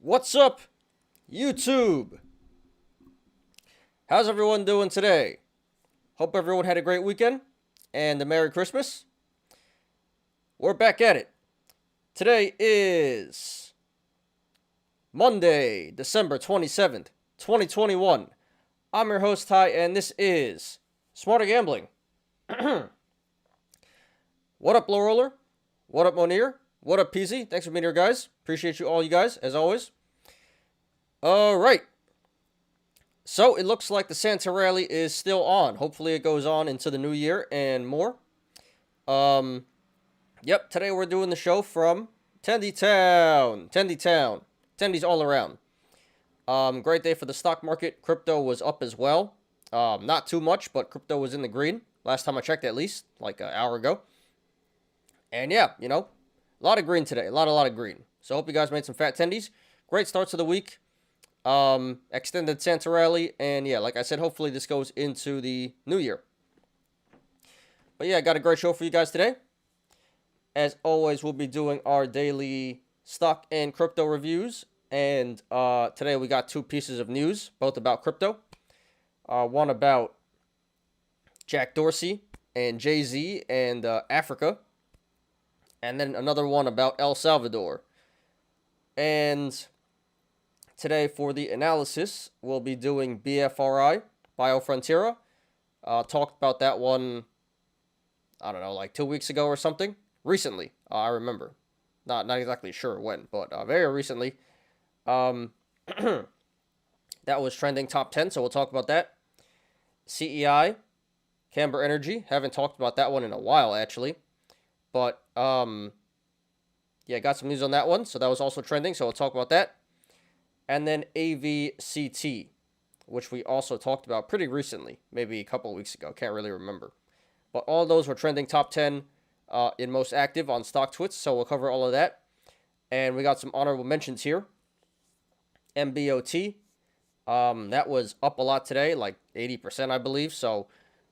What's up, YouTube? How's everyone doing today? Hope everyone had a great weekend and a Merry Christmas. We're back at it. Today is Monday, December 27th, 2021. I'm your host, Ty, and this is Smarter Gambling. What up, Low Roller? What up, Monir? What up, PZ? Thanks for being here, guys. Appreciate you all, you guys, as always. All right. So it looks like the Santa Rally is still on. Hopefully it goes on into the new year and more. Yep, today we're doing the show from Tendies Town. Tendies all around. Great day for the stock market. Crypto was up as well. Not too much, but crypto was in the green. Last time I checked, at least, like an hour ago. And yeah, you know, a lot of green today. A lot of green. So hope you guys made some fat tendies. Great starts of the week. Extended Santa Rally. And yeah, like I said, hopefully this goes into the new year. But yeah, I got a great show for you guys today. As always, we'll be doing our daily stock and crypto reviews. And today we got two pieces of news, both about crypto. One about Jack Dorsey and Jay-Z and Africa. And then another one about El Salvador. And today for the analysis, we'll be doing BFRI Biofrontera. Talked about that one, I don't know, like 2 weeks ago or something. Recently, I remember. Not exactly sure when, but very recently. That was trending top 10, so we'll talk about that. CEI Camber Energy. Haven't talked about that one in a while, actually. But, yeah, got some news on that one. So that was also trending, so we'll talk about that. And then AVCT, which we also talked about pretty recently. Maybe a couple of weeks ago. Can't really remember. But all those were trending top 10 in most active on StockTwits. So we'll cover all of that. And we got some honorable mentions here. MBOT. That was up a lot today, like 80%, I believe. So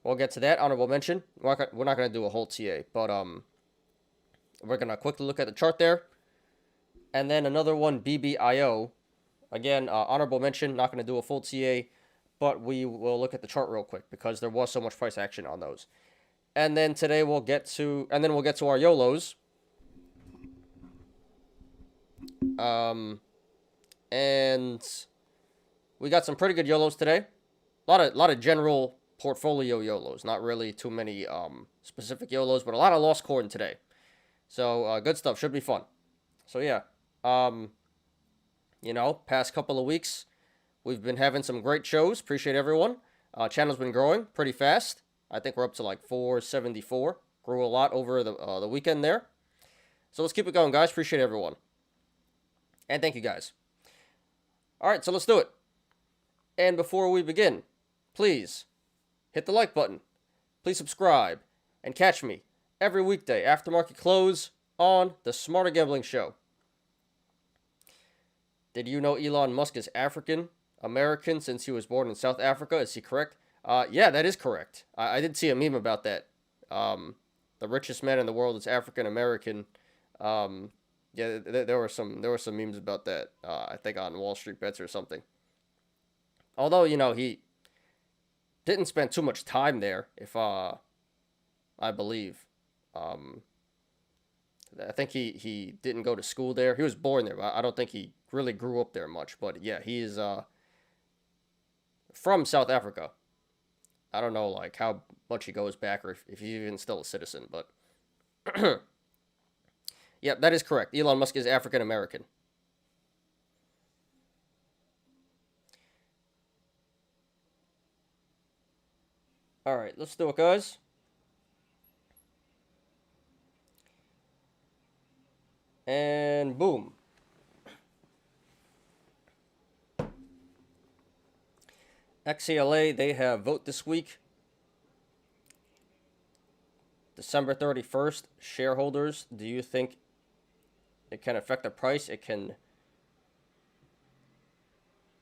we'll get to that honorable mention. We're not going to do a whole TA, but we're going to quickly look at the chart there. And then another one, BBIO. Again, honorable mention, not going to do a full TA, but we will look at the chart real quick because there was so much price action on those. And then today we'll get to our Yolos. And we got some pretty good Yolos today. A lot of general portfolio Yolos, not really too many specific Yolos, but a lot of lost corn today. So good stuff, should be fun. So yeah, you know, past couple of weeks we've been having some great shows. Appreciate everyone. Channel's been growing pretty fast. I think we're up to like 474. Grew a lot over the weekend there. So let's keep it going, guys. Appreciate everyone. And thank you, guys. All right, so let's do it. And before we begin, please hit the like button. Please subscribe and catch me every weekday after market close on the Smarter Gambling Show. Did you know Elon Musk is African American since he was born in South Africa? Is he correct? Yeah, that is correct. I did see a meme about that. The richest man in the world is African American. Yeah, there were some memes about that. I think on Wall Street Bets or something. Although, you know, he didn't spend too much time there, if I believe. I think he didn't go to school there. He was born there, but I don't think he really grew up there much. But yeah, he is from South Africa. I don't know like how much he goes back or if he's even still a citizen, but yep, that is correct. Elon Musk is African American. All right, let's do it, guys. And boom. XCLA, they have vote this week. December 31st, shareholders, do you think it can affect the price? It can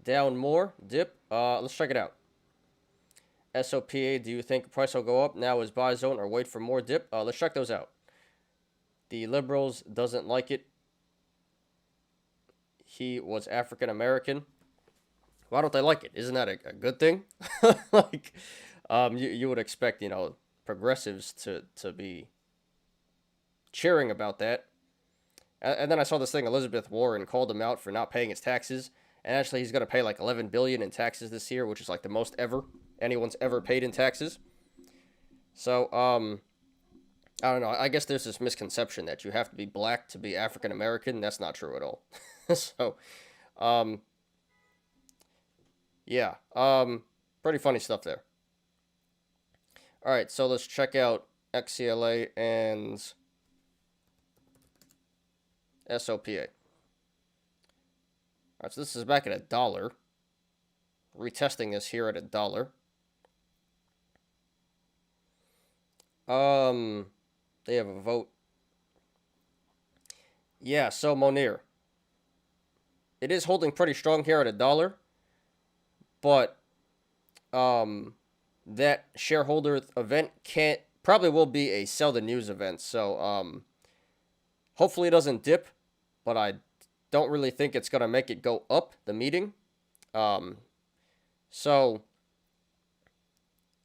down more, dip. Let's check it out. SOPA, do you think price will go up? Now is buy zone or wait for more dip? Let's check those out. The Liberals doesn't like it. he was African American. Why don't they like it? Isn't that a good thing? Like, you would expect, progressives to be cheering about that. And then I saw this thing, Elizabeth Warren called him out for not paying his taxes. And actually, he's going to pay like $11 billion in taxes this year, which is like the most ever anyone's ever paid in taxes. So, I don't know. I guess there's this misconception that you have to be black to be African American. That's not true at all. So, yeah. Pretty funny stuff there. All right, so let's check out XCLA and SOPA. All right, so this is back at $1. Retesting this here at $1. They have a vote. Yeah, so Monir. It is holding pretty strong here at $1, but that shareholder event probably will be a sell the news event. So hopefully it doesn't dip, but I don't really think it's gonna make it go up the meeting. So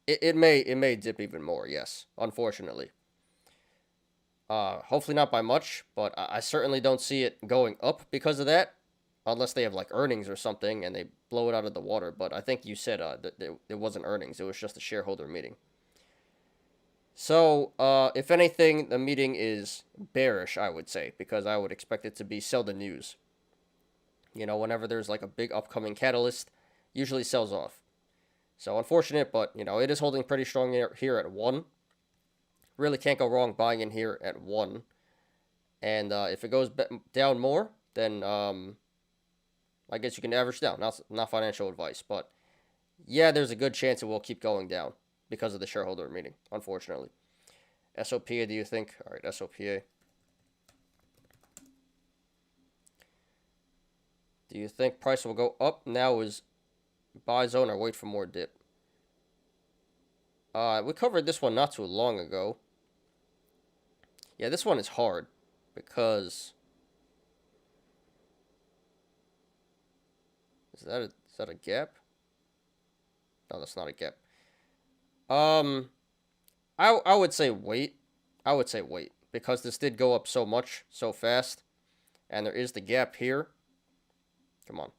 it may dip even more. Yes, unfortunately. Hopefully not by much, but I certainly don't see it going up because of that, unless they have like earnings or something and they blow it out of the water. But I think you said that it wasn't earnings; it was just a shareholder meeting. So, if anything, the meeting is bearish, I would say, because I would expect it to be sell the news. Whenever there's like a big upcoming catalyst, usually sells off. So unfortunate, but it is holding pretty strong here at 1. Really can't go wrong buying in here at 1. And if it goes down more, then I guess you can average down. Not financial advice, but yeah, there's a good chance it will keep going down because of the shareholder meeting, unfortunately. SOPA, do you think? All right, SOPA. Do you think price will go up? Now is buy zone or wait for more dip? We covered this one not too long ago. Yeah, this one is hard because is that a gap? No, that's not a gap. I would say wait. I would say wait because this did go up so much so fast, and there is the gap here. Come on,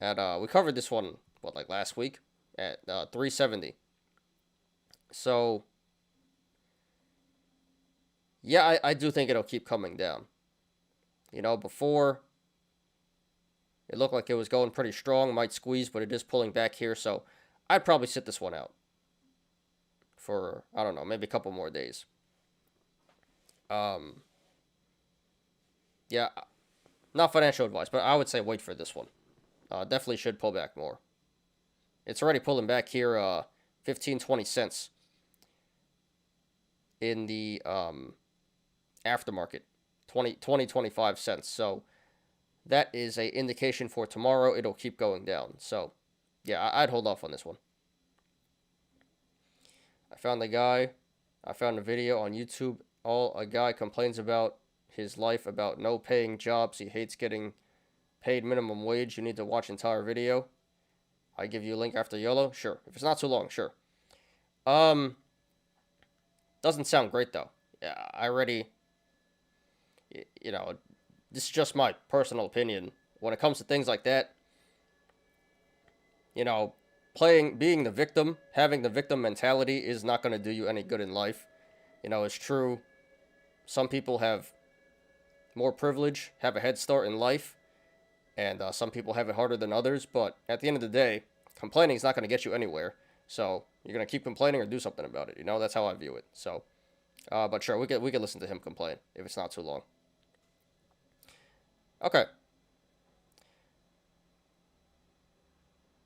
and we covered this one like last week at 370. So yeah, I do think it'll keep coming down. Before it looked like it was going pretty strong, might squeeze, but it is pulling back here, so I'd probably sit this one out for, I don't know, maybe a couple more days. Yeah, not financial advice, but I would say wait for this one. Definitely should pull back more. It's already pulling back here 15, 20 cents in the aftermarket, 25 cents. So that is a indication for tomorrow it'll keep going down. So yeah, I'd hold off on this one. I found a video on YouTube. A guy complains about his life, about no paying jobs. He hates getting paid minimum wage. You need to watch entire video. I give you a link after YOLO. Sure. If it's not too long, sure. Doesn't sound great though. Yeah, I already, this is just my personal opinion. When it comes to things like that, being the victim, having the victim mentality is not going to do you any good in life. It's true. Some people have more privilege, have a head start in life, and some people have it harder than others. But at the end of the day, complaining is not going to get you anywhere. So you're going to keep complaining or do something about it. That's how I view it. So, but sure, we could listen to him complain if it's not too long. Okay.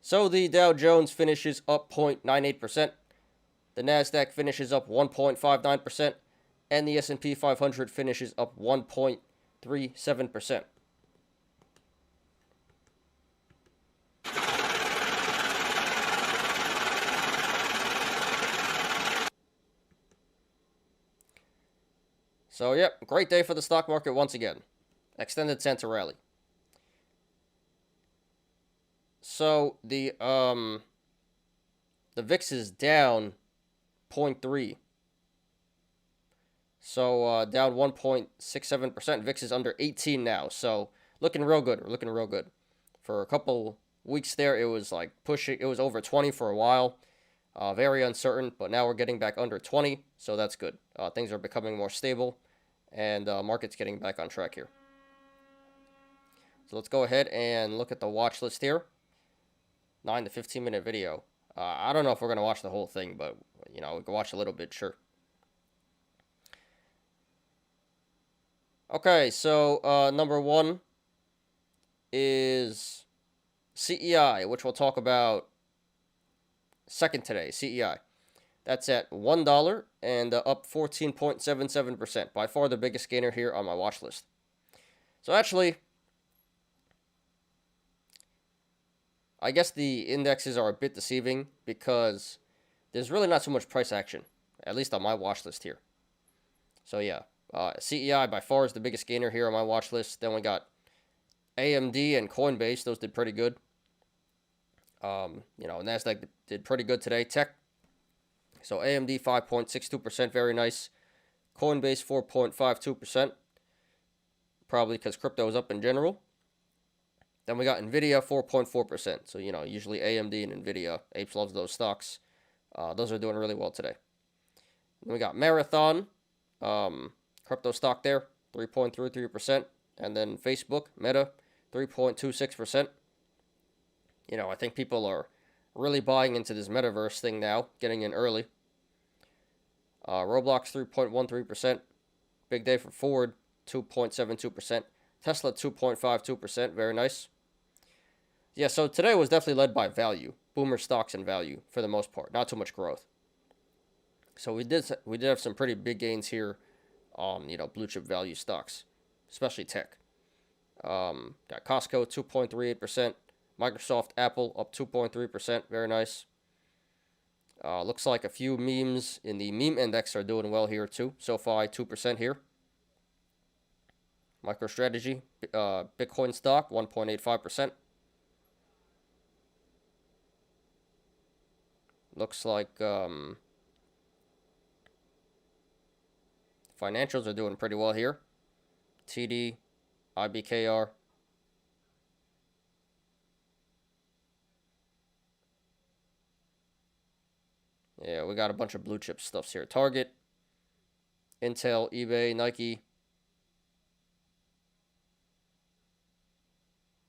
So the Dow Jones finishes up 0.98%. The Nasdaq finishes up 1.59%, and the S&P 500 finishes up 1.37%. So, yep, great day for the stock market once again. Extended Santa rally. So the VIX is down 0.3. So down 1.67%. VIX is under 18 now. So looking real good. We're looking real good. For a couple weeks there, it was like pushing. It was over 20 for a while. Very uncertain, but now we're getting back under 20, so that's good. Things are becoming more stable, and market's getting back on track here. So let's go ahead and look at the watch list here. 9 to 15 minute video. I don't know if we're going to watch the whole thing, but, you know, we can watch a little bit, sure. Okay, so number one is CEI, which we'll talk about second today, CEI. That's at $1 and up 14.77%. By far the biggest gainer here on my watch list. So actually, I guess the indexes are a bit deceiving because there's really not so much price action, at least on my watch list here. So yeah, CEI by far is the biggest gainer here on my watch list. Then we got AMD and Coinbase. Those did pretty good. You know, Nasdaq did pretty good today. Tech. So AMD 5.62%, very nice. Coinbase 4.52%, probably because crypto is up in general. Then we got Nvidia 4.4%. So, you know, usually AMD and Nvidia, Apes loves those stocks. Those are doing really well today. Then we got Marathon, crypto stock there, 3.33%. And then Facebook, Meta, 3.26%. You know, I think people are really buying into this metaverse thing now, getting in early. Roblox 3.13%. Big day for Ford, 2.72%. Tesla 2.52%. Very nice. Yeah, so today was definitely led by value. Boomer stocks and value for the most part. Not too much growth. So we did have some pretty big gains here on, you know, blue chip value stocks, especially tech. Got Costco 2.38%. Microsoft, Apple up 2.3%. Very nice. Looks like a few memes in the meme index are doing well here too. SoFi 2% here. MicroStrategy, Bitcoin stock 1.85%. Looks like financials are doing pretty well here. TD, IBKR. Yeah, we got a bunch of blue chip stuffs here. Target, Intel, eBay, Nike.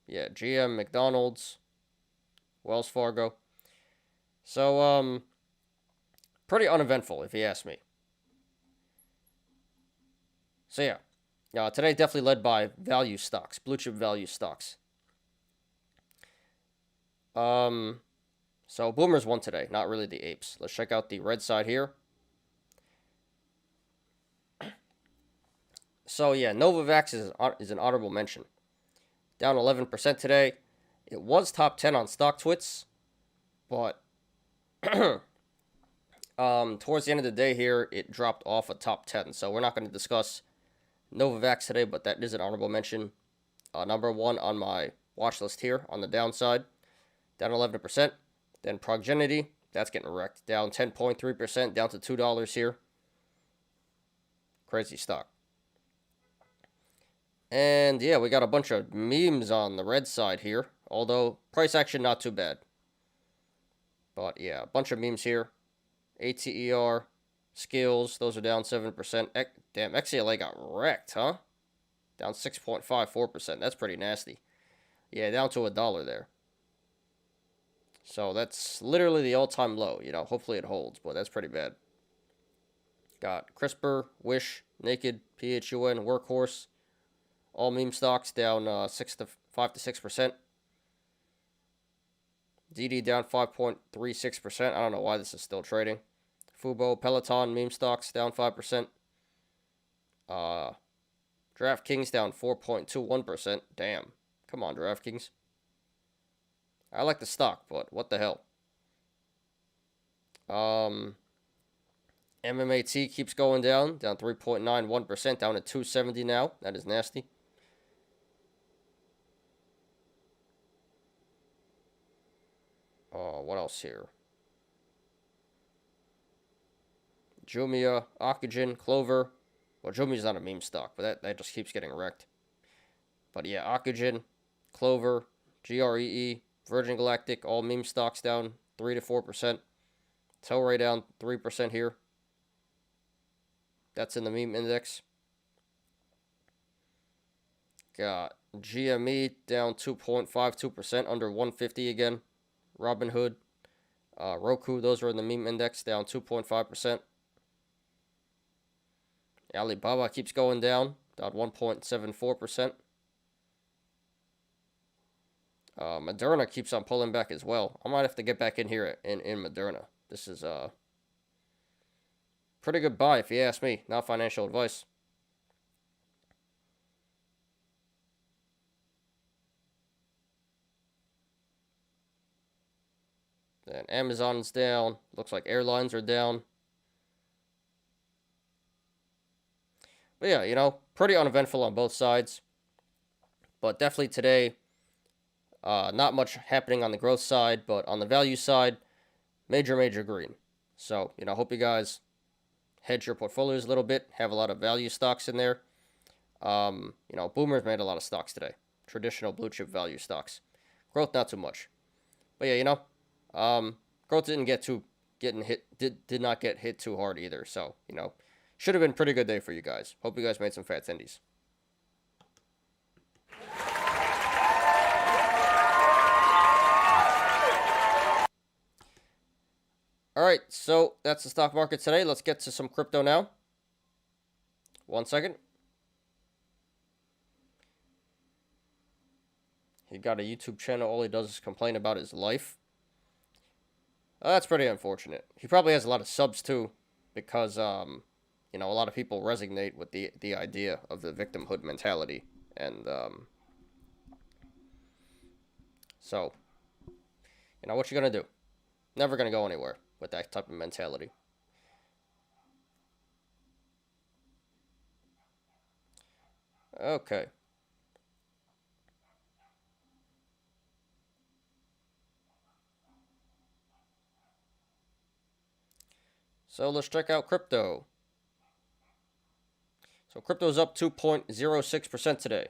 Yeah, GM, McDonald's, Wells Fargo. So, pretty uneventful, if you ask me. So, yeah. Today definitely led by value stocks, blue chip value stocks. So, boomers won today, not really the apes. Let's check out the red side here. So, yeah, Novavax is an honorable mention. Down 11% today. It was top 10 on StockTwits, but towards the end of the day here, it dropped off a top 10. So we're not going to discuss Novavax today, but that is an honorable mention. Number one on my watch list here on the downside, down 11%. Then Progenity, that's getting wrecked, down 10.3%, down to $2 here. Crazy stock. And yeah, we got a bunch of memes on the red side here, although price action not too bad. But yeah, a bunch of memes here. ATER, Skills, those are down 7%. Damn, XCLA got wrecked, huh? Down 6.54%. That's pretty nasty. Yeah, down to $1 there. So that's literally the all-time low. You know, hopefully it holds, but that's pretty bad. Got CRISPR, Wish, Naked, PHUN, Workhorse. All meme stocks down 5 to 6%. DD down 5.36%. I don't know why this is still trading. Fubo, Peloton, meme stocks down 5%. DraftKings down 4.21%. Damn. Come on, DraftKings. I like the stock, but what the hell? MMAT keeps going down 3.91%, down to 270 now. That is nasty. else here? Jumia, Oxygen, Clover. Well, Jumia's not a meme stock, but that just keeps getting wrecked. But yeah, Oxygen, Clover, GREE, Virgin Galactic, all meme stocks down 3 to 4%. Telray down 3% here. That's in the meme index. Got GME down 2.52%, under 150 again. Robinhood, Roku, those are in the meme index, down 2.5%. Alibaba keeps going down 1.74%. Moderna keeps on pulling back as well. I might have to get back in here in Moderna. This is a pretty good buy if you ask me. Not financial advice. Then Amazon's down. Looks like airlines are down. But yeah, you know, pretty uneventful on both sides. But definitely today, not much happening on the growth side, but on the value side, major green. So, you know, hope you guys hedge your portfolios a little bit, have a lot of value stocks in there. You know, Boomers made a lot of stocks today. Traditional blue chip value stocks. Growth, not too much. But yeah, you know, growth did not get hit too hard either. So, you know, should have been a pretty good day for you guys. Hope you guys made some fat tendies. All right, so that's the stock market today. Let's get to some crypto now. 1 second. He got a YouTube channel. All he does is complain about his life. That's pretty unfortunate. He probably has a lot of subs too, because you know, a lot of people resonate with the idea of the victimhood mentality, and so, you know, what you gonna do? Never gonna go anywhere with that type of mentality. Okay. So let's check out crypto. So crypto's up 2.06% today.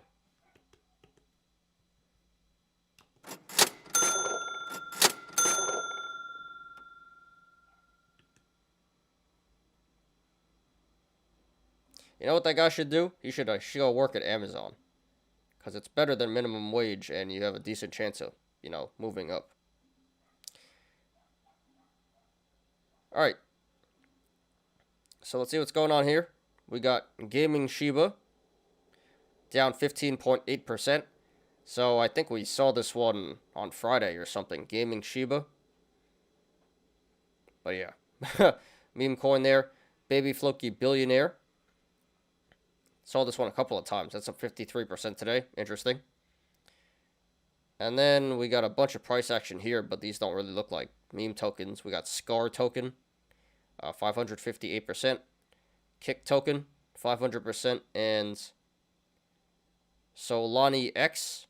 You know what that guy should do? He should go work at Amazon. Because it's better than minimum wage and you have a decent chance of, you know, moving up. Alright. So let's see what's going on here. We got Gaming Shiba down 15.8%. So I think we saw this one on Friday or something. Gaming Shiba. But yeah. Meme coin there. Baby Floki Billionaire. Saw this one a couple of times. That's up 53% today. Interesting. And then we got a bunch of price action here, but these don't really look like meme tokens. We got Scar token, 558%. Kick token, 500%. And Solani X.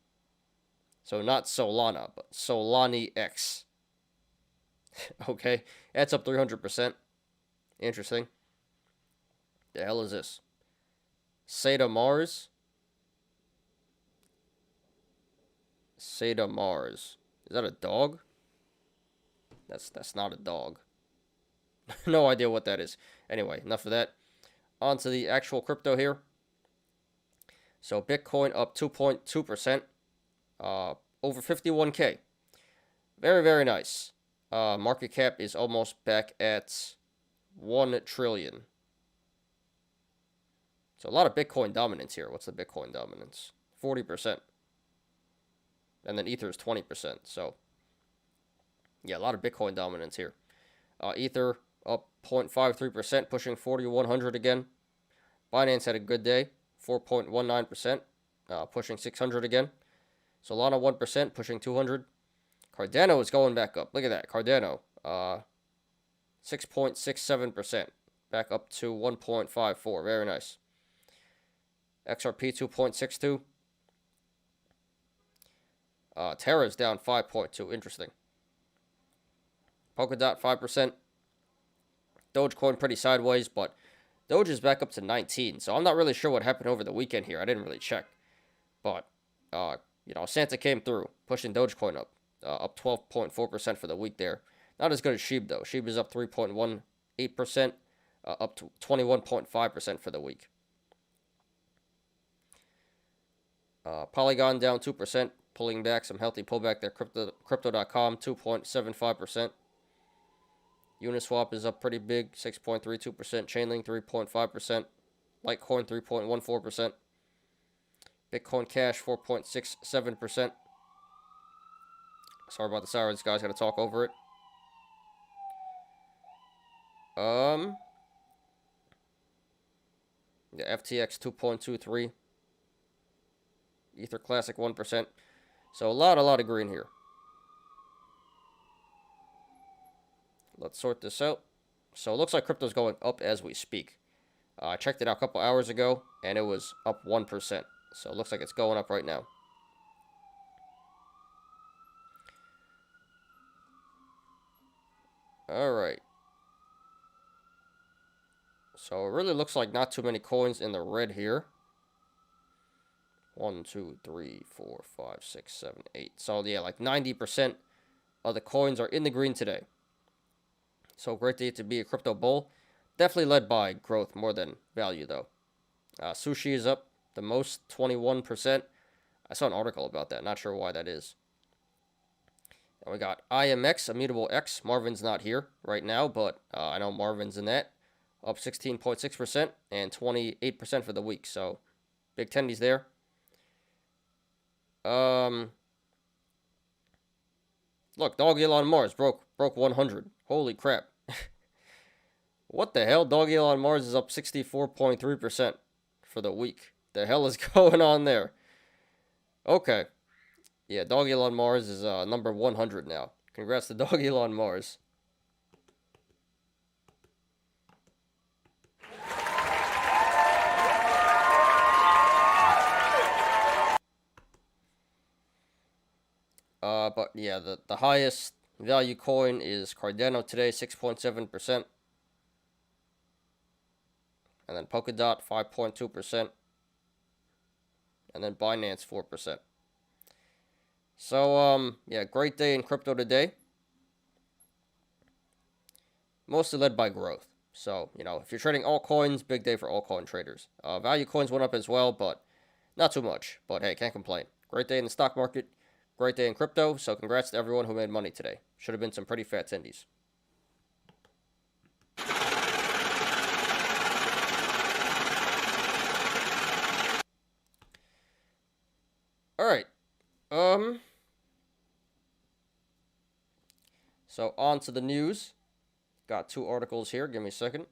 So not Solana, but Solani X. Okay. That's up 300%. Interesting. The hell is this? Seda Mars. Seda Mars. Is that a dog? That's not a dog. No idea what that is. Anyway, enough of that. On to the actual crypto here. So Bitcoin up 2.2%. Over 51K. Very nice. Market cap is almost back at 1 trillion. So a lot of Bitcoin dominance here. What's the Bitcoin dominance? 40%. And then Ether is 20%. So, yeah, a lot of Bitcoin dominance here. Ether up 0.53%, pushing 4,100 again. Binance had a good day, 4.19%, pushing 600 again. Solana 1%, pushing 200. Cardano is going back up. Look at that, Cardano, 6.67%, back up to 1.54. Very nice. XRP 2.62. Terra's down 5.2. Interesting. Polkadot 5%. Dogecoin pretty sideways, but Doge is back up to 19. So I'm not really sure what happened over the weekend here. I didn't really check. But, Santa came through, pushing Dogecoin up 12.4% for the week there. Not as good as SHIB, though. SHIB is up 3.18%, up to 21.5% for the week. Polygon down 2%, pulling back some healthy pullback there. Crypto.com 2.75%. Uniswap is up pretty big, 6.32%. Chainlink 3.5%. Litecoin 3.14%. Bitcoin Cash 4.67%. Sorry about the sirens, guys. Got to talk over it. FTX 2.23. Ether Classic 1%. So a lot of green here. Let's sort this out. So it looks like crypto's going up as we speak. I checked it out a couple hours ago, and it was up 1%. So it looks like it's going up right now. Alright. So it really looks like not too many coins in the red here. 1, 2, 3, 4, 5, 6, 7, 8. So yeah, like 90% of the coins are in the green today. So great day to be a crypto bull. Definitely led by growth more than value, though. Sushi is up the most, 21%. I saw an article about that. Not sure why that is. And we got IMX, Immutable X. Marvin's not here right now, but I know Marvin's in that. Up 16.6% and 28% for the week. So big tendies there. Look, Doggy on Mars broke 100. Holy crap. What the hell? Doggy on Mars is up 64.3% for the week. The hell is going on there? Okay. Yeah, Doggy on Mars is number 100 now. Congrats to Doggy on Mars. But yeah, the highest value coin is Cardano today, 6.7%. And then Polkadot, 5.2%. And then Binance, 4%. So, yeah, great day in crypto today. Mostly led by growth. So, if you're trading altcoins, big day for altcoin traders. Value coins went up as well, but not too much. But hey, can't complain. Great day in the stock market. Great day in crypto. So congrats to everyone who made money today. Should have been some pretty fat tendies. All right. So on to the news. Got 2 articles here. Give me a second.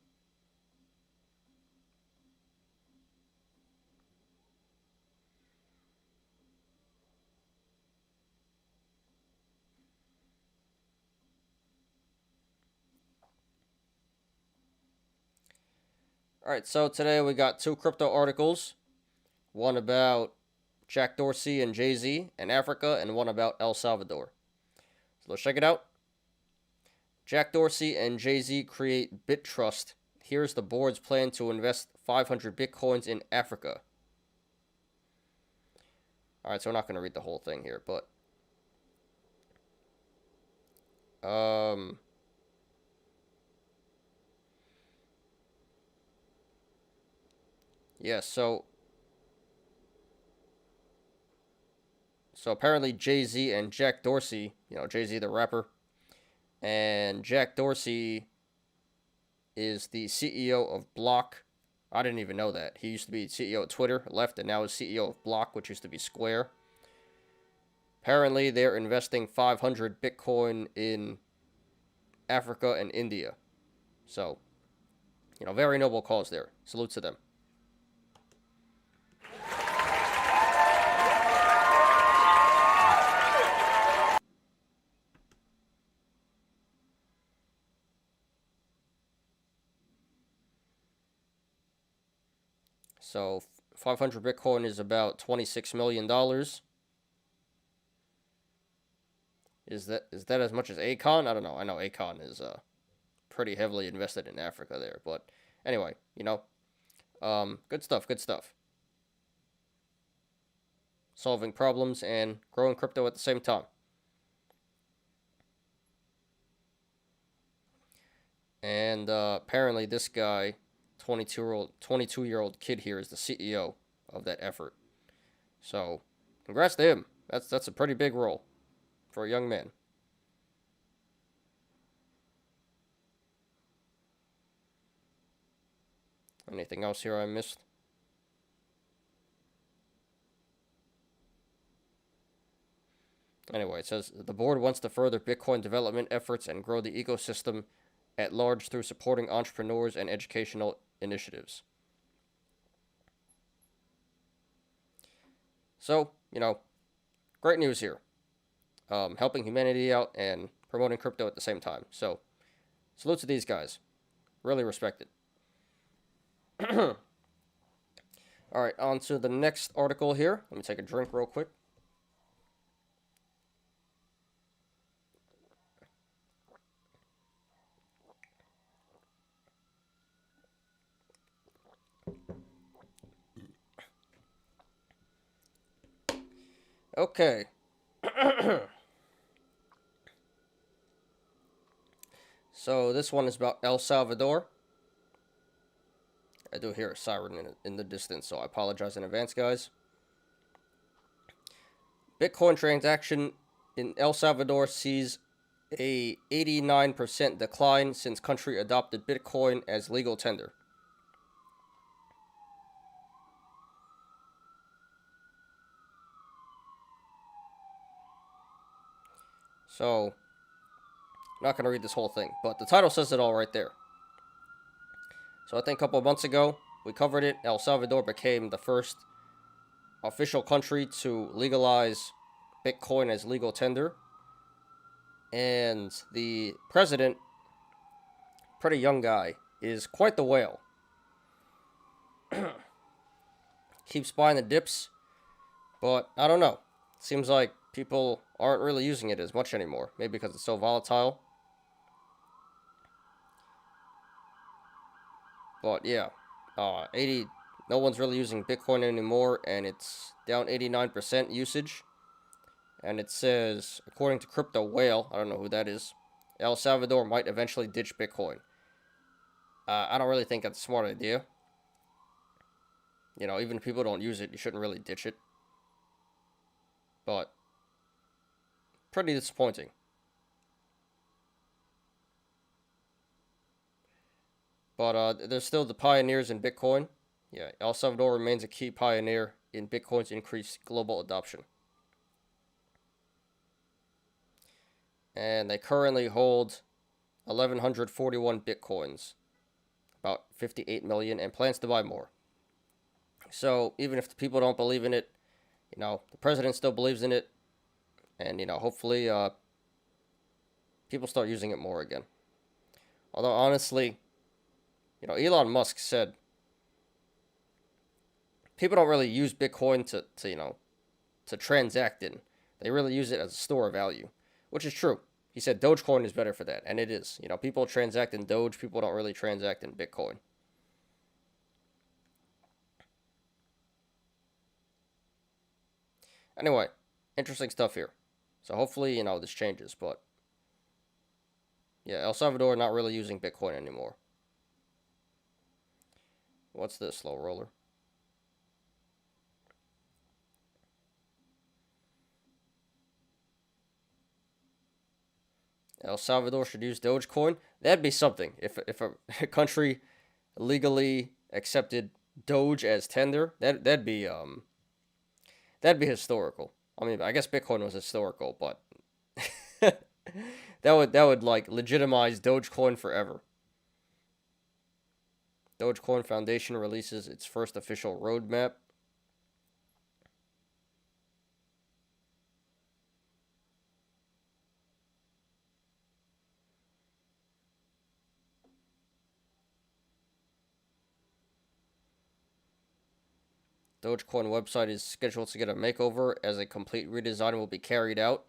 All right, so today we got 2 crypto articles. One about Jack Dorsey and Jay-Z in Africa, and one about El Salvador. So let's check it out. Jack Dorsey and Jay-Z create BitTrust. Here's the board's plan to invest 500 Bitcoins in Africa. All right, so we're not going to read the whole thing here, but yeah, so apparently Jay-Z and Jack Dorsey, Jay-Z the rapper, and Jack Dorsey is the CEO of Block. I didn't even know that. He used to be CEO of Twitter, left, and now is CEO of Block, which used to be Square. Apparently, they're investing 500 Bitcoin in Africa and India. So, very noble cause there. Salute to them. So 500 Bitcoin is about $26 million. Is that as much as Akon? I don't know. I know Akon is pretty heavily invested in Africa there, but anyway, good stuff. Good stuff. Solving problems and growing crypto at the same time. And apparently, this guy, 22-year-old kid here, is the CEO of that effort. So, congrats to him. That's a pretty big role for a young man. Anything else here I missed? Anyway, it says the board wants to further Bitcoin development efforts and grow the ecosystem at large through supporting entrepreneurs and educational initiatives. So, great news here. Helping humanity out and promoting crypto at the same time. So, salute to these guys. Really respect it. All right, on to the next article here. Let me take a drink real quick. Okay. So this one is about El Salvador. I do hear a siren in the distance, so I apologize in advance, guys. Bitcoin transaction in El Salvador sees a 89% decline since country adopted Bitcoin as legal tender. So, I'm not going to read this whole thing, but the title says it all right there. So I think a couple of months ago, we covered it. El Salvador became the first official country to legalize Bitcoin as legal tender. And the president, pretty young guy, is quite the whale. Keeps buying the dips, but I don't know. Seems like people aren't really using it as much anymore. Maybe because it's so volatile. But yeah, no one's really using Bitcoin anymore, and it's down 89% usage. And it says, according to Crypto Whale, I don't know who that is, El Salvador might eventually ditch Bitcoin. I don't really think that's a smart idea. Even if people don't use it, you shouldn't really ditch it. But pretty disappointing. But there's still the pioneers in Bitcoin. Yeah, El Salvador remains a key pioneer in Bitcoin's increased global adoption. And they currently hold 1,141 Bitcoins, about 58 million, and plans to buy more. So even if the people don't believe in it, the president still believes in it, and hopefully people start using it more again. Although honestly, Elon Musk said people don't really use Bitcoin to transact in. They really use it as a store of value, which is true. He said Dogecoin is better for that, and it is. People transact in Doge. People don't really transact in Bitcoin. Anyway, interesting stuff here. So hopefully, this changes. But yeah, El Salvador not really using Bitcoin anymore. What's this, slow roller? El Salvador should use Dogecoin. That'd be something. If a country legally accepted Doge as tender, that'd be historical. I mean, I guess Bitcoin was historical, but that would like legitimize Dogecoin forever. Dogecoin Foundation releases its first official roadmap. Dogecoin website is scheduled to get a makeover as a complete redesign will be carried out.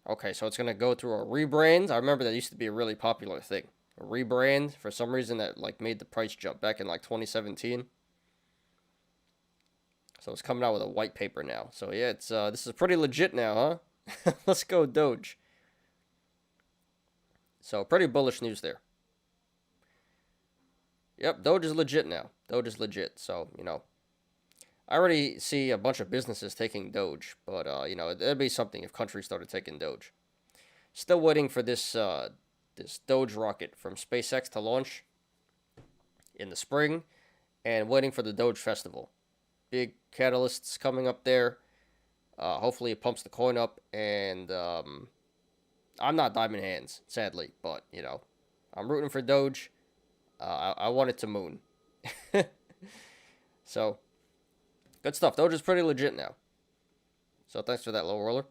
Okay, so it's going to go through a rebrand. I remember that used to be a really popular thing. A rebrand, for some reason, that like made the price jump back in like 2017. So it's coming out with a white paper now. So yeah, it's this is pretty legit now, huh? Let's go Doge. So pretty bullish news there. Yep, Doge is legit now. Doge is legit. So, you know, I already see a bunch of businesses taking Doge, but you know, it'd be something if countries started taking Doge. Still waiting for this this Doge rocket from SpaceX to launch in the spring, and waiting for the Doge Festival. Big catalysts coming up there. Hopefully it pumps the coin up, and I'm not diamond hands, sadly, but you know, I'm rooting for Doge. I want it to moon. So, good stuff. Doge is pretty legit now. So thanks for that, low roller.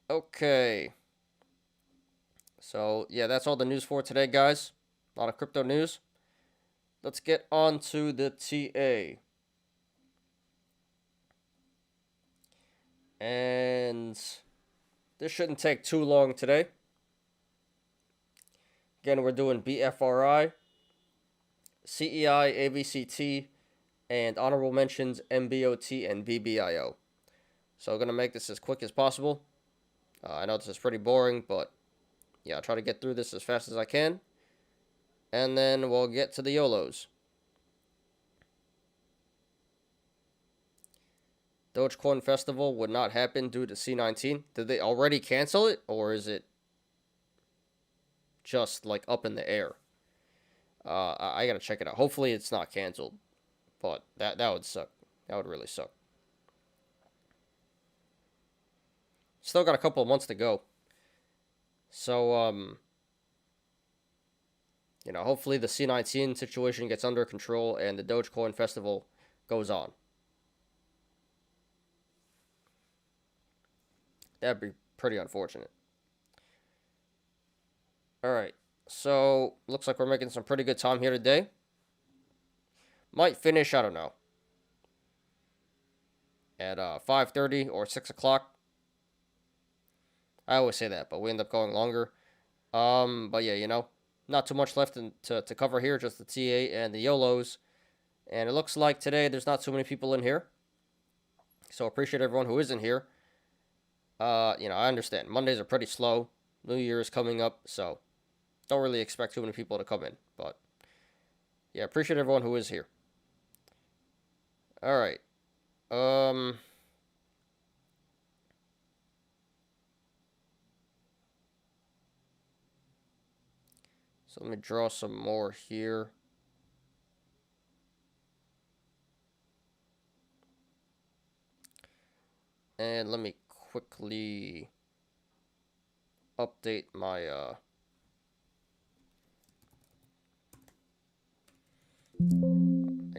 Okay. So, yeah, that's all the news for today, guys. A lot of crypto news. Let's get on to the TA. And this shouldn't take too long today. Again, we're doing BFRI, CEI, AVCT, and honorable mentions MBOT and BBIO. So I'm going to make this as quick as possible. I know this is pretty boring, but yeah, I'll try to get through this as fast as I can. And then we'll get to the Yolos. Dogecoin Festival would not happen due to C19. Did they already cancel it, or is it just like up in the air? I gotta check it out. Hopefully it's not canceled, but that would suck. That would really suck. Still got a couple of months to go. So you know, hopefully the C19 situation gets under control and the Dogecoin Festival goes on. That'd be pretty unfortunate. Alright, so looks like we're making some pretty good time here today. Might finish, I don't know, at 5:30 or 6 o'clock. I always say that, but we end up going longer. But yeah, you know, not too much left to cover here, just the TA and the Yolos. And it looks like today there's not too many people in here. So appreciate everyone who is in here. You know, I understand. Mondays are pretty slow. New Year is coming up, so don't really expect too many people to come in. But yeah, appreciate everyone who is here. Alright. So let me draw some more here. And let me quickly update my I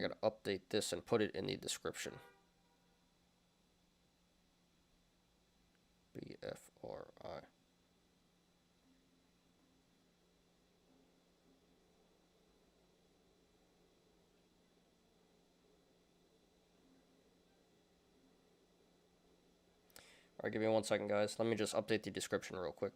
gotta update this and put it in the description. BFRI. Alright, give me 1 second, guys. Let me just update the description real quick.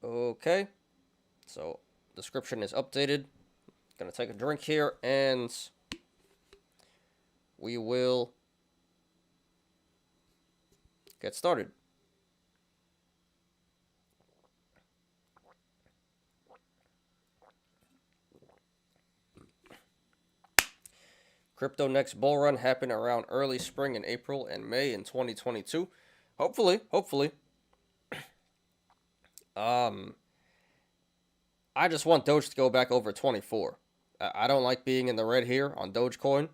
Okay, so description is updated. Gonna take a drink here and we will get started. Crypto next bull run happened around early spring in April and May in 2022. Hopefully. I just want Doge to go back over 24. I don't like being in the red here on Dogecoin.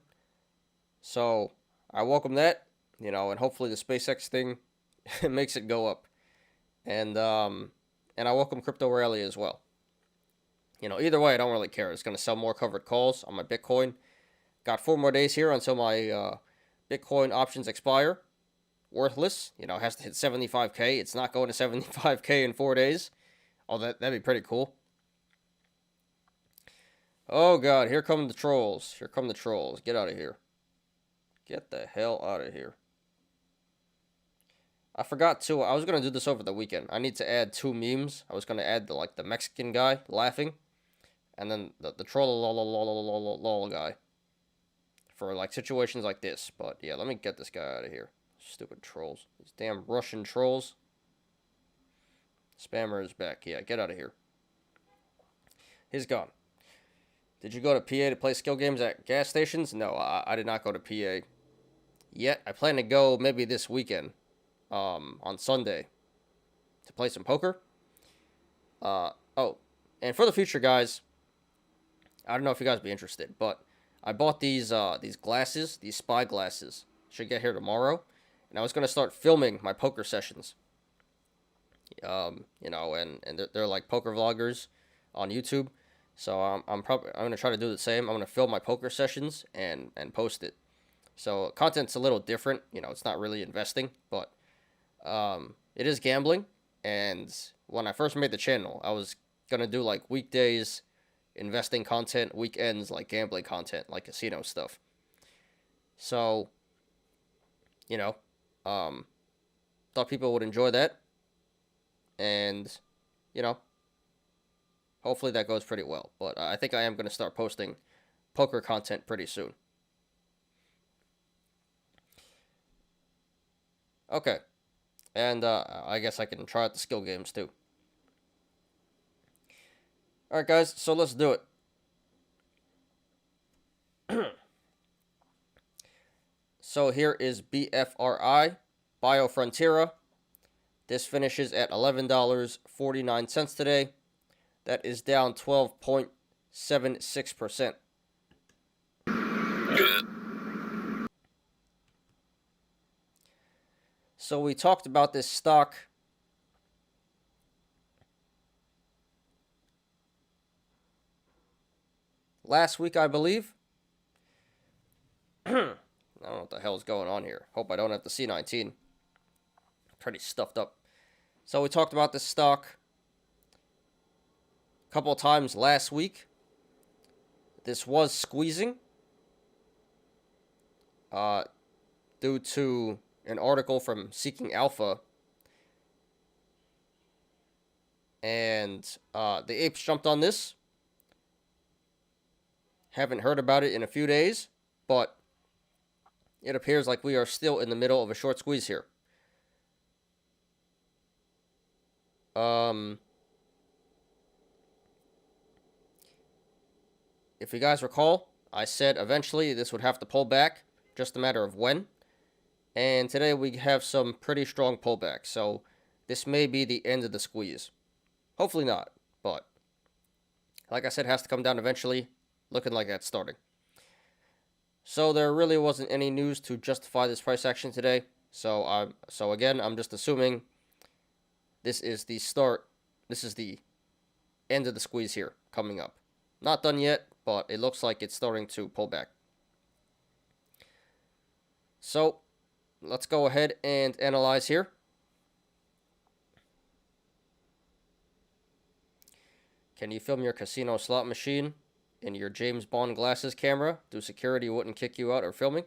So I welcome that, and hopefully the SpaceX thing makes it go up. And I welcome crypto rally as well. Either way, I don't really care. It's going to sell more covered calls on my Bitcoin. Got 4 more days here until my Bitcoin options expire. Worthless. It has to hit 75K. It's not going to 75K in 4 days. Oh, that'd be pretty cool. Oh, God. Here come the trolls. Here come the trolls. Get out of here. Get the hell out of here. I forgot to. I was going to do this over the weekend. I need to add 2 memes. I was going to add the Mexican guy laughing. And then the troll lol guy. For situations like this. But yeah, let me get this guy out of here. Stupid trolls. These damn Russian trolls. Spammer is back. Yeah, get out of here. He's gone. Did you go to PA to play skill games at gas stations? No, I did not go to PA yet. I plan to go maybe this weekend. On Sunday. To play some poker. Oh, and for the future, guys. I don't know if you guys would be interested, but I bought these glasses, these spy glasses. Should get here tomorrow. And I was going to start filming my poker sessions. And they're like poker vloggers on YouTube. So I'm going to try to do the same. I'm going to film my poker sessions and post it. So content's a little different. It's not really investing, but it is gambling. And when I first made the channel, I was going to do weekdays investing content, weekends gambling content, casino stuff. So, thought people would enjoy that. And, hopefully that goes pretty well. But I think I am going to start posting poker content pretty soon. Okay. And I guess I can try out the skill games too. Alright guys, so let's do it. So here is BFRI Biofrontera. This finishes at $11.49 today. That is down 12.76%. So we talked about this stock last week, I believe. I don't know what the hell is going on here. Hope I don't have the C19. Pretty stuffed up. So we talked about this stock a couple of times last week. This was squeezing due to an article from Seeking Alpha. And the apes jumped on this. Haven't heard about it in a few days, but it appears like we are still in the middle of a short squeeze here. If you guys recall, I said eventually this would have to pull back, just a matter of when. And today we have some pretty strong pullback, so this may be the end of the squeeze. Hopefully not, but like I said, it has to come down eventually. Looking like that's starting. So there really wasn't any news to justify this price action today. So again, I'm just assuming this is the start. This is the end of the squeeze here coming up. Not done yet, but it looks like it's starting to pull back. So let's go ahead and analyze here. Can you film your casino slot machine in your James Bond glasses camera? Do security wouldn't kick you out or filming?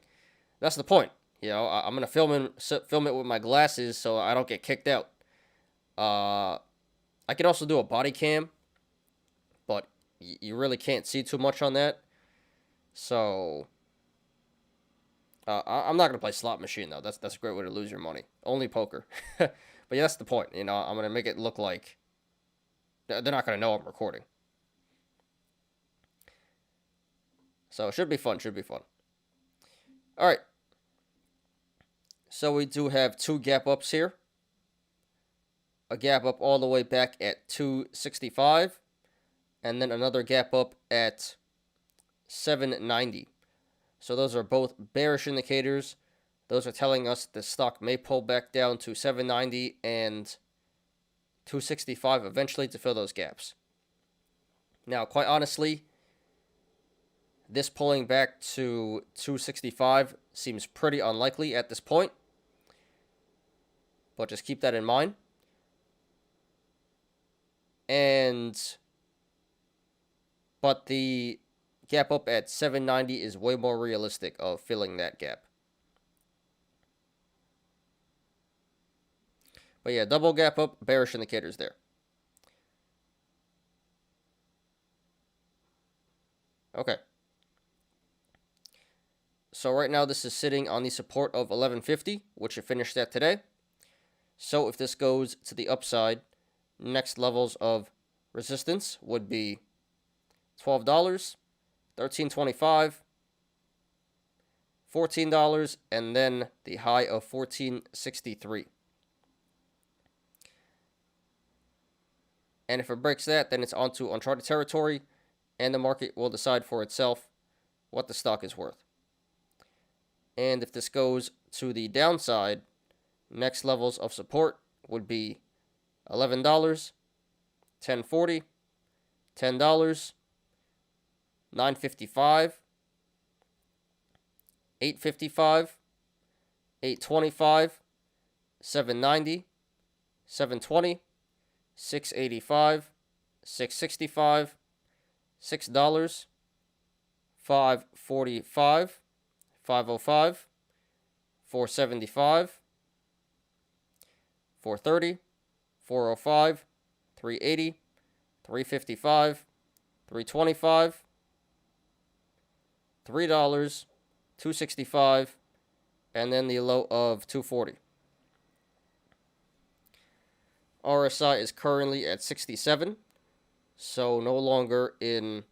That's the point. I'm going to film it with my glasses so I don't get kicked out. I could also do a body cam, but you really can't see too much on that. So I'm not going to play slot machine, though. That's a great way to lose your money. Only poker. But yeah, that's the point. I'm going to make it look like they're not going to know I'm recording. So it should be fun, All right. So we do have 2 gap ups here. A gap up all the way back at 265. And then another gap up at 790. So those are both bearish indicators. Those are telling us the stock may pull back down to 790 and 265 eventually to fill those gaps. Now, quite honestly, this pulling back to 265 seems pretty unlikely at this point, but just keep that in mind. But the gap up at 790 is way more realistic of filling that gap. But yeah, double gap up, bearish indicators there. Okay. So right now this is sitting on the support of 1150, which it finished at today. So if this goes to the upside, next levels of resistance would be $12, $13.25, $14, and then the high of $14.63. And if it breaks that, then it's onto uncharted territory, and the market will decide for itself what the stock is worth. And if this goes to the downside, next levels of support would be $11, $10.40, $10, $9.55, $8.55, $8.25, $7.90, $7.20, $6.85, $6.65, $6, $5.45, $5.05, $4.75, $4.30, $4.05, $3.80, $3.55, $3.25, $3, $2.65, and then the low of $2.40. RSI is currently at 67, so no longer in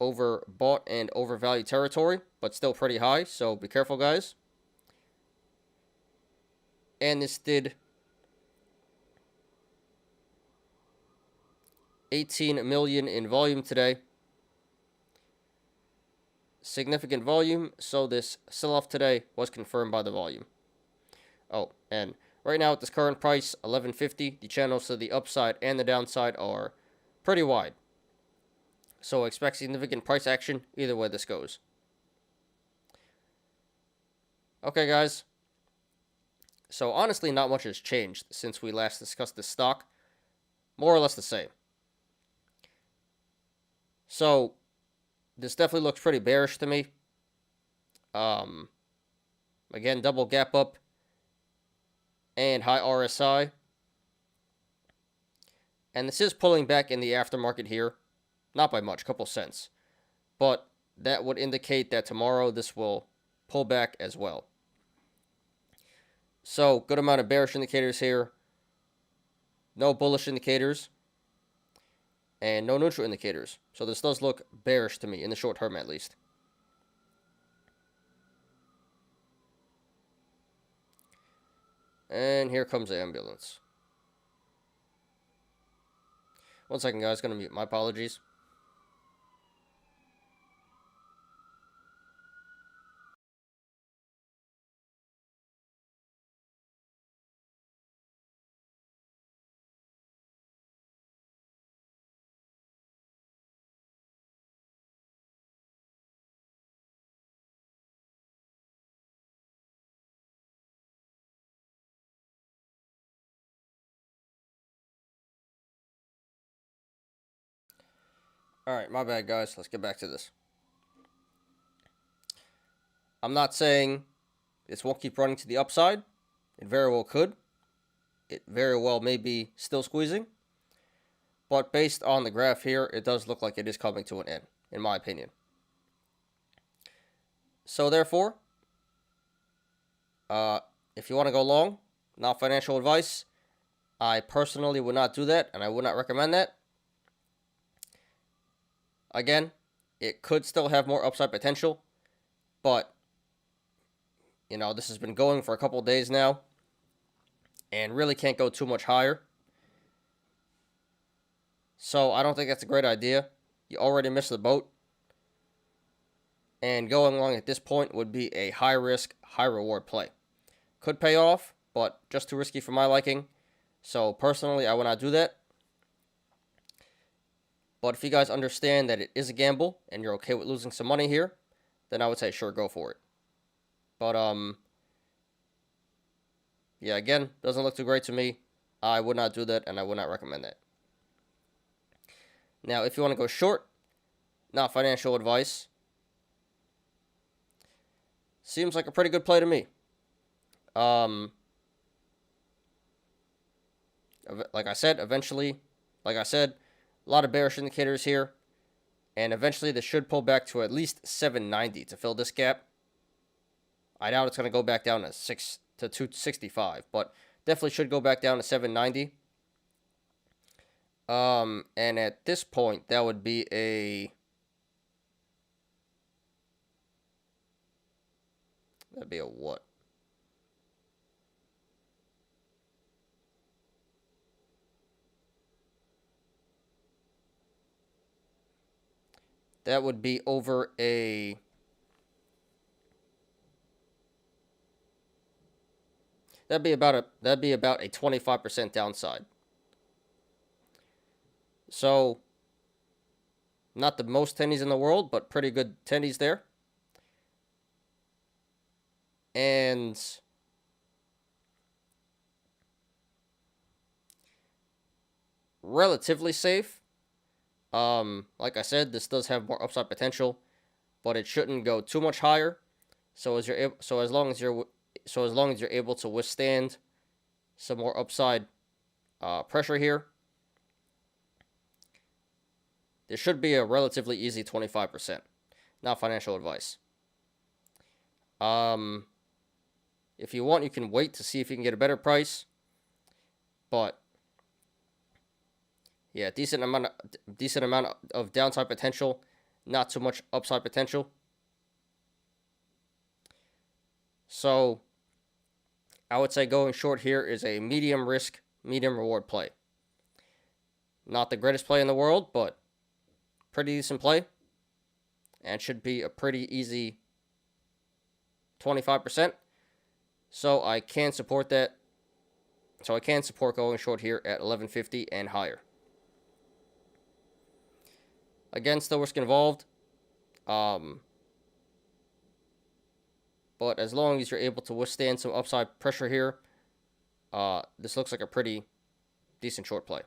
overbought and overvalued territory, but still pretty high, so be careful, guys. And this did 18 million in volume today. Significant volume, so this sell-off today was confirmed by the volume. Oh, and right now at this current price, 1150, the channels to the upside and the downside are pretty wide. So expect significant price action either way this goes. Okay, guys. So honestly, not much has changed since we last discussed this stock. More or less the same. So this definitely looks pretty bearish to me. Again, double gap up and high RSI. And this is pulling back in the aftermarket here. Not by much, couple cents. But that would indicate that tomorrow this will pull back as well. So, good amount of bearish indicators here. No bullish indicators. And no neutral indicators. So this does look bearish to me, in the short term at least. And here comes the ambulance. One second, guys. Gonna mute. My apologies. Alright, my bad, guys. Let's get back to this. I'm not saying this won't keep running to the upside. It very well could. It very well may be still squeezing. But based on the graph here, it does look like it is coming to an end, in my opinion. So therefore, if you want to go long, not financial advice, I personally would not do that, and I would not recommend that. Again, it could still have more upside potential, but, you know, this has been going for a couple of days now, and really can't go too much higher. So I don't think that's a great idea. You already missed the boat. And going long at this point would be a high risk, high reward play. Could pay off, but just too risky for my liking. So personally, I would not do that. But if you guys understand that it is a gamble and you're okay with losing some money here, then I would say sure, go for it. But yeah, again, doesn't look too great to me. I would not do that, and I would not recommend that. Now, if you want to go short, not financial advice, seems like a pretty good play to me. Like I said, a lot of bearish indicators here, and eventually this should pull back to at least 790 to fill this gap. I doubt it's going to go back down to 265, but definitely should go back down to 790. And at this point, that would be that'd be a what? That would be over a that'd be about a 25% downside. So not the most tendies in the world, but pretty good tendies there. And relatively safe. Like I said, this does have more upside potential, but it shouldn't go too much higher. So as long as you're able to withstand some more upside pressure here, there should be a relatively easy 25%. Not financial advice. If you want, you can wait to see if you can get a better price. But yeah, decent amount of downside potential, not too much upside potential. So I would say going short here is a medium risk, medium reward play. Not the greatest play in the world, but pretty decent play. And should be a pretty easy 25%. So I can support that. So I can support going short here at 1150 and higher. Again, still risk involved. But as long as you're able to withstand some upside pressure here, this looks like a pretty decent short play.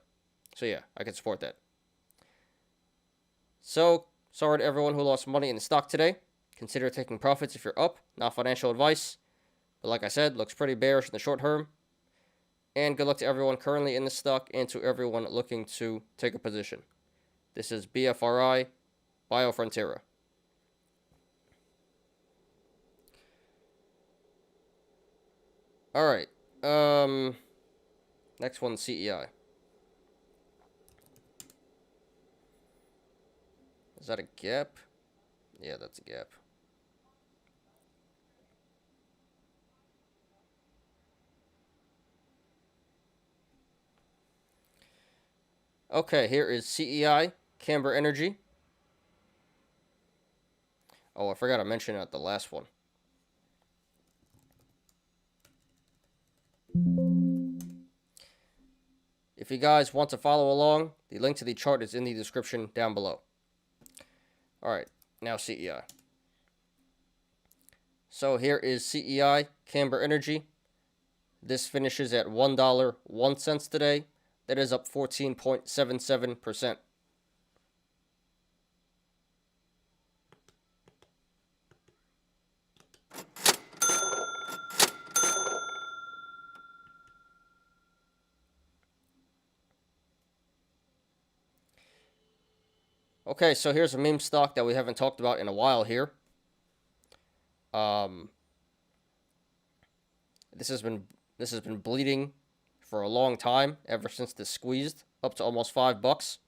So yeah, I can support that. So, sorry to everyone who lost money in the stock today. Consider taking profits if you're up. Not financial advice. But like I said, looks pretty bearish in the short term. And good luck to everyone currently in the stock and to everyone looking to take a position. This is BFRI Biofrontera. Alright. Next one, CEI. Is that a gap? Yeah, that's a gap. Okay, here is CEI Camber Energy. Oh, I forgot to mention at the last one. If you guys want to follow along, the link to the chart is in the description down below. Alright, now CEI. So here is CEI Camber Energy. This finishes at $1.01 today. That is up 14.77%. Okay, so here's a meme stock that we haven't talked about in a while here. This has been bleeding for a long time, ever since this squeezed up to almost $5.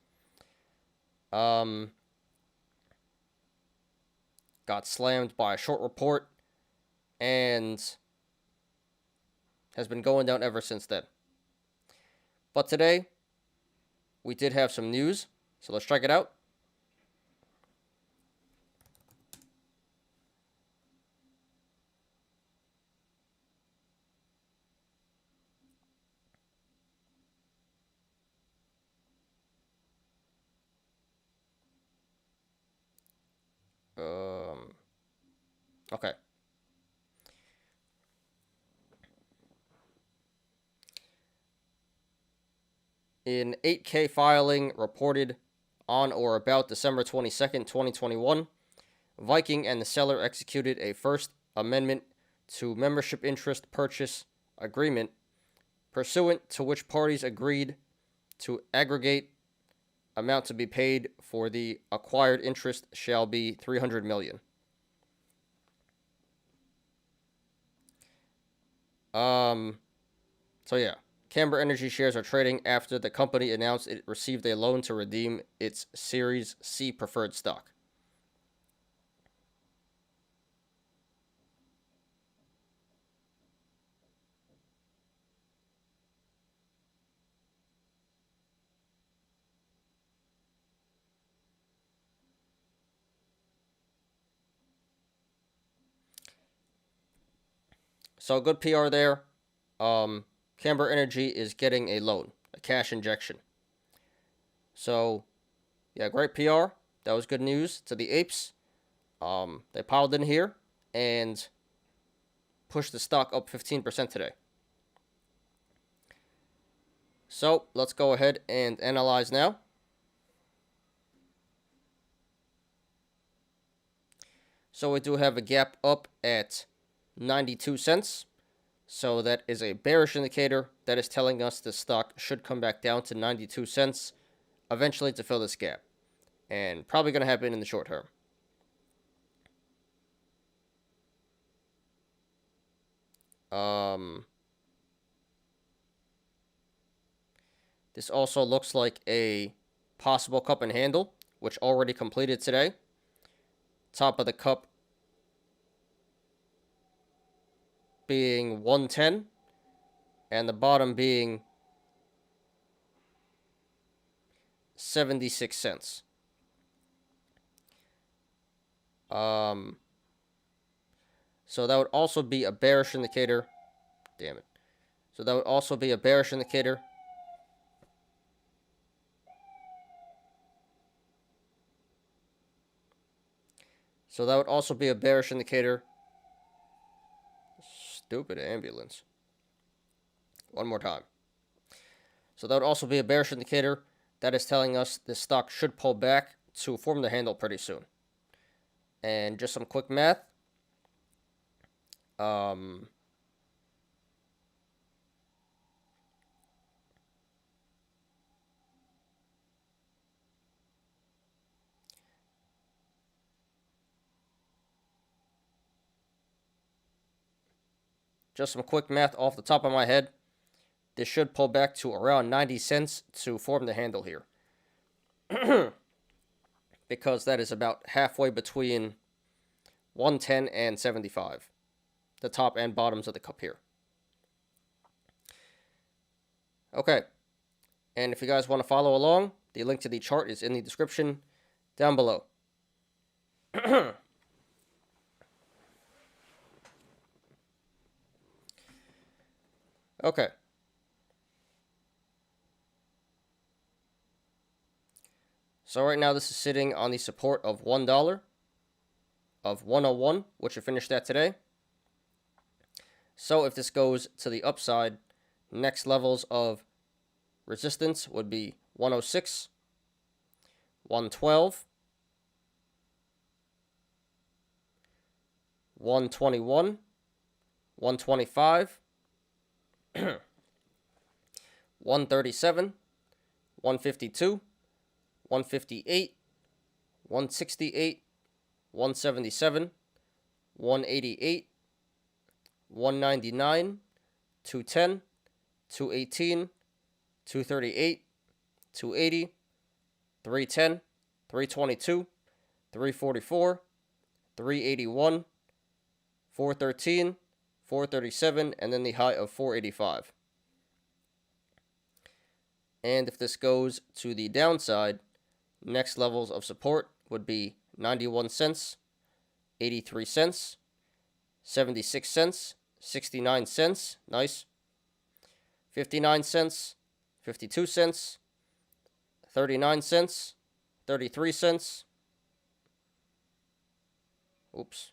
Got slammed by a short report and has been going down ever since then. But today, we did have some news, so let's check it out. Okay. In 8K filing reported on or about December 22nd, 2021, Viking and the seller executed a First Amendment to Membership Interest Purchase Agreement, pursuant to which parties agreed to aggregate amount to be paid for the acquired interest shall be $300 million. So yeah, Camber Energy shares are trading after the company announced it received a loan to redeem its Series C preferred stock. So good PR there. Camber Energy is getting a loan, a cash injection. So, yeah, great PR. That was good news to the apes. They piled in here and pushed the stock up 15% today. So, let's go ahead and analyze now. So, we do have a gap up at 92 cents. So that is a bearish indicator that is telling us the stock should come back down to 92 cents eventually to fill this gap. And probably going to happen in the short term. This also looks like a possible cup and handle, which already completed today. Top of the cup being 110 and the bottom being 76 cents. So that would also be a bearish indicator. Damn it. So that would also be a bearish indicator. So that would also be a bearish indicator. Stupid ambulance. One more time. So that would also be a bearish indicator that is telling us this stock should pull back to form the handle pretty soon. And just some quick math. Just some quick math off the top of my head. This should pull back to around 90 cents to form the handle here. Because that is about halfway between 110 and 75. The top and bottoms of the cup here. Okay. And if you guys want to follow along, the link to the chart is in the description down below. Okay. So right now this is sitting on the support of $1, of 101, which it finished at today. So if this goes to the upside, next levels of resistance would be 106, 112, 121, 125, 137, 152, 158, 168, 177, 188, 199, 210, 218, 238, 280, 310, 322, 344, 381, 413, 437, and then the high of 485. And if this goes to the downside, next levels of support would be 91 cents, 83 cents, 76 cents, 69 cents, nice, 59 cents, 52 cents, 39 cents, 33 cents, oops,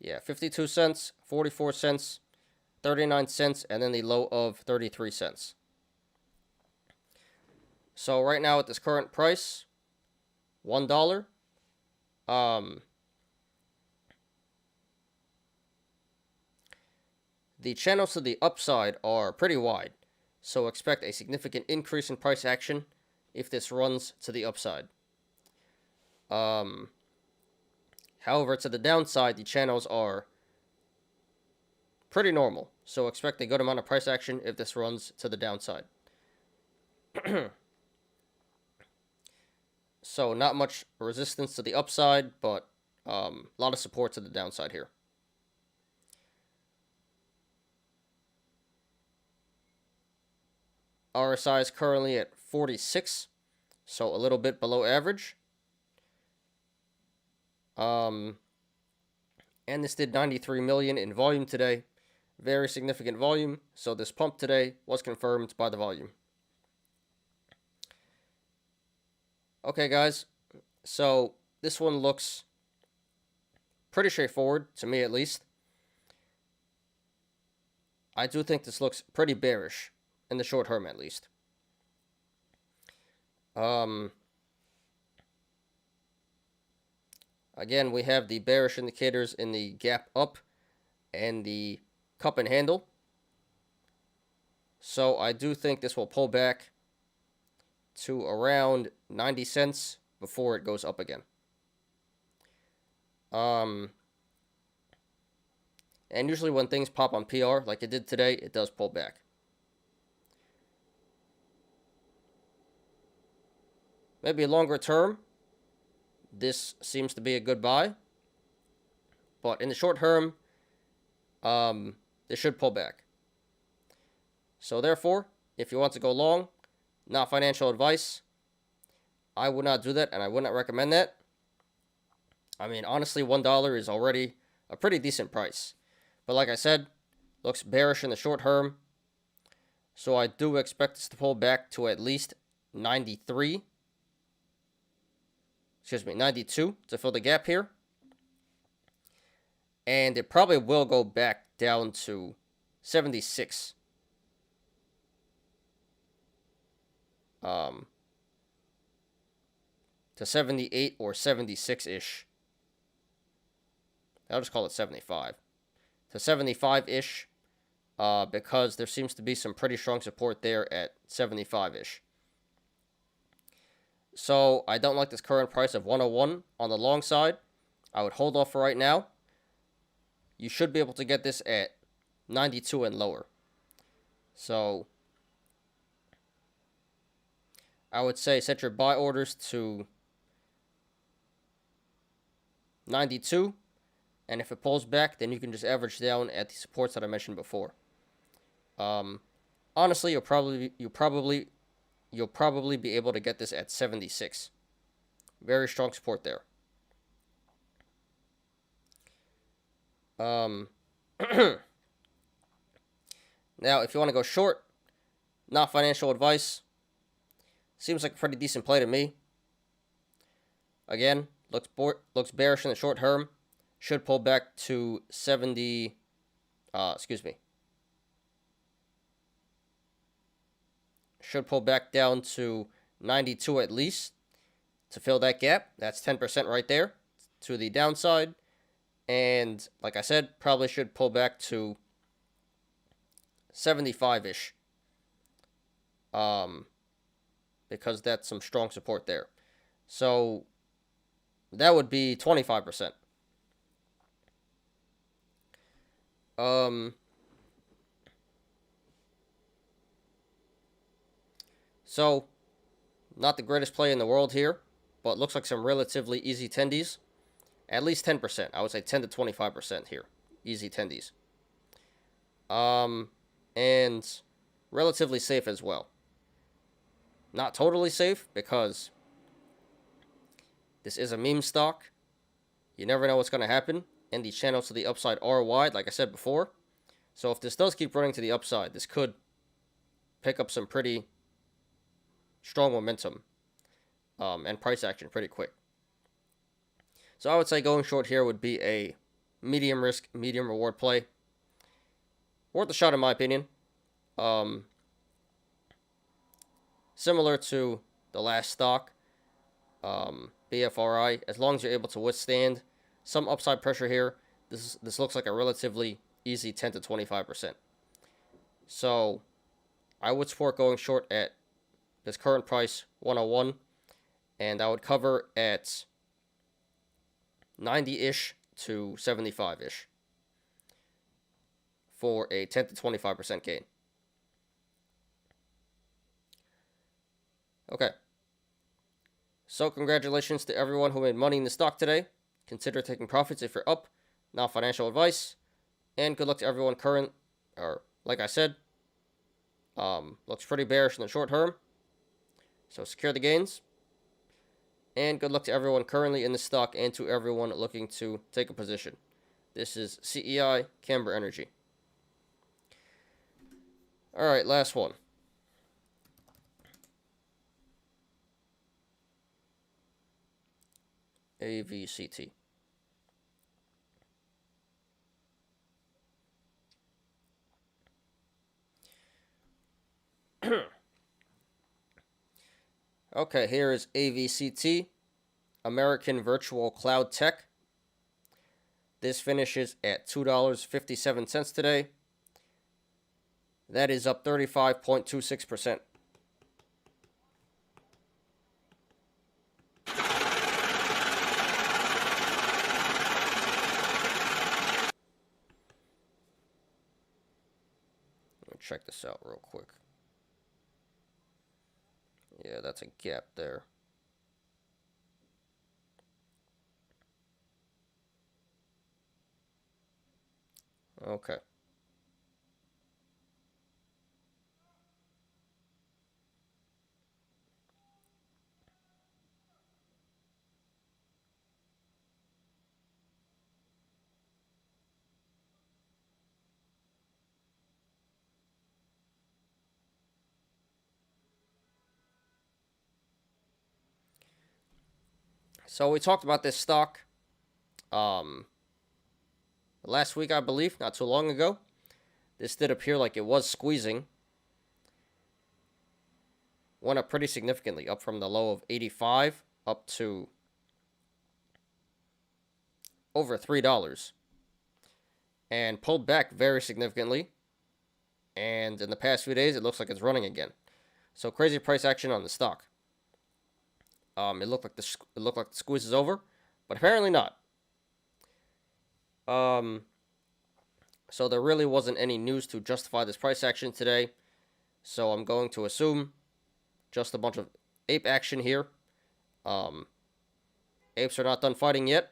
Yeah, 52 cents, 44 cents, 39 cents, and then the low of 33 cents. So right now at this current price, $1, the channels to the upside are pretty wide, so expect a significant increase in price action if this runs to the upside. However, to the downside, the channels are pretty normal, so expect a good amount of price action if this runs to the downside. So not much resistance to the upside, but a lot of support to the downside here. RSI is currently at 46, so a little bit below average. And this did 93 million in volume today. Very significant volume, so this pump today was confirmed by the volume. Okay, guys, so this one looks pretty straightforward, to me at least. I do think this looks pretty bearish, in the short term at least. Again, we have the bearish indicators in the gap up and the cup and handle. So I do think this will pull back to around 90 cents before it goes up again. And usually when things pop on PR, like it did today, it does pull back. Maybe longer term, this seems to be a good buy. But in the short term, this should pull back. So therefore, if you want to go long, not financial advice, I would not do that, and I would not recommend that. I mean, honestly, $1 is already a pretty decent price. But like I said, looks bearish in the short term. So I do expect this to pull back to at least 92 to fill the gap here. And it probably will go back down to 76. To 78 or 76-ish. I'll just call it 75. To 75-ish, because there seems to be some pretty strong support there at 75-ish. So I don't like this current price of 101 on the long side. I would hold off for right now. You should be able to get this at 92 and lower. So I would say set your buy orders to 92, and if it pulls back, then you can just average down at the supports that I mentioned before. Honestly, you'll probably be able to get this at 76. Very strong support there. Now, if you want to go short, not financial advice. Seems like a pretty decent play to me. Again, looks bearish in the short term. Should pull back to 70. Should pull back down to 92 at least to fill that gap. That's 10% right there to the downside. And like I said, probably should pull back to 75-ish. Because that's some strong support there. So that would be 25%. So not the greatest play in the world here, but looks like some relatively easy tendies. At least 10%. I would say 10 to 25% here. Easy tendies. And relatively safe as well. Not totally safe because this is a meme stock. You never know what's going to happen. And the channels to the upside are wide, like I said before. So if this does keep running to the upside, this could pick up some pretty strong momentum and price action pretty quick. So I would say going short here would be a medium risk, medium reward play. Worth a shot in my opinion. Similar to the last stock, BFRI, as long as you're able to withstand some upside pressure here, this looks like a relatively easy 10 to 25%. So I would support going short at this current price, 101, and I would cover at 90-ish to 75-ish for a 10 to 25% gain. Okay. So congratulations to everyone who made money in the stock today. Consider taking profits if you're up. Not financial advice. And good luck to everyone current, or like I said, looks pretty bearish in the short term. So secure the gains. And good luck to everyone currently in the stock and to everyone looking to take a position. This is CEI Camber Energy. Alright, last one. AVCT. Okay, here is AVCT, American Virtual Cloud Tech. This finishes at $2.57 today. That is up 35.26%. Check this out real quick. Yeah, that's a gap there. Okay. So we talked about this stock last week, I believe, not too long ago. This did appear like it was squeezing. Went up pretty significantly, up from the low of 85 up to over $3. And pulled back very significantly. And in the past few days, it looks like it's running again. So crazy price action on the stock. It looked like the squeeze is over, but apparently not. So there really wasn't any news to justify this price action today. So I'm going to assume just a bunch of ape action here. Apes are not done fighting yet.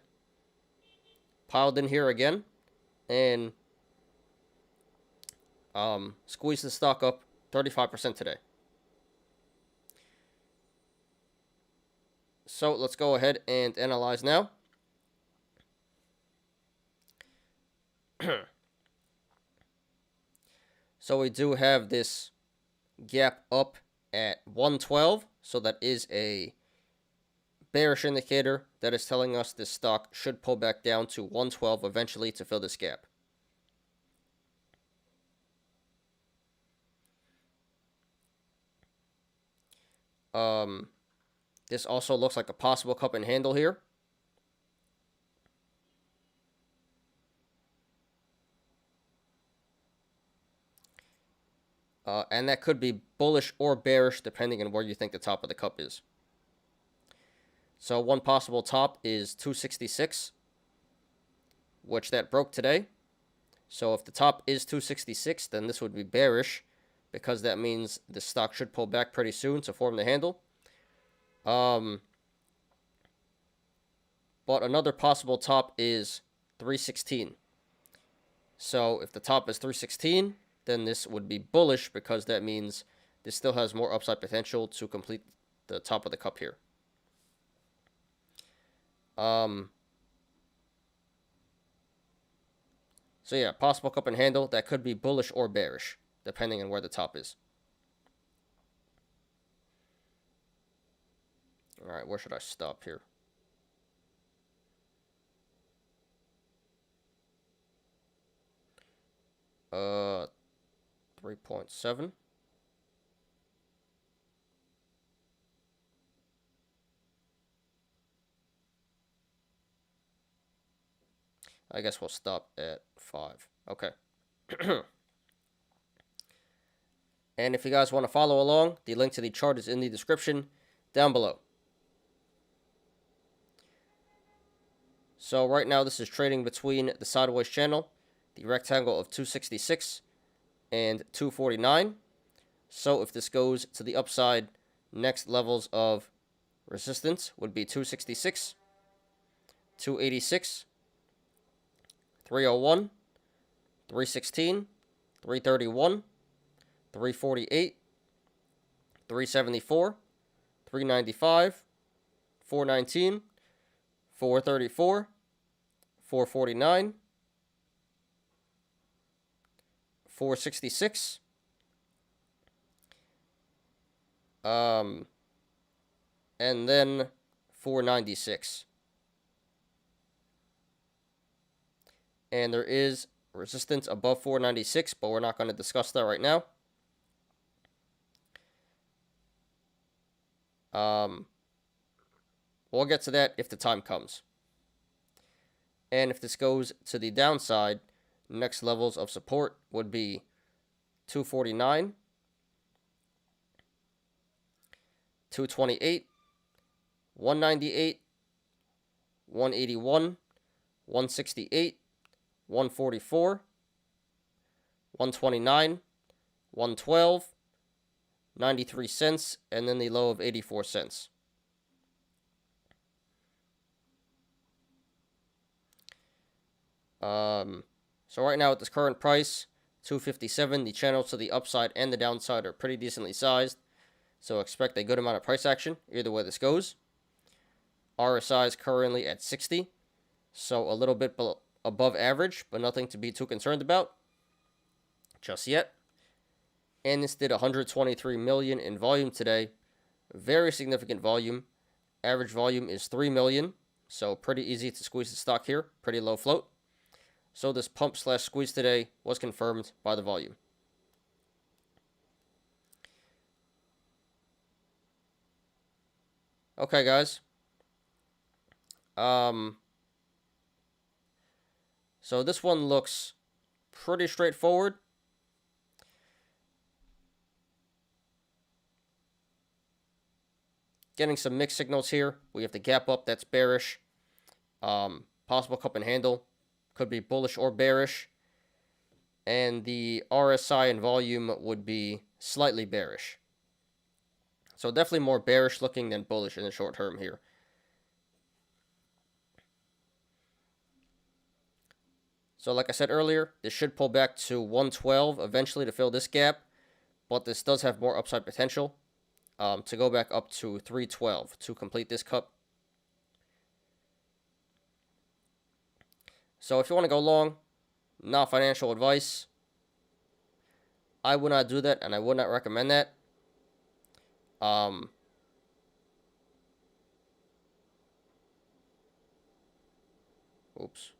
Piled in here again, and squeezed the stock up 35% today. So let's go ahead and analyze now. So we do have this gap up at 112. So that is a bearish indicator that is telling us this stock should pull back down to 112 eventually to fill this gap. This also looks like a possible cup and handle here. And that could be bullish or bearish depending on where you think the top of the cup is. So one possible top is 266, which that broke today. So if the top is 266, then this would be bearish, because that means the stock should pull back pretty soon to form the handle. But another possible top is 316. So if the top is 316, then this would be bullish, because that means this still has more upside potential to complete the top of the cup here. So yeah, possible cup and handle that could be bullish or bearish, depending on where the top is. All right, where should I stop here? 3.7. I guess we'll stop at 5. Okay. And if you guys want to follow along, the link to the chart is in the description down below. So right now this is trading between the sideways channel, the rectangle of 266 and 249. So if this goes to the upside, next levels of resistance would be 266, 286, 301, 316, 331, 348, 374, 395, 419, 434, 449, 466, and then 496. And there is resistance above 496, but we're not going to discuss that right now. We'll get to that if the time comes. And if this goes to the downside, next levels of support would be 249, 228, 198, 181, 168, 144, 129, 112, 93 cents, and then the low of 84 cents. So right now at this current price, 257, the channels to the upside and the downside are pretty decently sized. So expect a good amount of price action, either way this goes. RSI is currently at 60, so a little bit above average, but nothing to be too concerned about just yet. And this did 123 million in volume today. Very significant volume. Average volume is 3 million, so pretty easy to squeeze the stock here. Pretty low float. So this pump slash squeeze today was confirmed by the volume. Okay, guys. So this one looks pretty straightforward. Getting some mixed signals here. We have the gap up, that's bearish. Possible cup and handle. Could be bullish or bearish. And the RSI and volume would be slightly bearish. So definitely more bearish looking than bullish in the short term here. So like I said earlier, this should pull back to 112 eventually to fill this gap. But this does have more upside potential to go back up to 312 to complete this cup. So if you want to go long, not financial advice, I would not do that, and I would not recommend that. Oops.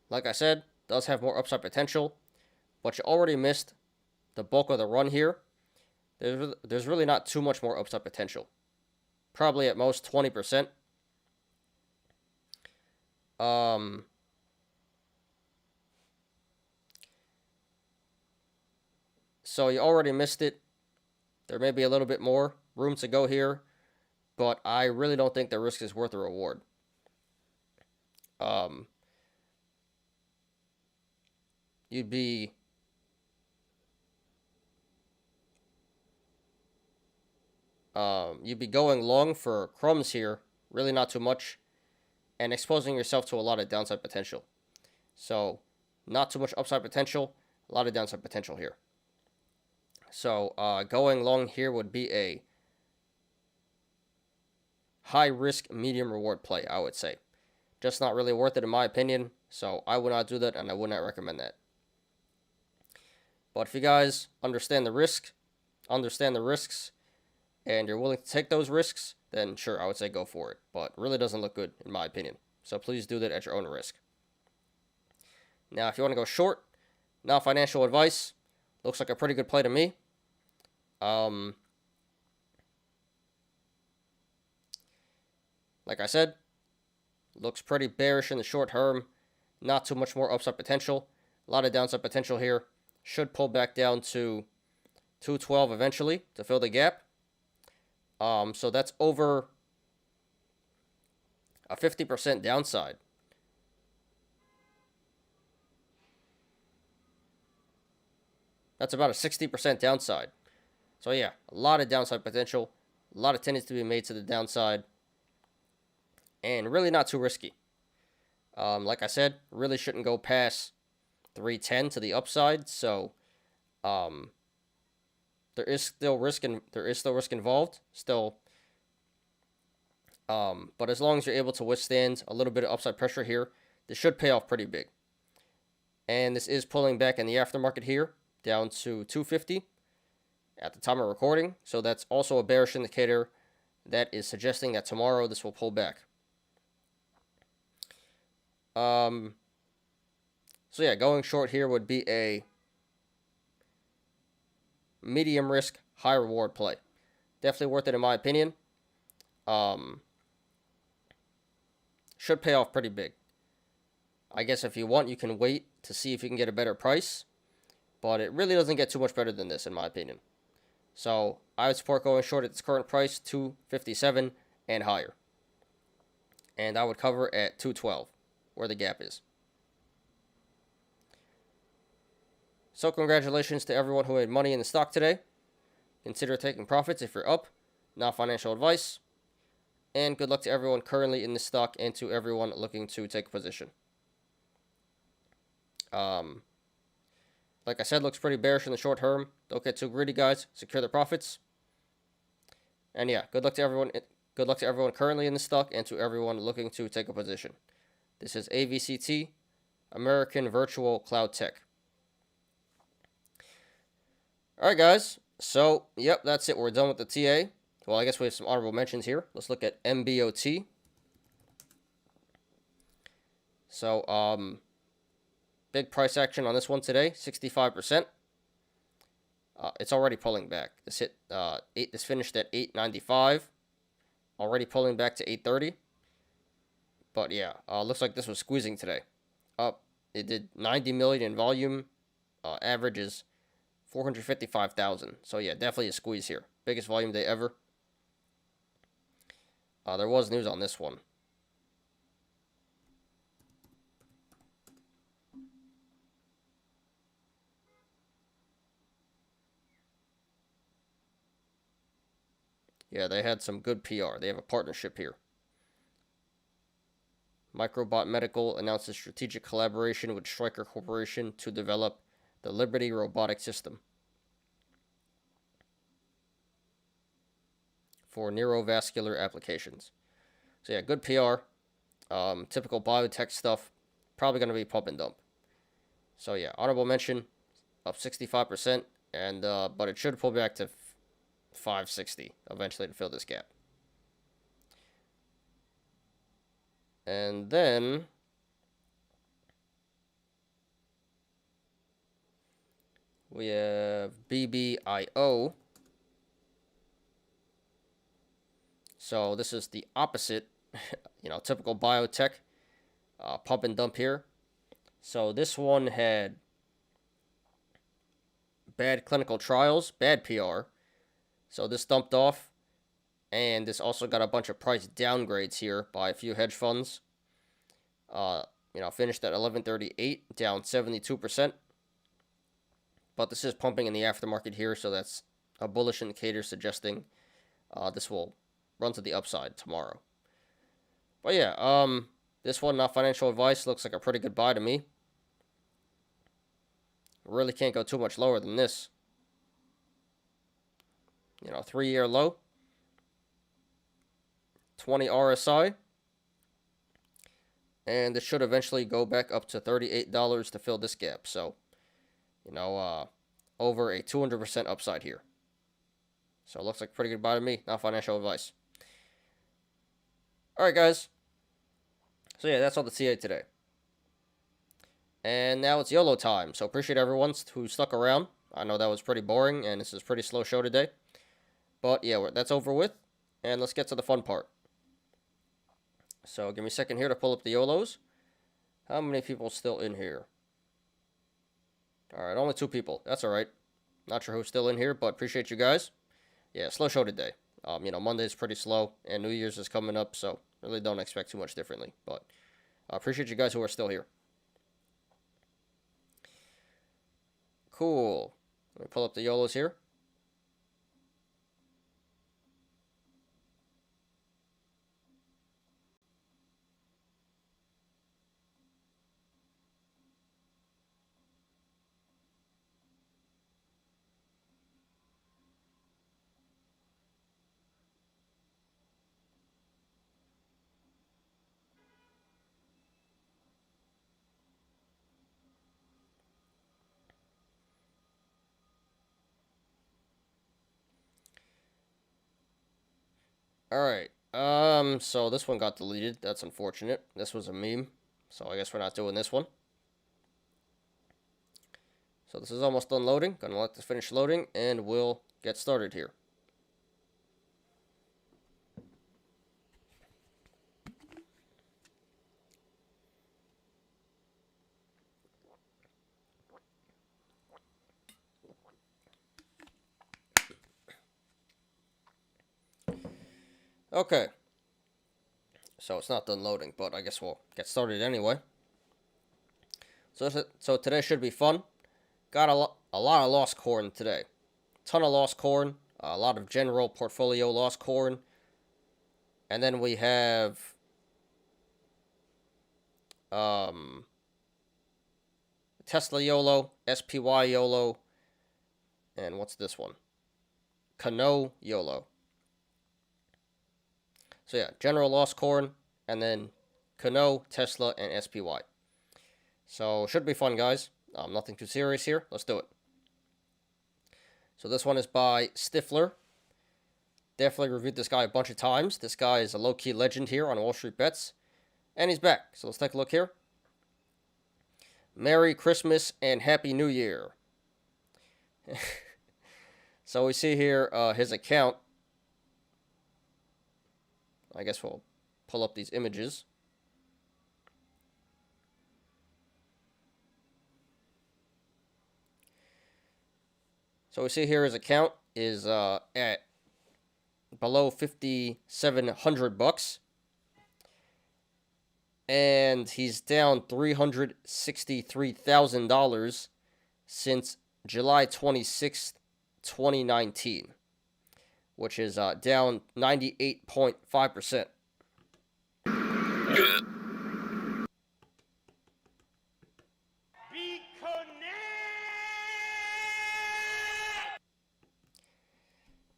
Like I said, does have more upside potential, but you already missed the bulk of the run here. There's really not too much more upside potential. Probably at most 20%. So you already missed it. There may be a little bit more room to go here, but I really don't think the risk is worth the reward. You'd be going long for crumbs here, really not too much, and exposing yourself to a lot of downside potential. So, not too much upside potential, a lot of downside potential here. So, going long here would be a high risk, medium reward play, I would say. Just not really worth it in my opinion, so I would not do that, and I would not recommend that. But if you guys understand the risks, and you're willing to take those risks, then sure, I would say go for it. But really doesn't look good, in my opinion. So please do that at your own risk. Now, if you want to go short, not financial advice, looks like a pretty good play to me. Like I said, looks pretty bearish in the short term. Not too much more upside potential. A lot of downside potential here. Should pull back down to 212 eventually to fill the gap. So that's over a 50% downside. That's about a 60% downside. So yeah, a lot of downside potential. A lot of tendency to be made to the downside. And really not too risky. Like I said, really shouldn't go past 310 to the upside. So there is still risk involved. But as long as you're able to withstand a little bit of upside pressure here, this should pay off pretty big. And this is pulling back in the aftermarket here, down to 250 at the time of recording. So that's also a bearish indicator that is suggesting that tomorrow this will pull back. So yeah, going short here would be a medium risk, high reward play. Definitely worth it in my opinion. Should pay off pretty big. I guess if you want, you can wait to see if you can get a better price. But it really doesn't get too much better than this, in my opinion. So I would support going short at its current price, 257 and higher. And I would cover at 212, where the gap is. So congratulations to everyone who made money in the stock today. Consider taking profits if you're up. Not financial advice. And good luck to everyone currently in the stock and to everyone looking to take a position. Like I said, looks pretty bearish in the short term. Don't get too greedy, guys. Secure the profits. And yeah, good luck to everyone. Good luck to everyone currently in the stock and to everyone looking to take a position. This is AVCT, American Virtual Cloud Tech. All right, guys. So, yep, that's it. We're done with the TA. Well, I guess we have some honorable mentions here. Let's look at MBOT. So, big price action on this one today, 65%. It's already pulling back. This hit this finished at 895. Already pulling back to 830. But yeah, looks like this was squeezing today. It did 90 million in volume. Average is 455,000. So yeah, definitely a squeeze here. Biggest volume day ever. There was news on this one. Yeah, they had some good PR. They have a partnership here. Microbot Medical announced a strategic collaboration with Stryker Corporation to develop the Liberty robotic system for neurovascular applications. So yeah, good PR. Typical biotech stuff. Probably going to be pump and dump. So yeah, honorable mention, up 65%, and but it should pull back to 560 eventually to fill this gap. And then we have BBIO. So this is the opposite, typical biotech, pump and dump here. So this one had bad clinical trials, bad PR. So this dumped off, and this also got a bunch of price downgrades here by a few hedge funds. Finished at 1138, down 72%. But this is pumping in the aftermarket here, so that's a bullish indicator suggesting this will run to the upside tomorrow. But yeah, this one, not financial advice, looks like a pretty good buy to me. Really can't go too much lower than this. 3-year low. 20 RSI. And this should eventually go back up to $38 to fill this gap. So, over a 200% upside here. So it looks like a pretty good buy to me. Not financial advice. Alright, guys. So, yeah, that's all the CA today. And now it's YOLO time. So, appreciate everyone who stuck around. I know that was pretty boring, and this is a pretty slow show today. But, yeah, that's over with. And let's get to the fun part. So, give me a second here to pull up the YOLOs. How many people still in here? Alright, only 2 people. That's alright. Not sure who's still in here, but appreciate you guys. Yeah, slow show today. Monday's pretty slow, and New Year's is coming up, so really don't expect too much differently. But I appreciate you guys who are still here. Cool. Let me pull up the YOLOs here. Alright. So this one got deleted. That's unfortunate. This was a meme. So I guess we're not doing this one. So this is almost done loading. Gonna let this finish loading, and we'll get started here. Okay. So it's not done loading, but I guess we'll get started anyway. So today should be fun. Got a lot of lost corn today. Ton of lost corn. A lot of general portfolio lost corn. And then we have Tesla YOLO, SPY YOLO, and what's this one? Cano YOLO. So yeah, general lost corn, and then Cano, Tesla, and SPY. So should be fun, guys. Nothing too serious here. Let's do it. So this one is by Stifler. Definitely reviewed this guy a bunch of times. This guy is a low-key legend here on Wall Street Bets. And he's back. So let's take a look here. Merry Christmas and Happy New Year. So we see here his account. I guess we'll pull up these images. So we see here his account is at below $5,700, and he's down $363,000 since July 26th, 2019, which is down 98.5%.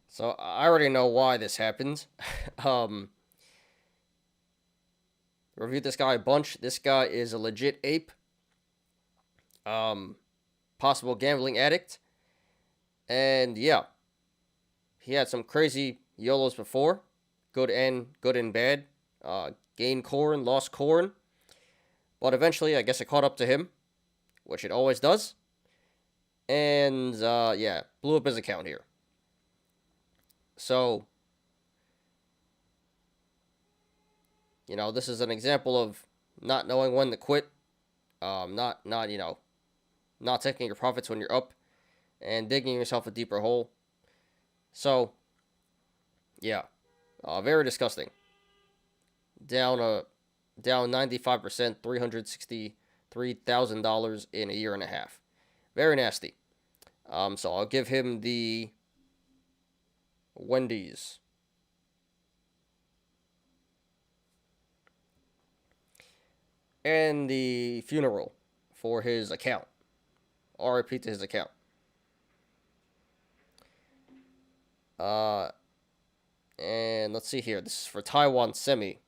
So I already know why this happened. Reviewed this guy a bunch. This guy is a legit ape. Possible gambling addict. And yeah, he had some crazy YOLOs before. Good and bad. Gained corn, lost corn. But eventually, I guess it caught up to him, which it always does. And yeah, blew up his account here. So, this is an example of not knowing when to quit, not taking your profits when you're up, and digging yourself a deeper hole. So, yeah, very disgusting. Down 95%, $363,000 in a year and a half. Very nasty. So I'll give him the Wendy's. And the funeral for his account. RIP to his account. And let's see here. This is for Taiwan Semi.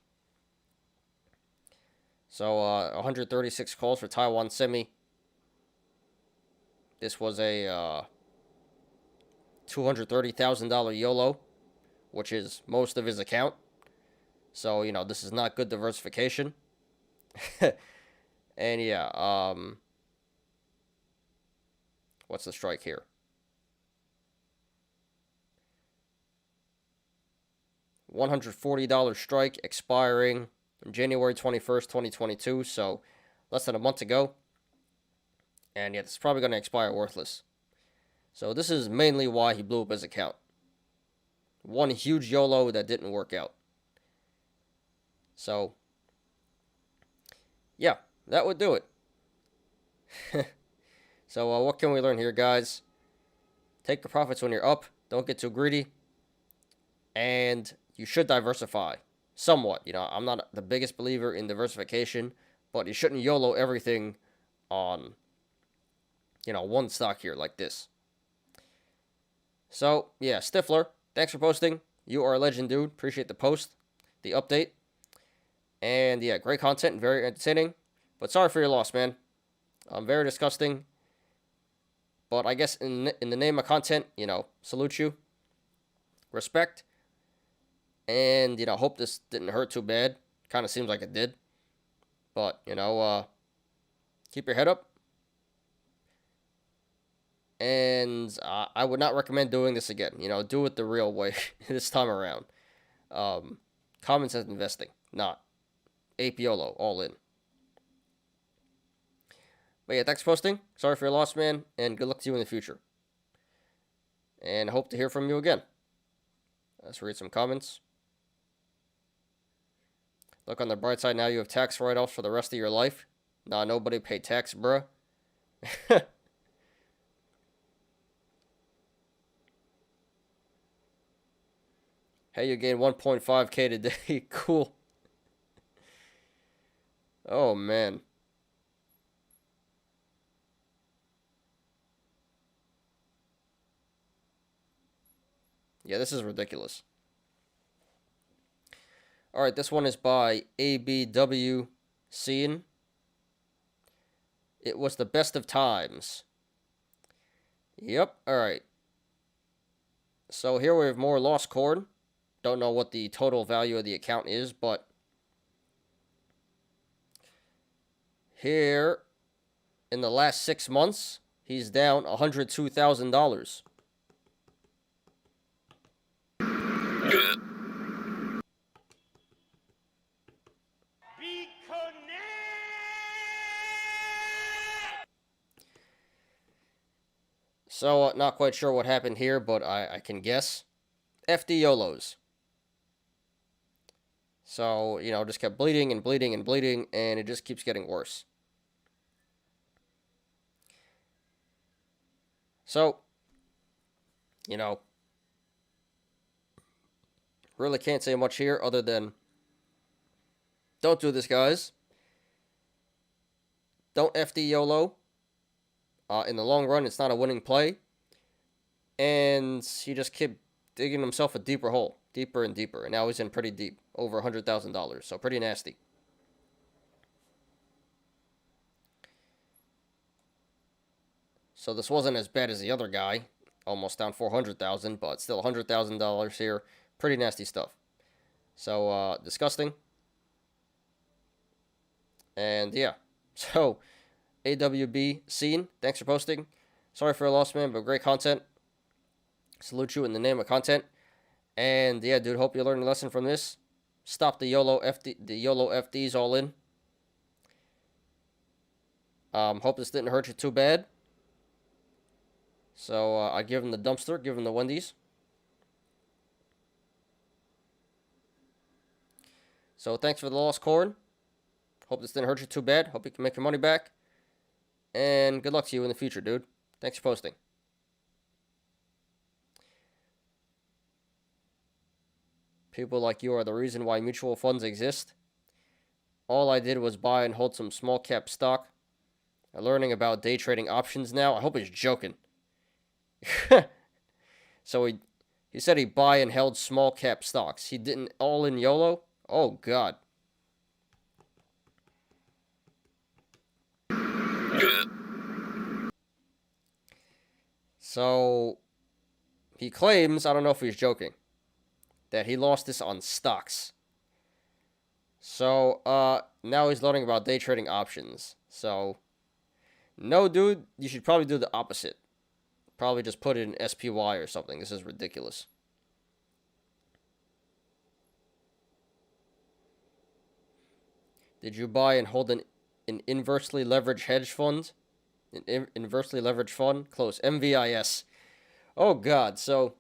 So 136 calls for Taiwan Semi. This was a $230,000 YOLO, which is most of his account. So, you know, this is not good diversification. And yeah, what's the strike here? $140 strike expiring January 21st, 2022. So less than a month to go. And yeah, it's probably going to expire worthless. So this is mainly why he blew up his account. One huge YOLO that didn't work out. So, yeah, that would do it. So what can we learn here, guys? Take the profits when you're up. Don't get too greedy. And you should diversify somewhat. You know, I'm not the biggest believer in diversification, but you shouldn't YOLO everything on, you know, one stock here like this. So, yeah, Stifler, thanks for posting. You are a legend, dude. Appreciate the post, the update. And yeah, great content, very entertaining. But sorry for your loss, man. Very disgusting. But I guess in the name of content, you know, salute you. Respect. And, you know, hope this didn't hurt too bad. Kind of seems like it did. But, you know, keep your head up. And I would not recommend doing this again. You know, do it the real way this time around. Common sense investing, not APOLO, all in. But yeah, thanks for posting. Sorry for your loss, man, and good luck to you in the future. And hope to hear from you again. Let's read some comments. Look on the bright side, now you have tax write-offs for the rest of your life. Nah, nobody paid tax, bruh. Hey, you gained 1.5K today. Cool. Oh, man. Yeah, this is ridiculous. Alright, this one is by ABW Scene. It was the best of times. Yep, alright. So here we have more lost corn. Don't know what the total value of the account is, but here in the last 6 months, he's down $102,000. So, not quite sure what happened here, but I can guess. FD YOLOs. So, you know, just kept bleeding and bleeding and bleeding, and it just keeps getting worse. So, you know, really can't say much here other than don't do this, guys. Don't FD YOLO. In the long run, it's not a winning play. And he just kept digging himself a deeper hole. Deeper and deeper. And now he's in pretty deep. Over $100,000. So pretty nasty. So this wasn't as bad as the other guy. Almost down $400,000. But still $100,000 here. Pretty nasty stuff. So, disgusting. And yeah. So, AWB Scene, thanks for posting. Sorry for your loss, man, but great content. Salute you in the name of content. And yeah, dude, hope you learned a lesson from this. Stop the YOLO FDs all in. Hope this didn't hurt you too bad. So I give him the dumpster, give him the Wendy's. So thanks for the lost corn. Hope this didn't hurt you too bad. Hope you can make your money back. And good luck to you in the future, dude. Thanks for posting. People like you are the reason why mutual funds exist. All I did was buy and hold some small cap stock. I'm learning about day trading options now. I hope he's joking. So he said he buy and held small cap stocks. He didn't all in YOLO? Oh, God. So he claims, I don't know if he's joking, that he lost this on stocks. So, now he's learning about day trading options. So, no, dude, you should probably do the opposite. Probably just put it in SPY or something. This is ridiculous. Did you buy and hold an inversely leveraged hedge fund? An inversely leveraged fund? Close. MVIS. Oh, God. So,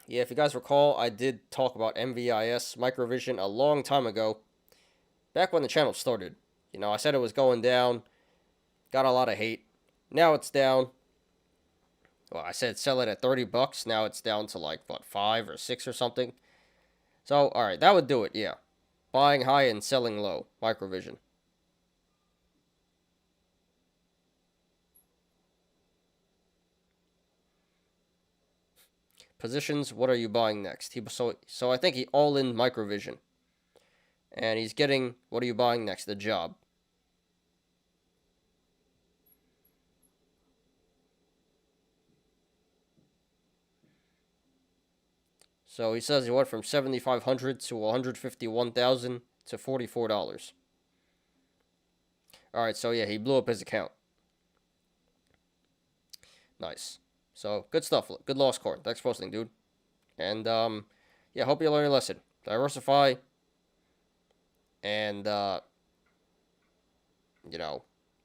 yeah, if you guys recall, I did talk about MVIS, Microvision, a long time ago. Back when the channel started. You know, I said it was going down. Got a lot of hate. Now it's down. Well, I said sell it at $30. Now it's down to like, what, 5 or 6 or something. So, alright, that would do it, yeah. Buying high and selling low. Microvision. Positions, what are you buying next? So I think he all in Microvision. And he's getting, what are you buying next? The job. So he says he went from 7,500 to 151,000 to $44. Alright, so yeah, he blew up his account. Nice. So, good stuff. Good loss, Corn. Thanks for posting, dude. And, yeah, hope you learned your lesson. Diversify. And, you know,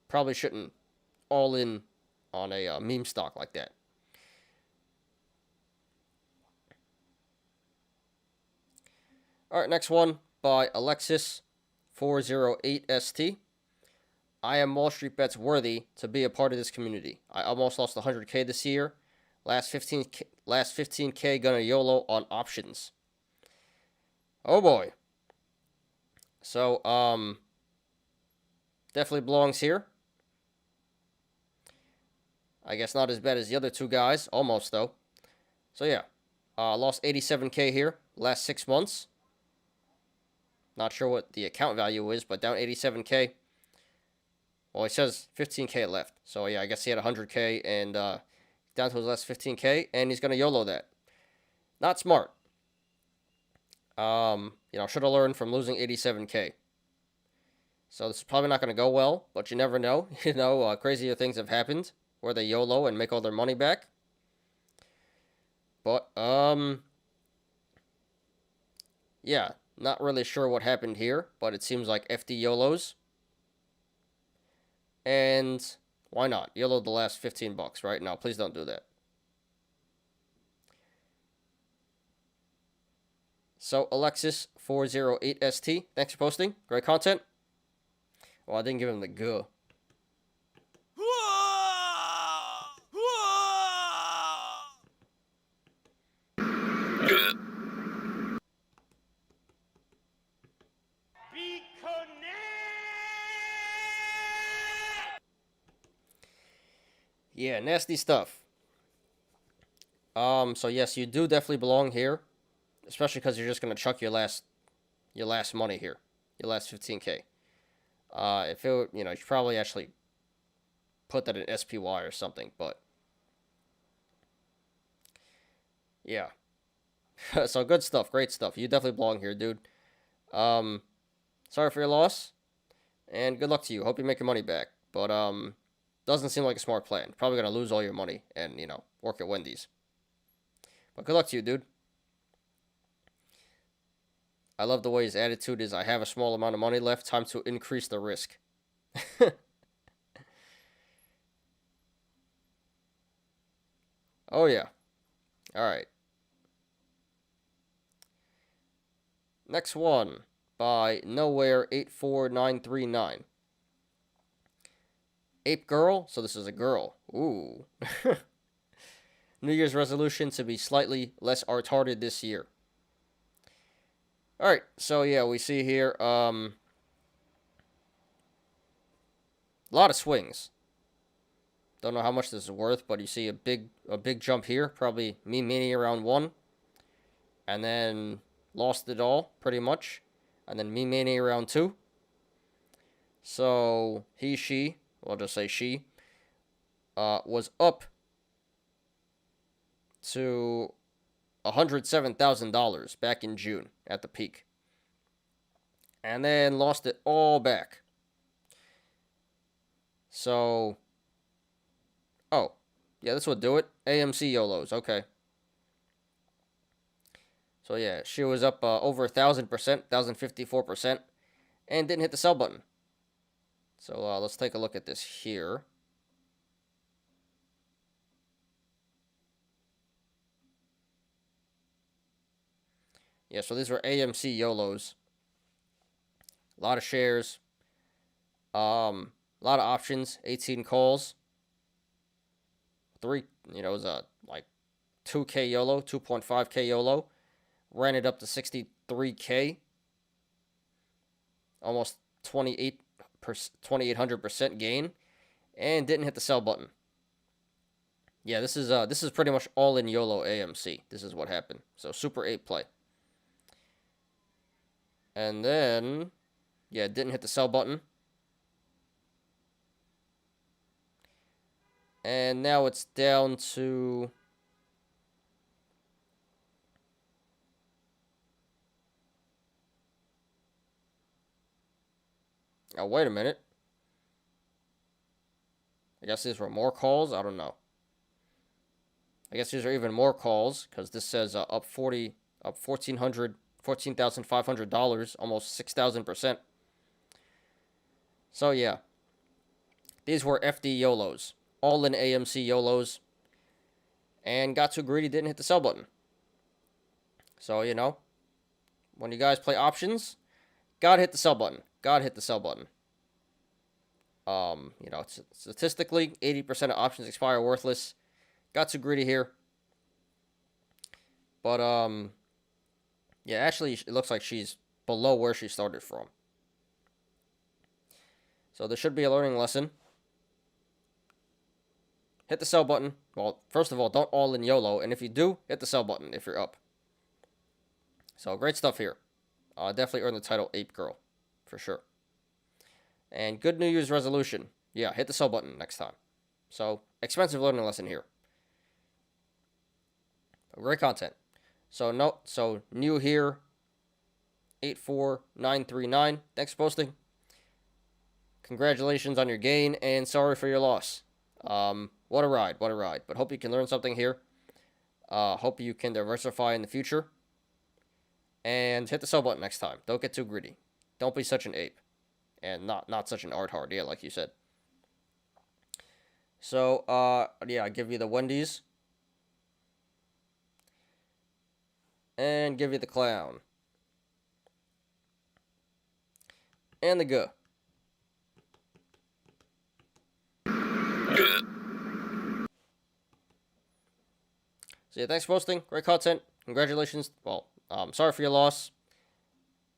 probably shouldn't all in on a meme stock like that. Alright, next one by Alexis408ST. I am Wall Street Bets worthy to be a part of this community. I almost lost 100K this year. Last 15K gonna YOLO on options. Oh boy. So, definitely belongs here. I guess not as bad as the other two guys. Almost, though. So, yeah. Lost 87K here. Last 6 months. Not sure what the account value is, but down 87K. Well, it says 15K left. So, yeah, I guess he had 100K and down to his last 15K. And he's going to YOLO that. Not smart. You know, should have learned from losing 87K. So, this is probably not going to go well. But you never know. You know, crazier things have happened where they YOLO and make all their money back. But, yeah, not really sure what happened here. But it seems like FD YOLOs. And why not? YOLO the last $15, right? No, please don't do that. So, Alexis408ST, thanks for posting. Great content. Well, I didn't give him the go. Yeah, nasty stuff. So yes, you do definitely belong here, especially because you're just gonna chuck your last money here, your last 15K. If it, you know, you should probably actually put that in SPY or something, but yeah. So good stuff, great stuff. You definitely belong here, dude. Sorry for your loss, and good luck to you. Hope you make your money back, but doesn't seem like a smart plan. Probably gonna lose all your money and, you know, work at Wendy's. But good luck to you, dude. I love the way his attitude is. I have a small amount of money left. Time to increase the risk. Oh, yeah. All right. Next one by Nowhere84939. Ape Girl. So this is a girl. Ooh. New Year's resolution to be slightly less retarded this year. Alright, so yeah, we see here, a lot of swings. Don't know how much this is worth, but you see a big jump here, probably meaning around 1. And then lost it all, pretty much. And then meaning around 2. So, she, we'll just say she, was up to $107,000 back in June at the peak. and then lost it all back. So, oh, yeah, this would do it. AMC YOLOs, okay. So yeah, she was up over 1,000%, 1,054%, and didn't hit the sell button. So let's take a look at this here. Yeah, so these were AMC YOLOs. A lot of shares. A lot of options. 18 calls. It was like 2K YOLO, 2.5K YOLO. Ran it up to 63K. Almost 2,800% gain. And didn't hit the sell button. Yeah, this is pretty much all in YOLO AMC. This is what happened. So Super 8 play. And then, yeah, didn't hit the sell button. And now it's down to... Oh, wait a minute. I guess these were more calls? I don't know. I guess these are even more calls, because this says up $14,500, almost 6,000%. So yeah, these were FD YOLOs, all in AMC YOLOs, and got too greedy, didn't hit the sell button. So, you know, when you guys play options, gotta hit the sell button. Gotta hit the sell button. You know, statistically, 80% of options expire worthless. Got too greedy here. But, yeah, actually, it looks like she's below where she started from. So there should be a learning lesson. Hit the sell button. Well, first of all, don't all in YOLO. And if you do, hit the sell button if you're up. So, great stuff here. Definitely earned the title Ape Girl. For sure. And good New Year's resolution. Yeah, hit the sell button next time. So, expensive learning lesson here. Great content. So new here, 84939. Thanks for posting. Congratulations on your gain, and sorry for your loss. What a ride, what a ride. But hope you can learn something here. Hope you can diversify in the future. And hit the sell button next time. Don't get too greedy. Don't be such an ape. And not such an art hard, yeah, like you said. So, yeah, I give you the Wendy's. And give you the clown. And the G. So yeah, thanks for posting. Great content. Congratulations. Well, sorry for your loss.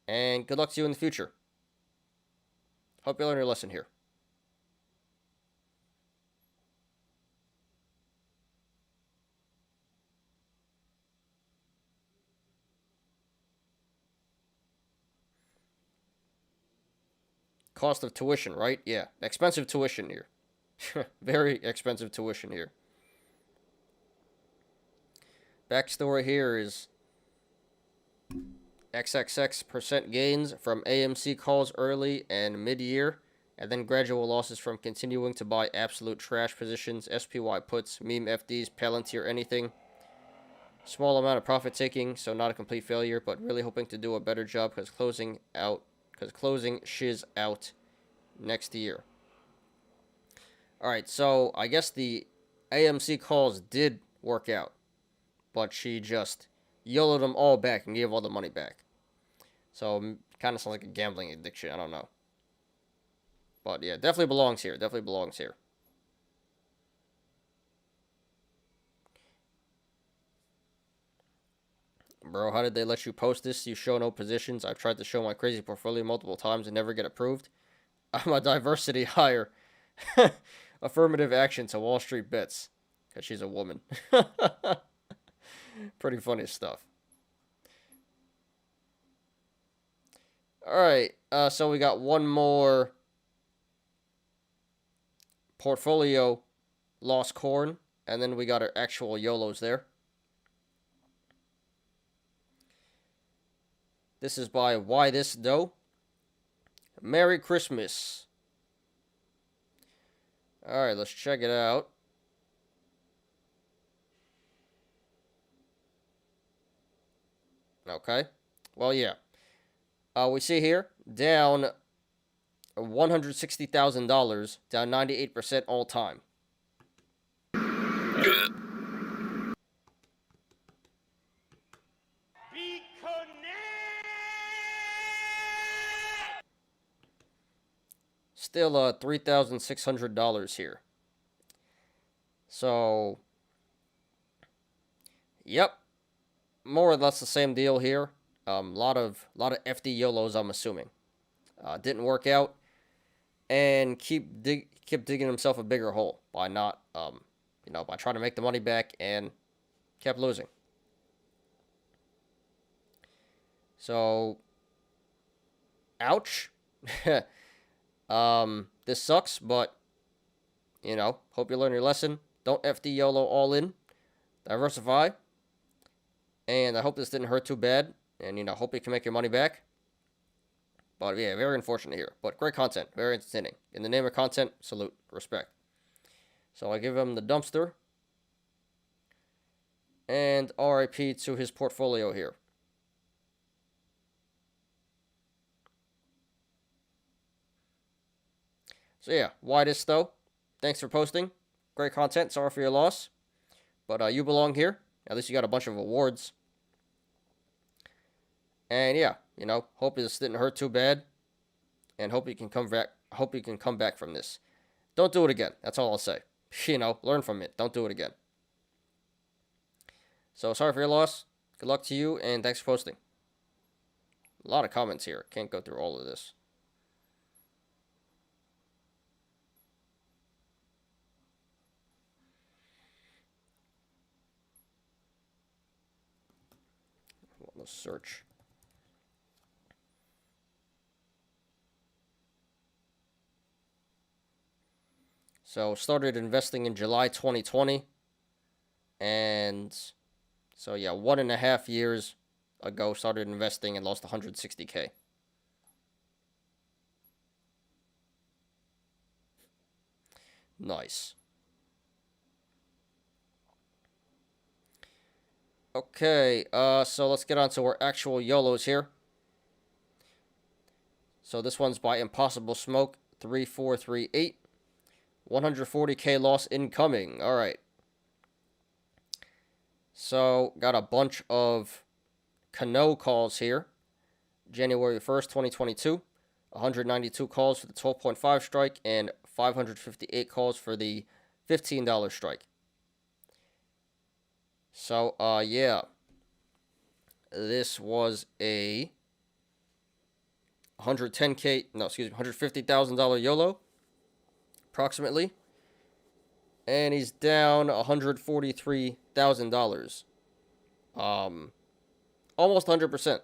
And good luck to you in the future. Hope you learn your lesson here. Cost of tuition, right? Yeah, expensive tuition here. Very expensive tuition here. Backstory here is XXX% gains from AMC calls early and mid-year, and then gradual losses from continuing to buy absolute trash positions, SPY puts, meme FDs, Palantir, anything. Small amount of profit taking, so not a complete failure, but really hoping to do a better job because closing shiz out next year. Alright, so I guess the AMC calls did work out, but she just YOLO'd them all back and gave all the money back. So, kind of sounds like a gambling addiction, I don't know. But yeah, definitely belongs here, definitely belongs here. Bro, how did they let you post this? You show no positions. I've tried to show my crazy portfolio multiple times and never get approved. I'm a diversity hire. Affirmative action to Wall Street bets. Because she's a woman. Pretty funny stuff. Alright, so we got one more portfolio lost corn. And then we got our actual YOLOs there. This is by Why This Dough. Merry Christmas. Alright, let's check it out. Okay. Well, yeah. We see here, down $160,000, down 98% all time. Still $3,600 here. So, yep, more or less the same deal here. Lot of FD YOLOs, I'm assuming. Didn't work out, and kept digging himself a bigger hole by not, by trying to make the money back and kept losing. So, ouch. This sucks, but, hope you learn your lesson. Don't FD YOLO all in. Diversify. And I hope this didn't hurt too bad. And, hope you can make your money back. But, yeah, very unfortunate here. But great content. Very entertaining. In the name of content, salute. Respect. So I give him the dumpster. And RIP to his portfolio here. So, yeah, why this, though? Thanks for posting. Great content. Sorry for your loss. But you belong here. At least you got a bunch of awards. And yeah, hope this didn't hurt too bad. And hope you can come back. Hope you can come back from this. Don't do it again. That's all I'll say. Learn from it. Don't do it again. So sorry for your loss. Good luck to you, and thanks for posting. A lot of comments here. Can't go through all of this. Let's search. So started investing in July 2020. And so yeah, 1.5 years ago started investing and lost 160K. Nice. Okay, so let's get on to our actual YOLOs here. So this one's by Impossible Smoke 3438. 140K loss incoming. All right. So got a bunch of Cano calls here. January 1st, 2022. 192 calls for the 12.5 strike and 558 calls for the $15 strike. So, yeah. This was a $150,000 YOLO, approximately. And he's down $143,000. Almost 100%.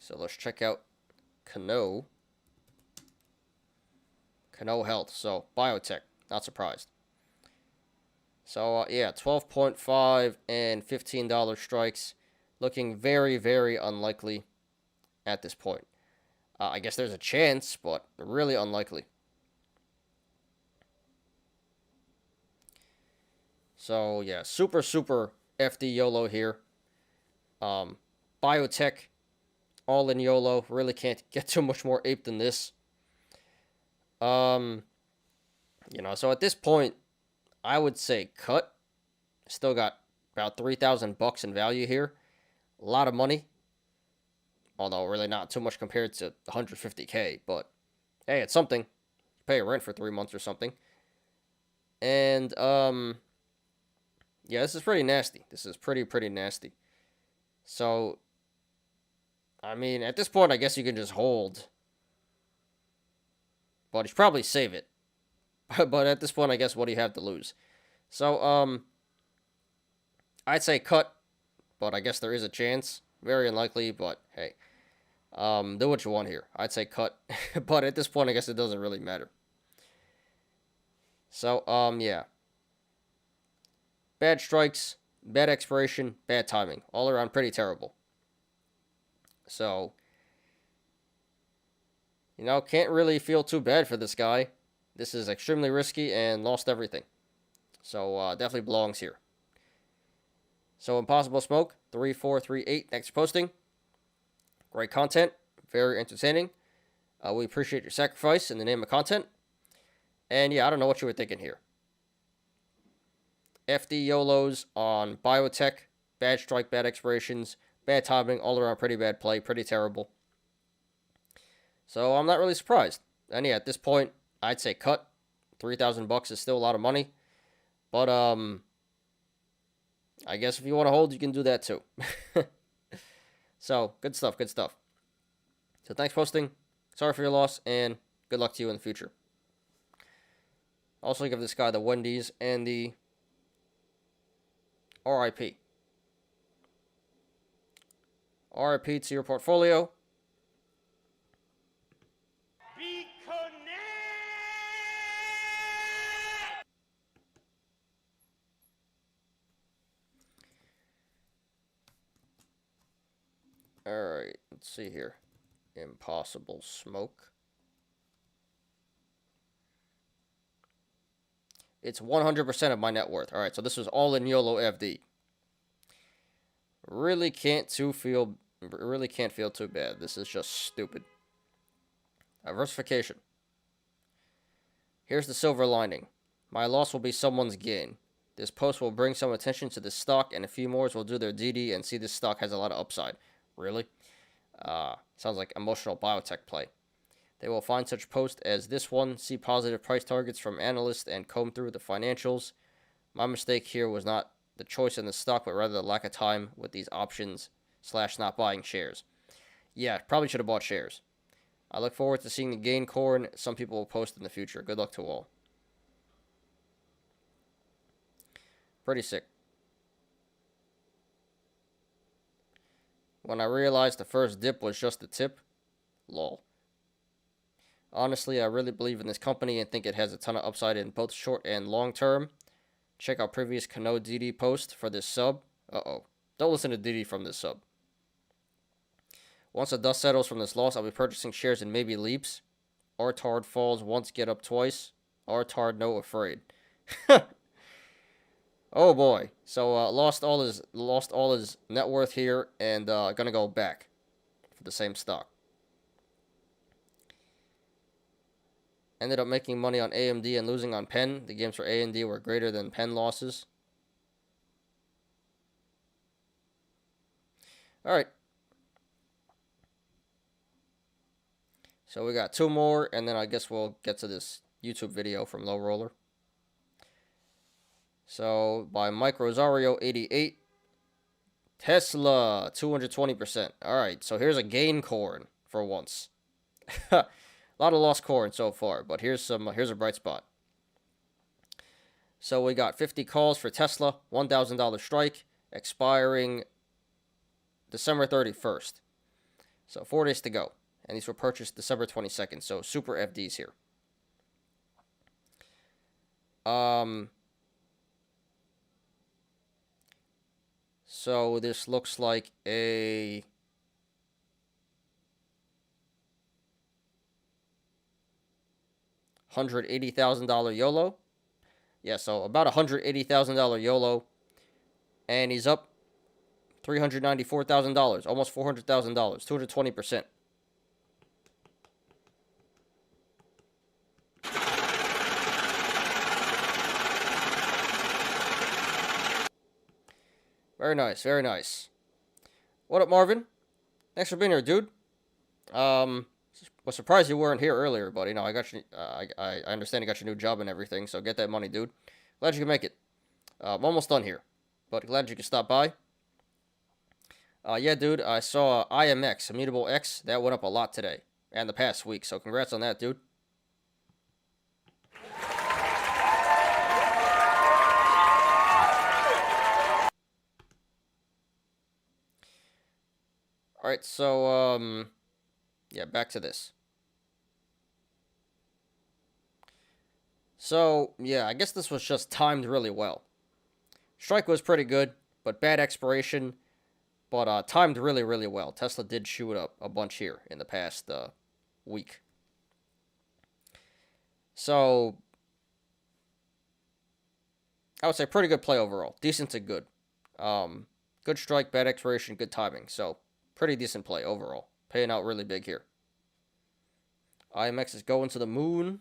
So let's check out Cano Health. So biotech, not surprised. So yeah, 12.5 and $15 strikes, looking very, very unlikely at this point. I guess there's a chance, but really unlikely. So yeah, super FD YOLO here. Biotech, all in YOLO. Really can't get too much more ape than this. So at this point, I would say cut. Still got about $3,000 in value here. A lot of money. Although really not too much compared to 150K, but hey, it's something. Pay a rent for 3 months or something. And yeah, this is pretty nasty. This is pretty nasty. So I mean, at this point, I guess you can just hold. But you should probably save it. But at this point, I guess, what do you have to lose? So, I'd say cut. But I guess there is a chance. Very unlikely, but hey. Do what you want here. I'd say cut, but at this point, I guess it doesn't really matter. So, yeah. Bad strikes, bad expiration, bad timing. All around pretty terrible. So, you know, can't really feel too bad for this guy. This is extremely risky and lost everything. So, definitely belongs here. So, Impossible Smoke, 3438, thanks for posting. Great content, very entertaining. We appreciate your sacrifice in the name of content. And yeah, I don't know what you were thinking here. FD YOLOs on biotech, bad strike, bad expirations, bad timing, all around pretty bad play, pretty terrible. So I'm not really surprised. And yeah, at this point, I'd say cut. $3,000 is still a lot of money. But I guess if you want to hold, you can do that too. So, good stuff, good stuff. So thanks for posting. Sorry for your loss, and good luck to you in the future. Also give this guy the Wendy's and the RIP. RIP to your portfolio. Alright, let's see here. Impossible Smoke. It's 100% of my net worth. Alright, so this was all in YOLO FD. Really can't feel too bad. This is just stupid. Diversification. Here's the silver lining. My loss will be someone's gain. This post will bring some attention to the stock, and a few more will do their DD and see this stock has a lot of upside. Really? Sounds like emotional biotech play. They will find such posts as this one, see positive price targets from analysts, and comb through the financials. My mistake here was not the choice in the stock, but rather the lack of time with these options / not buying shares. Yeah, probably should have bought shares. I look forward to seeing the gain corn some people will post in the future. Good luck to all. Pretty sick. When I realized the first dip was just the tip, lol. Honestly, I really believe in this company and think it has a ton of upside in both short and long term. Check out previous Kano DD post for this sub. Uh-oh. Don't listen to DD from this sub. Once the dust settles from this loss, I'll be purchasing shares in maybe leaps. Artard falls once, get up twice. Artard no afraid. Oh boy. So lost all his net worth here, and gonna go back for the same stock. Ended up making money on AMD and losing on Penn. The gains for AMD were greater than Penn losses. Alright. So we got two more, and then I guess we'll get to this YouTube video from Low Roller. So, by Mike Rosario 88. Tesla, 220%. Alright, so here's a gain corn for once. A lot of lost corn so far, but here's a bright spot. So we got 50 calls for Tesla, $1,000 strike, expiring December 31st. So 4 days to go. And these were purchased December 22nd, so super FDs here. So this looks like a $180,000 YOLO. Yeah, so about $180,000 YOLO. And he's up $394,000, almost $400,000, 220%. Very nice, very nice. What up, Marvin? Thanks for being here, dude. Was surprised you weren't here earlier, but you know I got you. I understand you got your new job and everything, so get that money, dude. Glad you can make it. I'm almost done here, but glad you can stop by. Yeah, dude, I saw IMX, Immutable X, that went up a lot today and the past week, so congrats on that, dude. Alright, so, yeah, back to this. So, yeah, I guess this was just timed really well. Strike was pretty good, but bad expiration, but timed really, really well. Tesla did shoot up a bunch here in the past week. So, I would say pretty good play overall. Decent to good. Good strike, bad expiration, good timing. So, pretty decent play overall. Paying out really big here. IMX is going to the moon.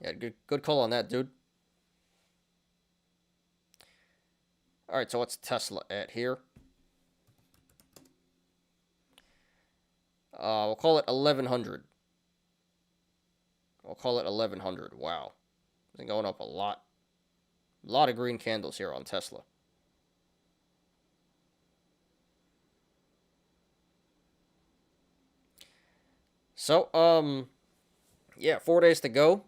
Yeah, good call on that, dude. Alright, so what's Tesla at here? We'll call it 1100. We'll call it 1100. Wow. It's going up a lot. A lot of green candles here on Tesla. So, yeah, 4 days to go.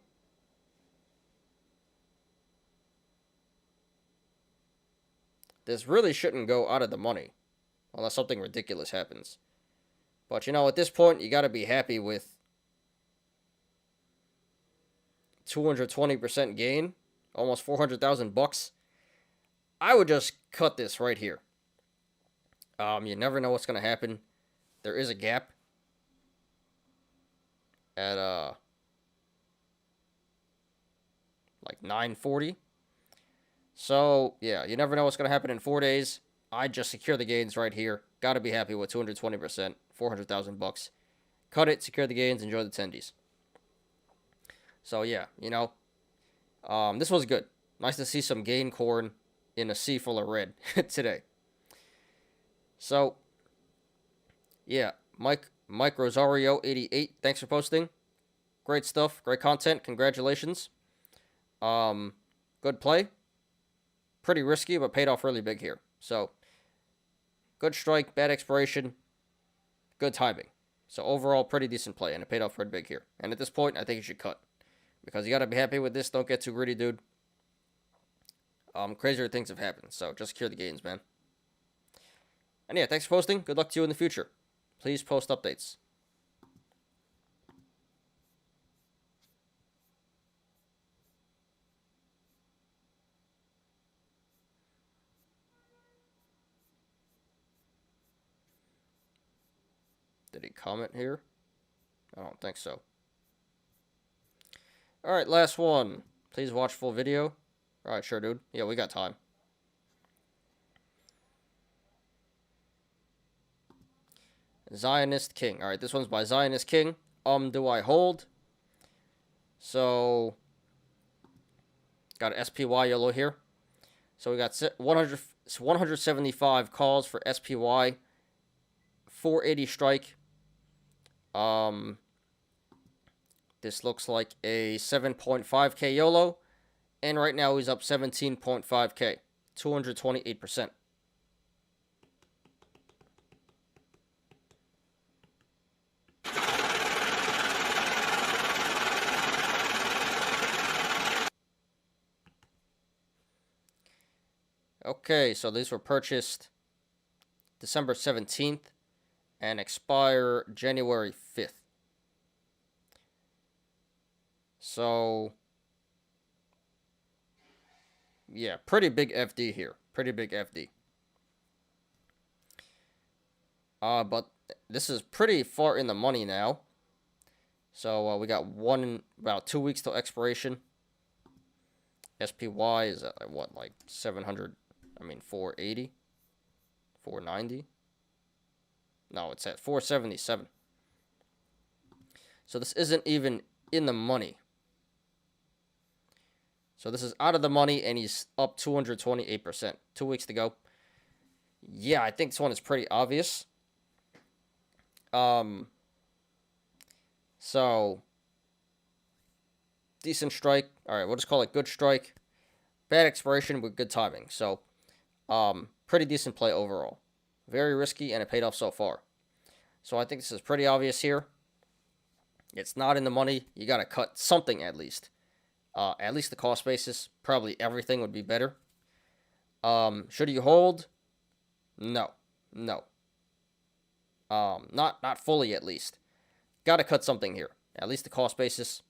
This really shouldn't go out of the money unless something ridiculous happens. But, you know, at this point, you got to be happy with 220% gain, almost 400,000 bucks. I would just cut this right here. You never know what's going to happen. There is a gap at like 940. So, yeah, you never know what's going to happen in 4 days. I just secure the gains right here. Got to be happy with 220%, 400,000 bucks. Cut it, secure the gains, enjoy the tendies. So, yeah, you know, this was good. Nice to see some gain corn in a sea full of red today. So, yeah, Mike Rosario 88, thanks for posting. Great stuff, great content, congratulations. Good play. Pretty risky, but paid off really big here. So, good strike, bad expiration, good timing. So, overall, pretty decent play, and it paid off pretty big here. And at this point, I think you should cut. Because you got to be happy with this. Don't get too greedy, dude. Crazier things have happened, so just secure the gains, man. And yeah, thanks for posting. Good luck to you in the future. Please post updates. Did he comment here? I don't think so. Alright, last one. Please watch full video. Alright, sure, dude. Yeah, we got time. Zionist King. Alright, this one's by Zionist King. Do I hold? So, got an SPY yellow here. So we got 175 calls for SPY. 480 strike. This looks like a 7.5k YOLO. And right now he's up 17.5k. 228%. Okay, so these were purchased December 17th and expire January 5th. So, yeah, pretty big FD here. Pretty big FD. But this is pretty far in the money now. So, we got about 2 weeks till expiration. SPY is at, what, like 480? 490? No, it's at 477. So this isn't even in the money. So this is out of the money, and he's up 228%. 2 weeks to go. Yeah, I think this one is pretty obvious. So, decent strike. All right, we'll just call it good strike. Bad expiration with good timing. So, pretty decent play overall. Very risky, and it paid off so far. So I think this is pretty obvious here. It's not in the money. You got to cut something at least. At least the cost basis. Probably everything would be better. Should you hold? No. No. Not fully at least. Got to cut something here. At least the cost basis.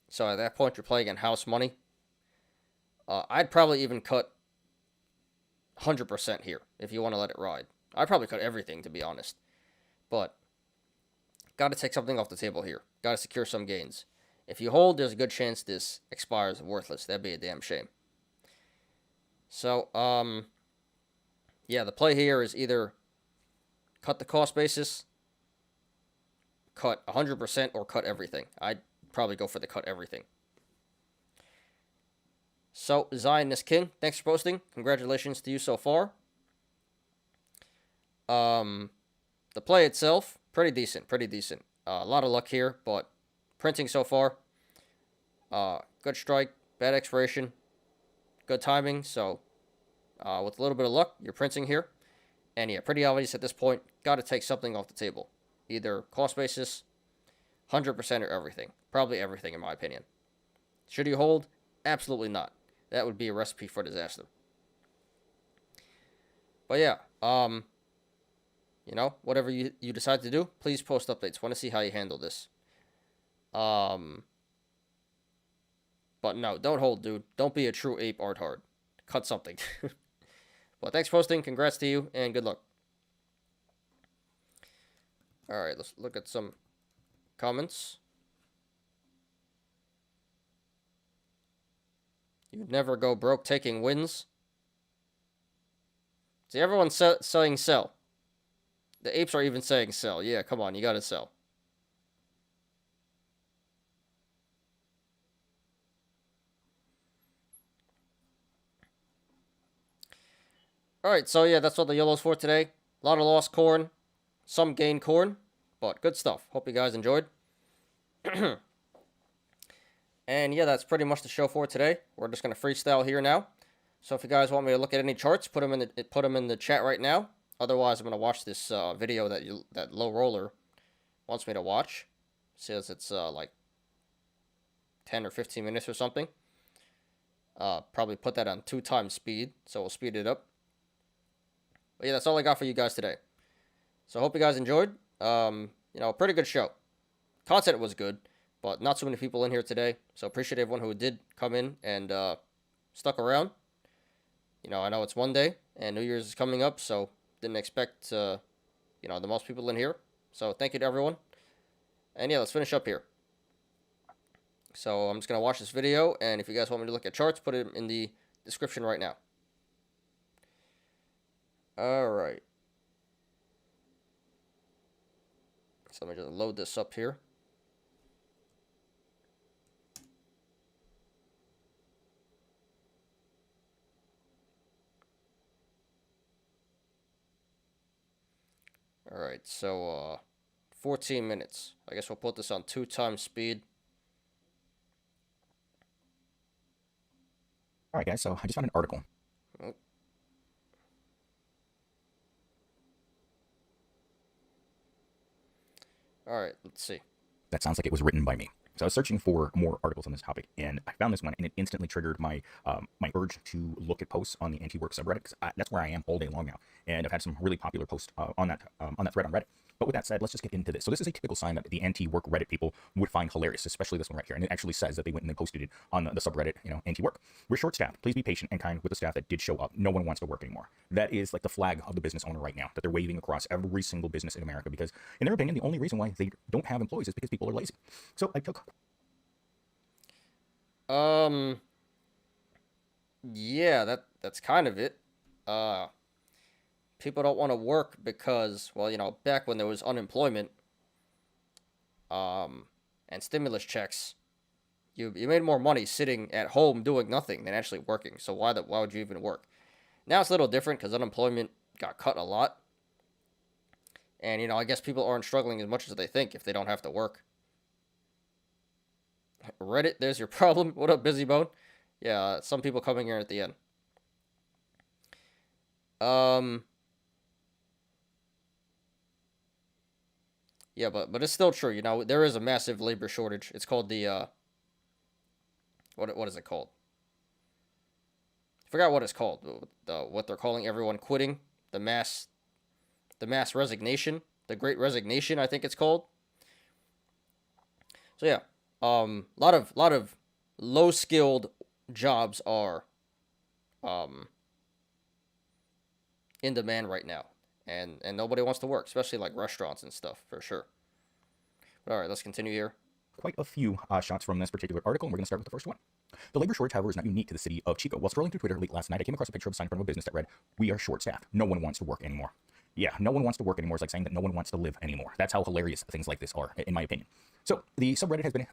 So at that point, you're playing in house money. I'd probably even cut 100% here if you want to let it ride. I'd probably cut everything, to be honest. But got to take something off the table here. Got to secure some gains. If you hold, there's a good chance this expires worthless. That'd be a damn shame. So, yeah, the play here is either cut the cost basis, cut 100%, or cut everything. I'd probably go for the cut everything. So, Zionist King, thanks for posting. Congratulations to you so far. The play itself, pretty decent. A lot of luck here, but printing so far. Good strike, bad expiration, good timing. So, with a little bit of luck, you're printing here. And yeah, pretty obvious at this point. Got to take something off the table. Either cost basis, 100% or everything. Probably everything, in my opinion. Should you hold? Absolutely not. That would be a recipe for disaster. But yeah, you know, whatever you decide to do, please post updates. Want to see how you handle this. But no, don't hold, dude. Don't be a true ape art hard. Cut something. Well, thanks for posting. Congrats to you, and good luck. Alright, let's look at some comments. You'd never go broke taking wins. See, everyone's saying sell. The apes are even saying sell. Yeah, come on, you gotta sell. Alright, so yeah, that's all the Yolos for today. A lot of lost corn, some gained corn, but good stuff. Hope you guys enjoyed. And yeah, that's pretty much the show for today. We're just going to freestyle here now. So if you guys want me to look at any charts, put them in the chat right now. Otherwise, I'm going to watch this video that Low Roller wants me to watch. It says it's like 10 or 15 minutes or something. Probably put that on 2x speed, so we'll speed it up. But yeah, that's all I got for you guys today. So I hope you guys enjoyed. You know, a pretty good show. Content was good, but not so many people in here today. So appreciate everyone who did come in and stuck around. You know, I know it's one day and New Year's is coming up, so didn't expect you know, the most people in here. So thank you to everyone. And yeah, let's finish up here. So I'm just gonna watch this video, and if you guys want me to look at charts, put it in the description right now. All right. So let me just load this up here. All right, so 14 minutes. I guess we'll put this on 2x speed. All right, guys, so I just found an article. Oh. All right, let's see. That sounds like it was written by me. So I was searching for more articles on this topic, and I found this one, and it instantly triggered my my urge to look at posts on the anti-work subreddit, because that's where I am all day long now. And I've had some really popular posts on that thread on Reddit. But with that said, let's just get into this. So this is a typical sign that the anti-work Reddit people would find hilarious, especially this one right here. And it actually says that they went and they posted it on the subreddit, you know, anti-work. We're short-staffed. Please be patient and kind with the staff that did show up. No one wants to work anymore. That is like the flag of the business owner right now, that they're waving across every single business in America, because in their opinion, the only reason why they don't have employees is because people are lazy. So I took... Yeah, that's kind of it. People don't want to work because, well, you know, back when there was unemployment, and stimulus checks, you made more money sitting at home doing nothing than actually working. So why would you even work? Now it's a little different because unemployment got cut a lot. And, you know, I guess people aren't struggling as much as they think if they don't have to work. Reddit, there's your problem. What up, Busybone? Yeah, some people coming here at the end. Yeah, but it's still true. You know, there is a massive labor shortage. It's called the what is it called? forgot what it's called. What they're calling everyone quitting, the mass resignation, the Great Resignation, I think it's called. So yeah, lot of low skilled jobs are in demand right now, and nobody wants to work, especially like restaurants and stuff for sure. But all right, let's continue here. Quite a few shots from this particular article, and we're going to start with the first one. The labor shortage, however, is not unique to the city of Chico. While scrolling through Twitter late last night, I came across a picture of a sign in front of a business that read, "We are short-staffed. No one wants to work anymore." Yeah, no one wants to work anymore is like saying that no one wants to live anymore. That's how hilarious things like this are, in my opinion. So the subreddit has been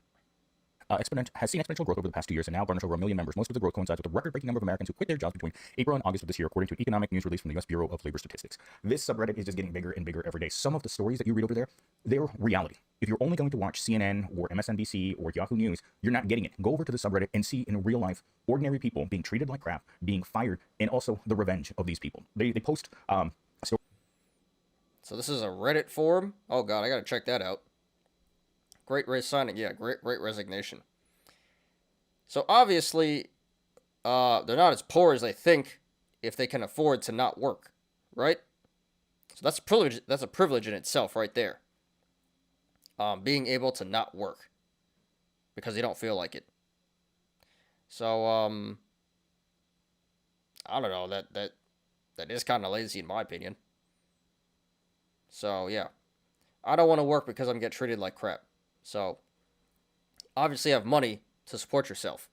has seen exponential growth over the past 2 years and now garners over 1 million members. Most of the growth coincides with the record-breaking number of Americans who quit their jobs between April and August of this year, according to an economic news release from the U.S. Bureau of Labor Statistics. This subreddit is just getting bigger and bigger every day. Some of the stories that you read over there, they're reality. If you're only going to watch CNN or MSNBC or Yahoo News, you're not getting it. Go over to the subreddit and see in real life ordinary people being treated like crap, being fired, and also the revenge of these people. They post So this is a Reddit forum. Oh god, I gotta check that out. Great resigning, yeah, great resignation. So obviously, they're not as poor as they think if they can afford to not work, right? So that's a privilege. That's a privilege in itself, right there. Being able to not work because you don't feel like it. So I don't know. That is kind of lazy in my opinion. So yeah, I don't want to work because I'm getting treated like crap. So obviously, have money to support yourself.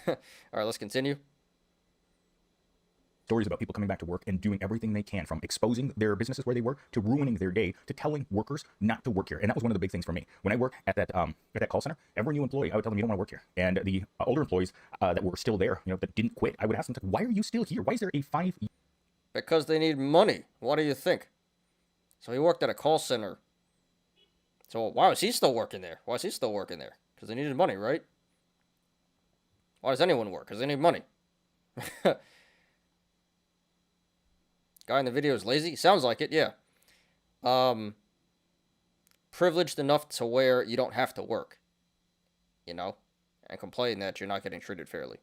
All right, let's continue. Stories about people coming back to work and doing everything they can, from exposing their businesses where they work to ruining their day to telling workers not to work here. And that was one of the big things for me. When I worked at that call center, every new employee, I would tell them, you don't want to work here. And the older employees that were still there, that didn't quit, I would ask them, why are you still here? Why is there a 5 year? Because they need money. What do you think? So he worked at a call center. So why was he still working there? Why is he still working there? Because they needed money, right? Why does anyone work? Because they need money. Guy in the video is lazy? Sounds like it, yeah. Privileged enough to where you don't have to work. And complain that you're not getting treated fairly.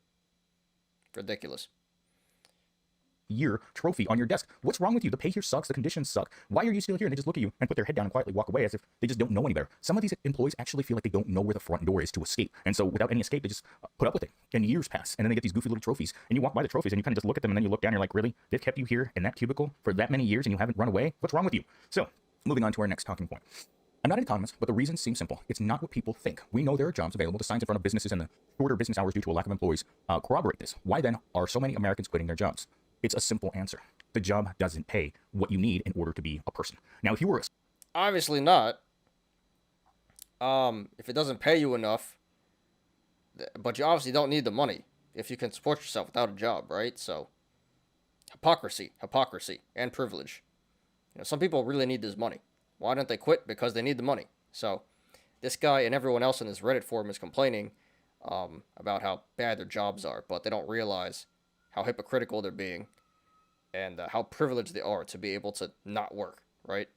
Ridiculous. Year trophy on your desk. What's wrong with you? The pay here sucks. The conditions suck. Why are you still here? And they just look at you and put their head down and quietly walk away as if they just don't know any better. Some of these employees actually feel like they don't know where the front door is to escape. And so without any escape, they just put up with it. And years pass. And then they get these goofy little trophies. And you walk by the trophies and you kind of just look at them and then you look down and you're like, really? They've kept you here in that cubicle for that many years and you haven't run away? What's wrong with you? So moving on to our next talking point. I'm not an economist, but the reasons seem simple. It's not what people think. We know there are jobs available. The signs in front of businesses and the shorter business hours due to a lack of employees corroborate this. Why then are so many Americans quitting their jobs? It's a simple answer. The job doesn't pay what you need in order to be a person. Now, if you were obviously not. If it doesn't pay you enough, but you obviously don't need the money if you can support yourself without a job, right? So, hypocrisy, and privilege. Some people really need this money. Why don't they quit? Because they need the money. So, this guy and everyone else in this Reddit forum is complaining about how bad their jobs are, but they don't realize how hypocritical they're being and how privileged they are to be able to not work, right?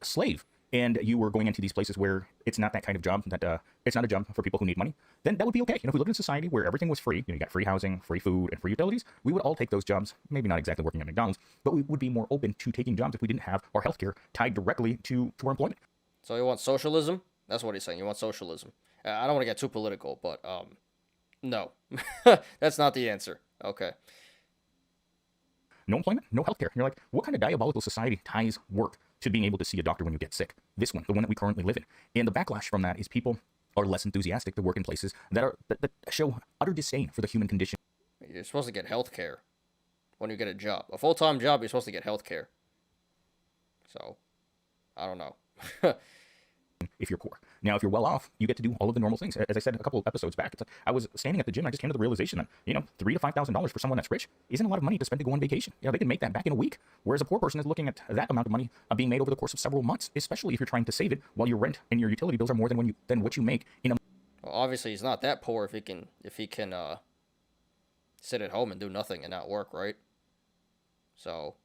slave and you were going into these places where it's not that kind of job, that it's not a job for people who need money, then that would be okay. If we lived in a society where everything was free, you got free housing, free food, and free utilities, we would all take those jobs. Maybe not exactly working at McDonald's, but we would be more open to taking jobs if we didn't have our healthcare tied directly to our employment. So you want socialism? That's what he's saying. You want socialism. I don't want to get too political, but no. That's not the answer. Okay. No employment, no healthcare. You're like, what kind of diabolical society ties work to being able to see a doctor when you get sick? This one, the one that we currently live in. And the backlash from that is people are less enthusiastic to work in places that show utter disdain for the human condition. You're supposed to get healthcare when you get a job. A full-time job, you're supposed to get healthcare. So, I don't know. If you're poor. Now, if you're well off, you get to do all of the normal things. As I said a couple of episodes back, I was standing at the gym, I just came to the realization that, $3,000 to $5,000 for someone that's rich isn't a lot of money to spend to go on vacation. They can make that back in a week. Whereas a poor person is looking at that amount of money being made over the course of several months, especially if you're trying to save it while your rent and your utility bills are more than what you make in a. Well, obviously he's not that poor if he can sit at home and do nothing and not work, right? So,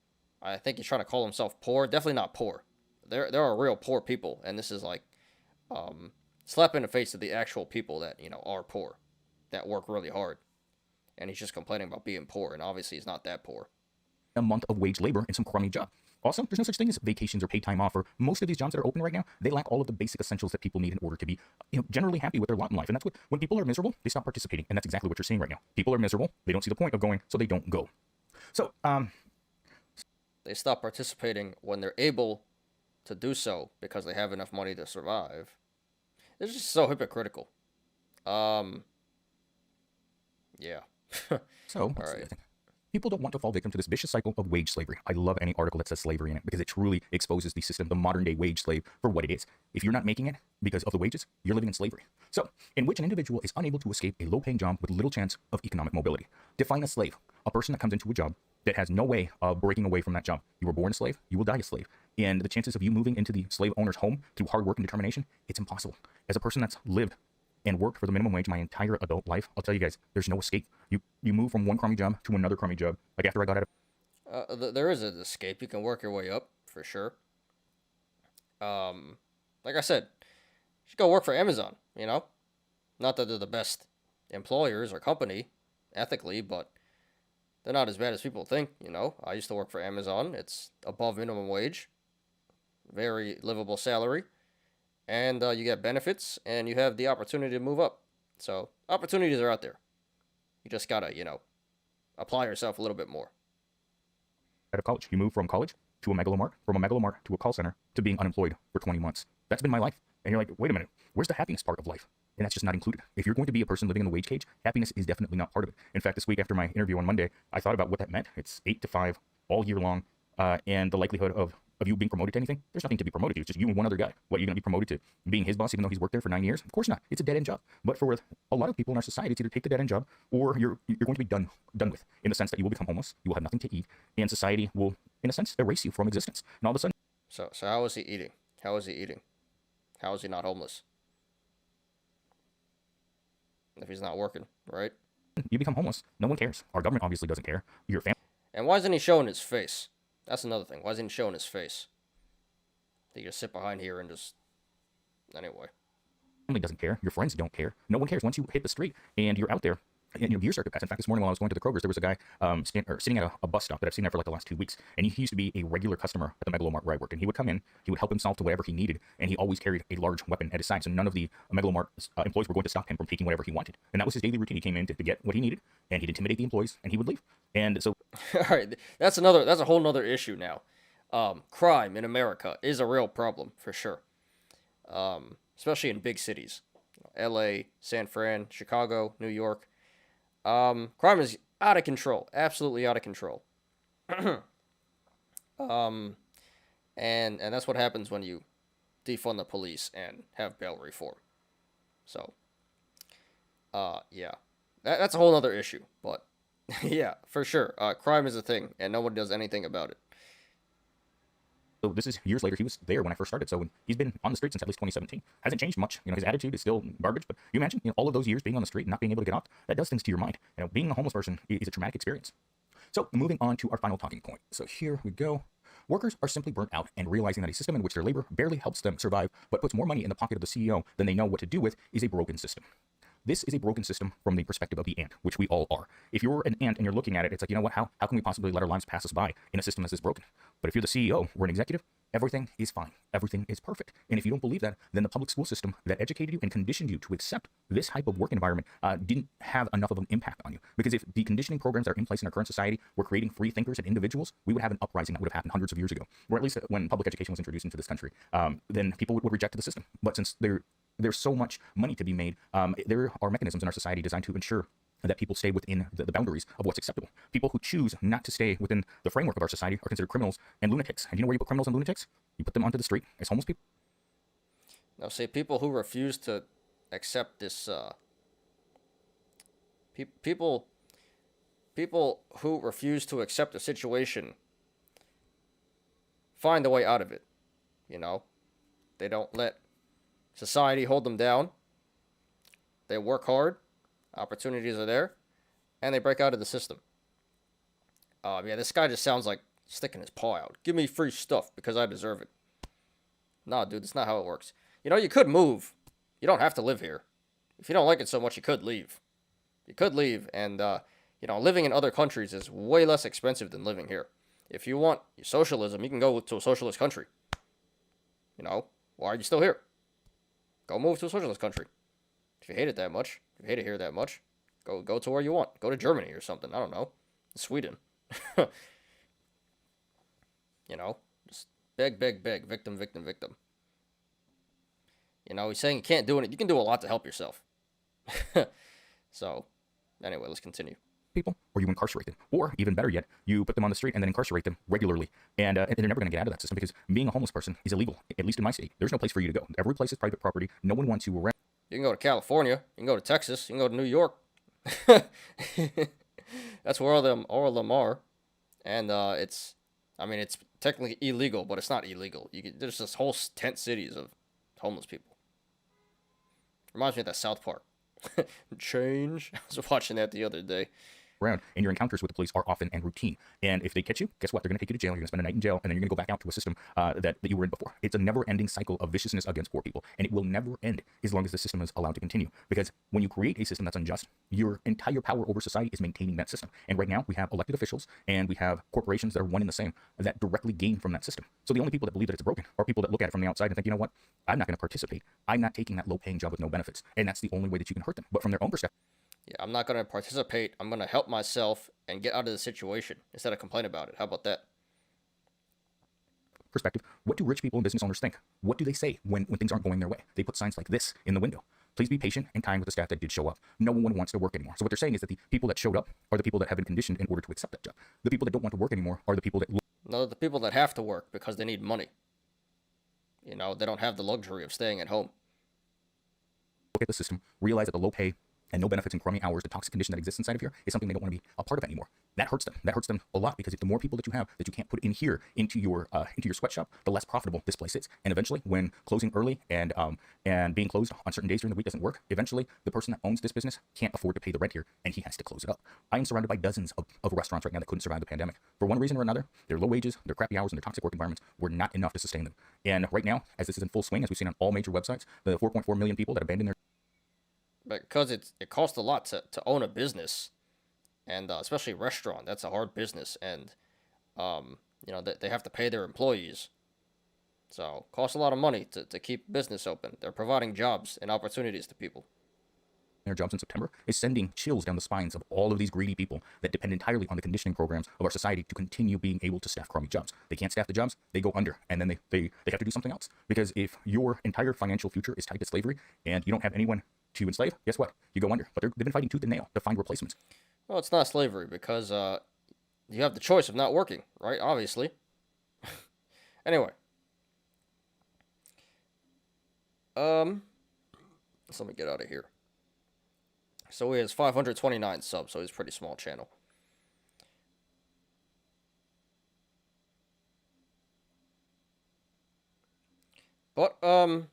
I think he's trying to call himself poor. Definitely not poor. There are real poor people, and this is like slap in the face of the actual people that are poor. that work really hard. And he's just complaining about being poor, and obviously he's not that poor. A month of wage labor in some crummy job. Also, there's no such thing as vacations or paid time off. For most of these jobs that are open right now, they lack all of the basic essentials that people need in order to be, generally happy with their lot in life. And that's what, when people are miserable, they stop participating. And that's exactly what you're seeing right now. People are miserable. They don't see the point of going, so they don't go. So, They stop participating when they're able to do so because they have enough money to survive. It's just so hypocritical. Yeah. So, let's see, I think people don't want to fall victim to this vicious cycle of wage slavery. I love any article that says slavery in it because it truly exposes the system, the modern day wage slave, for what it is. If you're not making it because of the wages, you're living in slavery. So, in which an individual is unable to escape a low-paying job with little chance of economic mobility. Define a slave: a person that comes into a job that has no way of breaking away from that job. You were born a slave, you will die a slave. And the chances of you moving into the slave owner's home through hard work and determination, it's impossible. As a person that's lived and worked for the minimum wage my entire adult life, I'll tell you guys, there's no escape. You move from one crummy job to another crummy job. Like after I got out of... there is an escape. You can work your way up, for sure. Like I said, you should go work for Amazon, you know? Not that they're the best employers or company, ethically, but they're not as bad as people think, you know? I used to work for Amazon. It's above minimum wage. Very livable salary. And you get benefits, and you have the opportunity to move up. So, opportunities are out there. You just gotta, apply yourself a little bit more. of college, you move from college to a megalomart, from a megalomart to a call center, to being unemployed for 20 months. That's been my life. And you're like, wait a minute, where's the happiness part of life? And that's just not included. If you're going to be a person living in the wage cage, happiness is definitely not part of it. In fact, this week after my interview on Monday, I thought about what that meant. It's 8 to 5 all year long, and the likelihood of you being promoted to anything, there's nothing to be promoted to. It's just you and one other guy. What, you're going to be promoted to being his boss even though he's worked there for 9 years? Of course not. It's a dead-end job. But for a lot of people in our society, it's either take the dead-end job or you're going to be done with, in the sense that you will become homeless, you will have nothing to eat, and society will, in a sense, erase you from existence. And all of a sudden... So how is he eating? How is he eating? How is he not homeless? If he's not working, right? You become homeless. No one cares. Our government obviously doesn't care. Your family... And why isn't he showing his face? That's another thing. Why isn't he showing his face? They just sit behind here and just... Anyway. Family doesn't care. Your friends don't care. No one cares. Once you hit the street and you're out there, and your circuit pass. In fact, this morning while I was going to the Kroger's, there was a guy sitting at a bus stop that I've seen there for like the last 2 weeks. And he used to be a regular customer at the Megalomart where I worked. And he would come in, he would help himself to whatever he needed, and he always carried a large weapon at his side. So none of the Megalomart employees were going to stop him from taking whatever he wanted. And that was his daily routine. He came in to get what he needed, and he'd intimidate the employees, and he would leave. And so... All right, that's a whole nother issue now. Crime in America is a real problem, for sure. Especially in big cities. LA, San Fran, Chicago, New York. Crime is out of control, absolutely out of control. And that's what happens when you defund the police and have bail reform. So, yeah, that's a whole other issue, but yeah, for sure, crime is a thing, and no one does anything about it. So this is years later. He was there when I first started. So he's been on the street since at least 2017. Hasn't changed much. His attitude is still garbage. But you imagine, all of those years being on the street and not being able to get off, that does things to your mind. Being a homeless person is a traumatic experience. So moving on to our final talking point. So here we go. Workers are simply burnt out, and realizing that a system in which their labor barely helps them survive, but puts more money in the pocket of the CEO than they know what to do with, is a broken system. This is a broken system from the perspective of the ant, which we all are. If you're an ant and you're looking at it, it's like, you know what, how can we possibly let our lives pass us by in a system that's this broken? But if you're the CEO or an executive, everything is fine. Everything is perfect. And if you don't believe that, then the public school system that educated you and conditioned you to accept this type of work environment didn't have enough of an impact on you. Because if the conditioning programs that are in place in our current society were creating free thinkers and individuals, we would have an uprising that would have happened hundreds of years ago. Or at least when public education was introduced into this country, then people would reject the system. But since there's so much money to be made, there are mechanisms in our society designed to ensure that people stay within the boundaries of what's acceptable. People who choose not to stay within the framework of our society are considered criminals and lunatics. And you know where you put criminals and lunatics? You put them onto the street as homeless people. Now, say people who refuse to accept this, people who refuse to accept the situation find a way out of it. They don't let society hold them down. They work hard. Opportunities are there, and they break out of the system. Yeah, this guy just sounds like sticking his paw out. Give me free stuff because I deserve it. Nah, dude, that's not how it works. You could move. You don't have to live here. If you don't like it so much, you could leave. You could leave, and living in other countries is way less expensive than living here. If you want socialism, you can go to a socialist country. Why are you still here? Go move to a socialist country. If you hate it that much, if you hate it here that much, go to where you want. Go to Germany or something. I don't know. Sweden. Just beg, beg, beg. Victim, victim, victim. He's saying you can't do it. You can do a lot to help yourself. So, anyway, let's continue. People, or you incarcerate them, or even better yet, you put them on the street and then incarcerate them regularly, and they're never going to get out of that system because being a homeless person is illegal, at least in my city. There's no place for you to go. Every place is private property. No one wants you around. You can go to California. You can go to Texas. You can go to New York. That's where all of them are, and it's technically illegal, but it's not illegal. There's this whole tent cities of homeless people. Reminds me of that South Park. Change. I was watching that the other day. Around, and your encounters with the police are often and routine. And if they catch you, guess what? They're going to take you to jail. You're going to spend a night in jail, and then you're going to go back out to a system that you were in before. It's a never-ending cycle of viciousness against poor people, and it will never end as long as the system is allowed to continue. Because when you create a system that's unjust, your entire power over society is maintaining that system. And right now, we have elected officials, and we have corporations that are one and the same that directly gain from that system. So the only people that believe that it's broken are people that look at it from the outside and think, you know what? I'm not going to participate. I'm not taking that low-paying job with no benefits, and that's the only way that you can hurt them. But from their own perspective, yeah, I'm not going to participate. I'm going to help myself and get out of the situation instead of complain about it. How about that? Perspective, what do rich people and business owners think? What do they say when things aren't going their way? They put signs like this in the window. Please be patient and kind with the staff that did show up. No one wants to work anymore. So what they're saying is that the people that showed up are the people that have been conditioned in order to accept that job. The people that don't want to work anymore are the people that... No, the people that have to work because they need money. They don't have the luxury of staying at home. Look at the system, realize that the low pay and no benefits and crummy hours, the toxic condition that exists inside of here is something they don't want to be a part of anymore. That hurts them. That hurts them a lot because if the more people that you have that you can't put in here into your sweatshop, the less profitable this place is. And eventually, when closing early and being closed on certain days during the week doesn't work, eventually the person that owns this business can't afford to pay the rent here, and he has to close it up. I am surrounded by dozens of restaurants right now that couldn't survive the pandemic. For one reason or another, their low wages, their crappy hours, and their toxic work environments were not enough to sustain them. And right now, as this is in full swing, as we've seen on all major websites, the 4.4 million people that abandoned their... Because it costs a lot to own a business, and especially a restaurant. That's a hard business, and they have to pay their employees. So it costs a lot of money to keep business open. They're providing jobs and opportunities to people. Their jobs in September is sending chills down the spines of all of these greedy people that depend entirely on the conditioning programs of our society to continue being able to staff crummy jobs. They can't staff the jobs, they go under, and then they have to do something else. Because if your entire financial future is tied to slavery and you don't have anyone to enslave, guess what? You go under. But they've been fighting tooth and nail to find replacements. Well, it's not slavery because you have the choice of not working, right? Obviously. Anyway. Let me get out of here. So he has 529 subs, so he's a pretty small channel. But all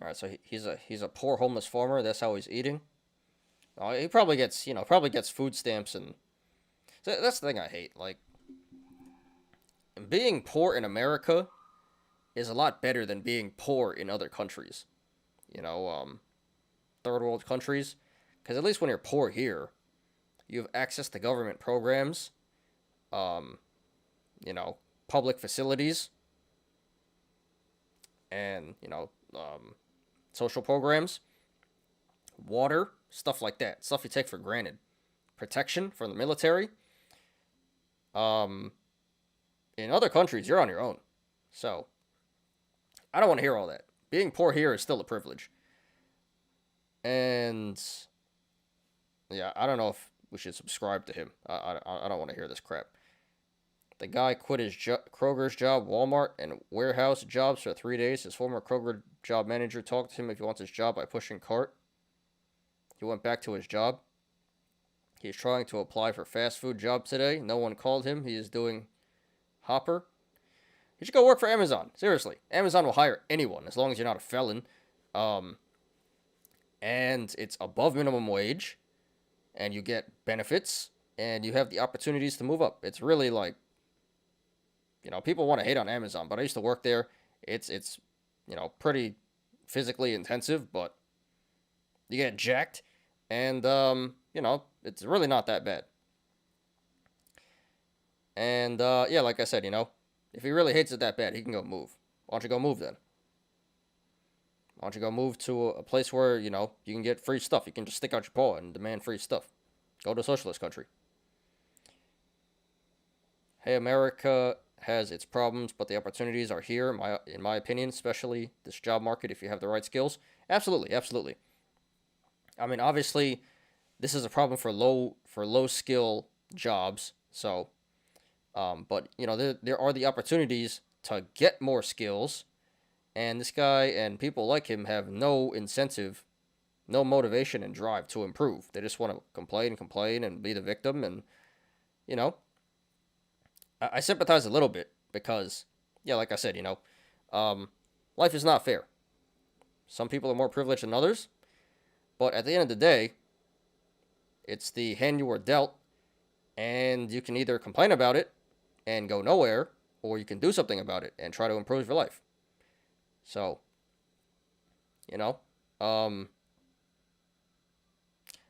right, so he's a poor homeless farmer. That's how he's eating. He probably gets food stamps, and that's the thing I hate. Like, being poor in America is a lot better than being poor in other countries. Third world countries, because at least when you're poor here, you have access to government programs, public facilities, and social programs, water, stuff like that, stuff you take for granted, protection from the military. In other countries, you're on your own, so I don't want to hear all that. Being poor here is still a privilege. And yeah, I don't know if we should subscribe to him. I don't want to hear this crap. The guy quit his Kroger's job, Walmart, and warehouse jobs for 3 days. His former Kroger job manager talked to him if he wants his job by pushing cart. He went back to his job. He's trying to apply for fast food job today. No one called him. He is doing Hopper. You should go work for Amazon. Seriously. Amazon will hire anyone as long as you're not a felon. And it's above minimum wage, and you get benefits, and you have the opportunities to move up. It's really like, people want to hate on Amazon, but I used to work there. It's pretty physically intensive, but you get jacked, And, it's really not that bad. And, yeah, like I said, if he really hates it that bad, he can go move. Why don't you go move then? Why don't you go move to a place where, you can get free stuff? You can just stick out your paw and demand free stuff. Go to a socialist country. Hey, America has its problems, but the opportunities are here, in my opinion, especially this job market if you have the right skills. Absolutely, absolutely. I mean, obviously, this is a problem for low skill jobs. So, but there are the opportunities to get more skills, and this guy and people like him have no incentive, no motivation and drive to improve. They just want to complain, and be the victim. And you know, I sympathize a little bit because, yeah, like I said, life is not fair. Some people are more privileged than others, but at the end of the day, it's the hand you were dealt, and you can either complain about it and go nowhere, or you can do something about it and try to improve your life. So,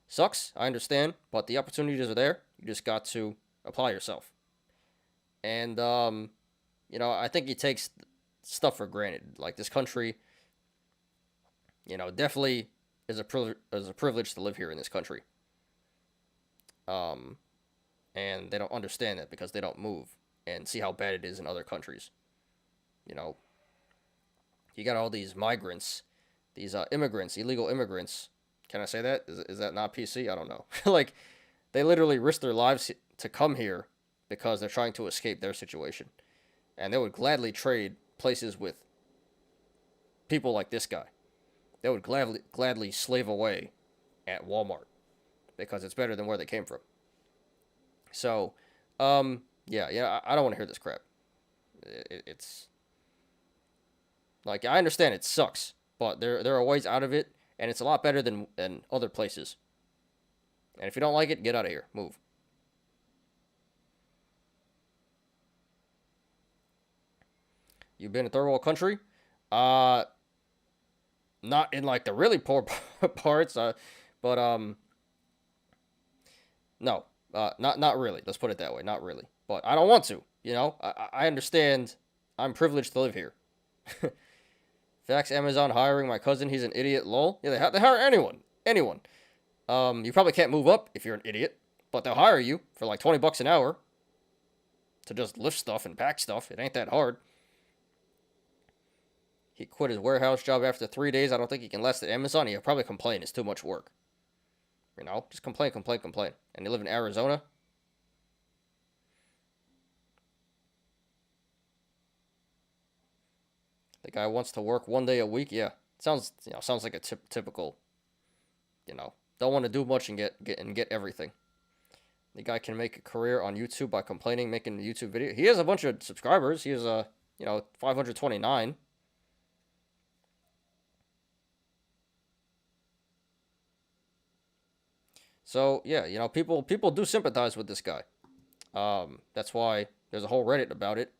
sucks, I understand, but the opportunities are there. You just got to apply yourself. And, I think he takes stuff for granted. Like, this country, definitely is a privilege to live here in this country. And they don't understand that because they don't move and see how bad it is in other countries. You got all these migrants, these immigrants, illegal immigrants. Can I say that? Is that not PC? I don't know. Like, they literally risk their lives to come here because they're trying to escape their situation. And they would gladly trade places with people like this guy. They would gladly slave away at Walmart because it's better than where they came from. So, yeah, I don't want to hear this crap. It's like, I understand it sucks, but there are ways out of it, and it's a lot better than other places. And if you don't like it, get out of here. Move. You've been in third world country? Not in, like, the really poor parts, but, no. Not really. Let's put it that way. Not really. But I don't want to, I understand I'm privileged to live here. Facts, Amazon hiring my cousin. He's an idiot, lol. Yeah, they hire anyone. Anyone. You probably can't move up if you're an idiot, but they'll hire you for like $20 an hour to just lift stuff and pack stuff. It ain't that hard. He quit his warehouse job after 3 days. I don't think he can last at Amazon. He'll probably complain. It's too much work. Just complain. And you live in Arizona? The guy wants to work 1 day a week. Yeah, sounds like a typical. Don't want to do much and get everything. The guy can make a career on YouTube by complaining, making a YouTube video. He has a bunch of subscribers. He has 529. So yeah, people do sympathize with this guy. That's why there's a whole Reddit about it,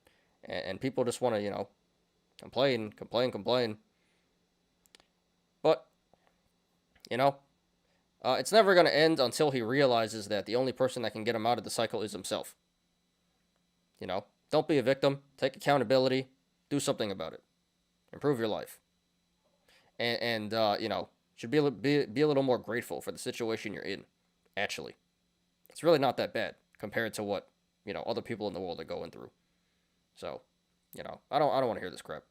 and people just want to complain. But it's never gonna end until he realizes that the only person that can get him out of the cycle is himself. Don't be a victim. Take accountability. Do something about it. Improve your life. And should be a little more grateful for the situation you're in. Actually, it's really not that bad compared to what other people in the world are going through. So, I don't want to hear this crap.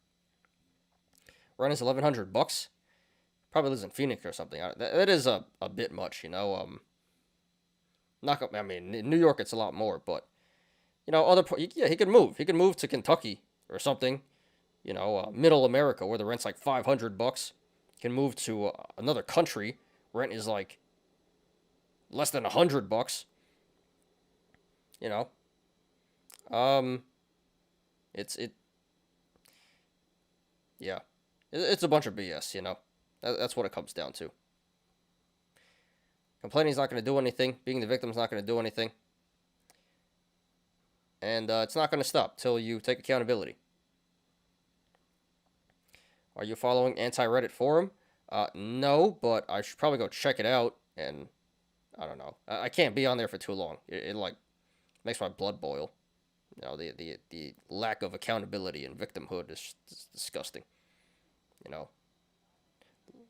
Rent is $1,100. Probably lives in Phoenix or something. That is a bit much, in New York it's a lot more, but he could move. He could move to Kentucky or something. Middle America where the rent's like $500. He can move to another country. Rent is like less than $100. It's a bunch of BS. That's what it comes down to. Complaining is not going to do anything. Being the victim is not going to do anything. And it's not going to stop till you take accountability. Are you following anti-Reddit forum? No, but I should probably go check it out. and I don't know. I can't be on there for too long. It like makes my blood boil. You know, the lack of accountability and victimhood is disgusting. You know,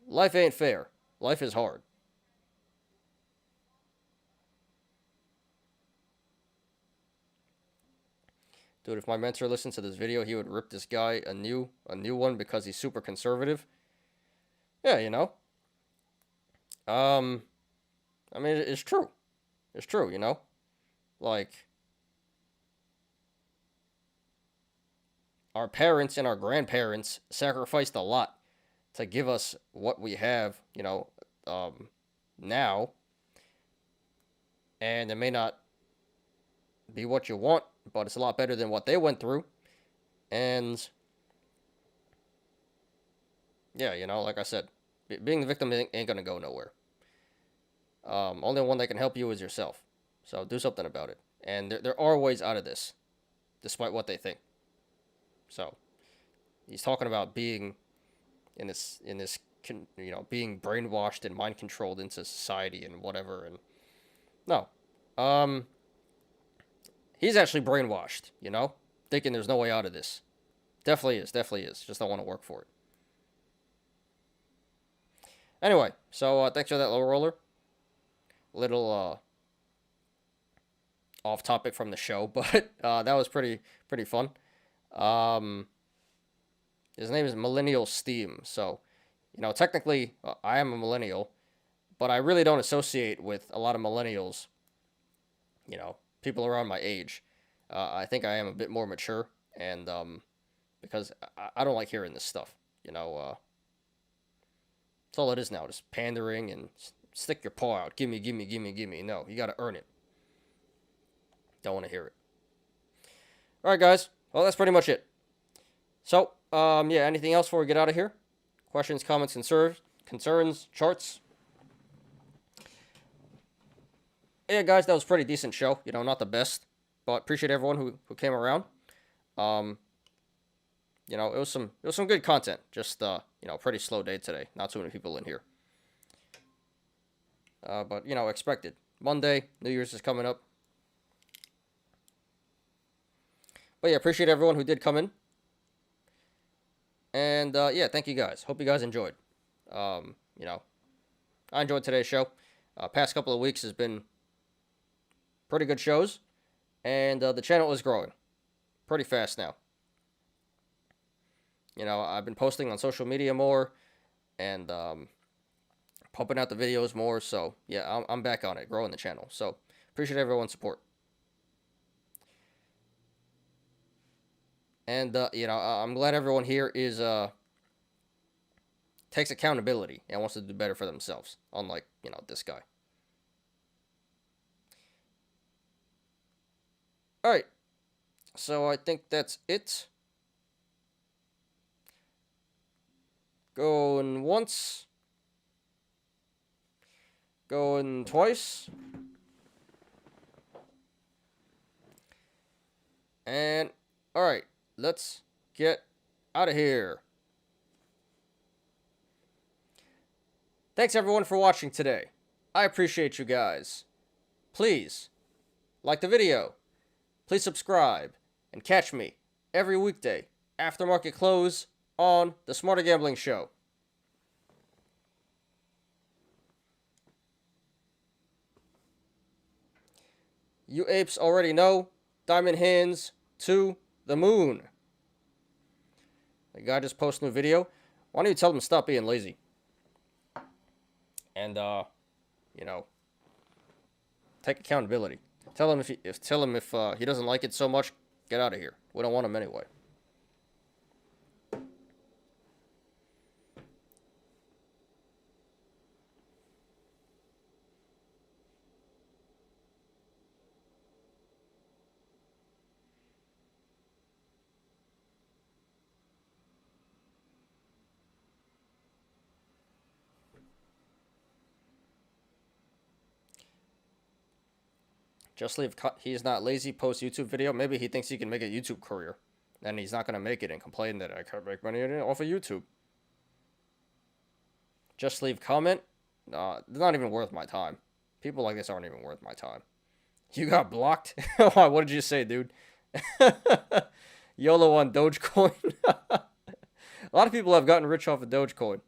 life ain't fair. Life is hard. Dude, if my mentor listened to this video, he would rip this guy a new one because he's super conservative. Yeah, you know. I mean, it's true. It's true, you know. Like our parents and our grandparents sacrificed a lot to give us what we have, you know, now. And it may not be what you want, but it's a lot better than what they went through. And yeah, you know, like I said, being the victim ain't gonna go nowhere. Only one that can help you is yourself. So do something about it. And there are ways out of this, despite what they think. So he's talking about being in this you know, being brainwashed and mind controlled into society and whatever. And no, he's actually brainwashed. You know, thinking there's no way out of this. Definitely is. Definitely is. Just don't want to work for it. Anyway, so thanks for that low roller. Little off topic from the show, but that was pretty fun. His name is Millennial Steam. So, you know, technically I am a millennial, but I really don't associate with a lot of millennials. You know, people around my age. I think I am a bit more mature, and because I don't like hearing this stuff. You know, that's all it is now, just pandering and stick your paw out. Gimme, gimme, gimme, gimme. No, you gotta earn it. Don't want to hear it. All right, guys. Well, that's pretty much it. So, yeah, anything else before we get out of here? Questions, comments, concerns, charts? Yeah, guys, that was a pretty decent show. You know, not the best, but appreciate everyone who came around. You know, it was some good content. Just you know, pretty slow day today. Not too many people in here. But you know, expected. Monday, New Year's is coming up. But yeah, appreciate everyone who did come in. And yeah, thank you guys. Hope you guys enjoyed. You know, I enjoyed today's show. Past couple of weeks has been pretty good shows, and the channel is growing pretty fast now. You know, I've been posting on social media more, and pumping out the videos more. So yeah, I'm back on it, growing the channel. So appreciate everyone's support. And you know, I'm glad everyone here is takes accountability and wants to do better for themselves. Unlike, you know, this guy. All right. So I think that's it. Going once. Going twice. And all right. Let's get out of here. Thanks everyone for watching today. I appreciate you guys. Please like the video. Please subscribe and catch me every weekday after market close on the Smarter Gambling Show. You apes already know. Diamond hands to the moon. The guy just posted a new video. Why don't you tell him to stop being lazy? And you know, take accountability. Tell him if he doesn't like it so much, get out of here. We don't want him anyway. Just leave. He's not lazy. Post YouTube video. Maybe he thinks he can make a YouTube career, and he's not gonna make it and complain that I can't make money off of YouTube. Just leave comment They're not even worth my time. People like this aren't even worth my time. You got blocked? Why? What did you say, dude? YOLO on Dogecoin. A lot of people have gotten rich off of Dogecoin.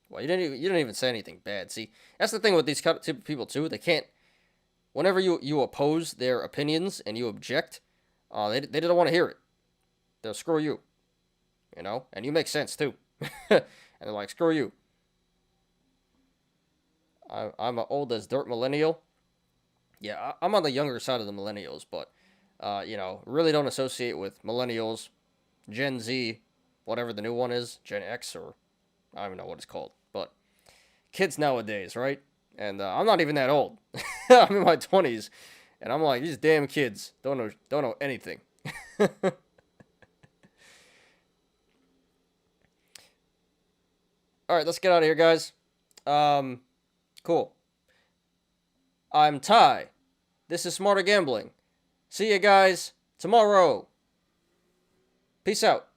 Well, you didn't even say anything bad. See, that's the thing with these type of people too. They can't. Whenever you oppose their opinions and you object, they don't want to hear it. They'll screw you. You know, and you make sense too. And they're like, screw you. I'm an old as dirt millennial. Yeah, I'm on the younger side of the millennials, but you know, really don't associate with millennials, Gen Z, whatever the new one is, Gen X, or I don't even know what it's called. But kids nowadays, right? And I'm not even that old. I'm in my 20s, and I'm like, these damn kids don't know anything. All right, let's get out of here, guys. Cool. I'm Ty. This is Smarter Gambling. See you guys tomorrow. Peace out.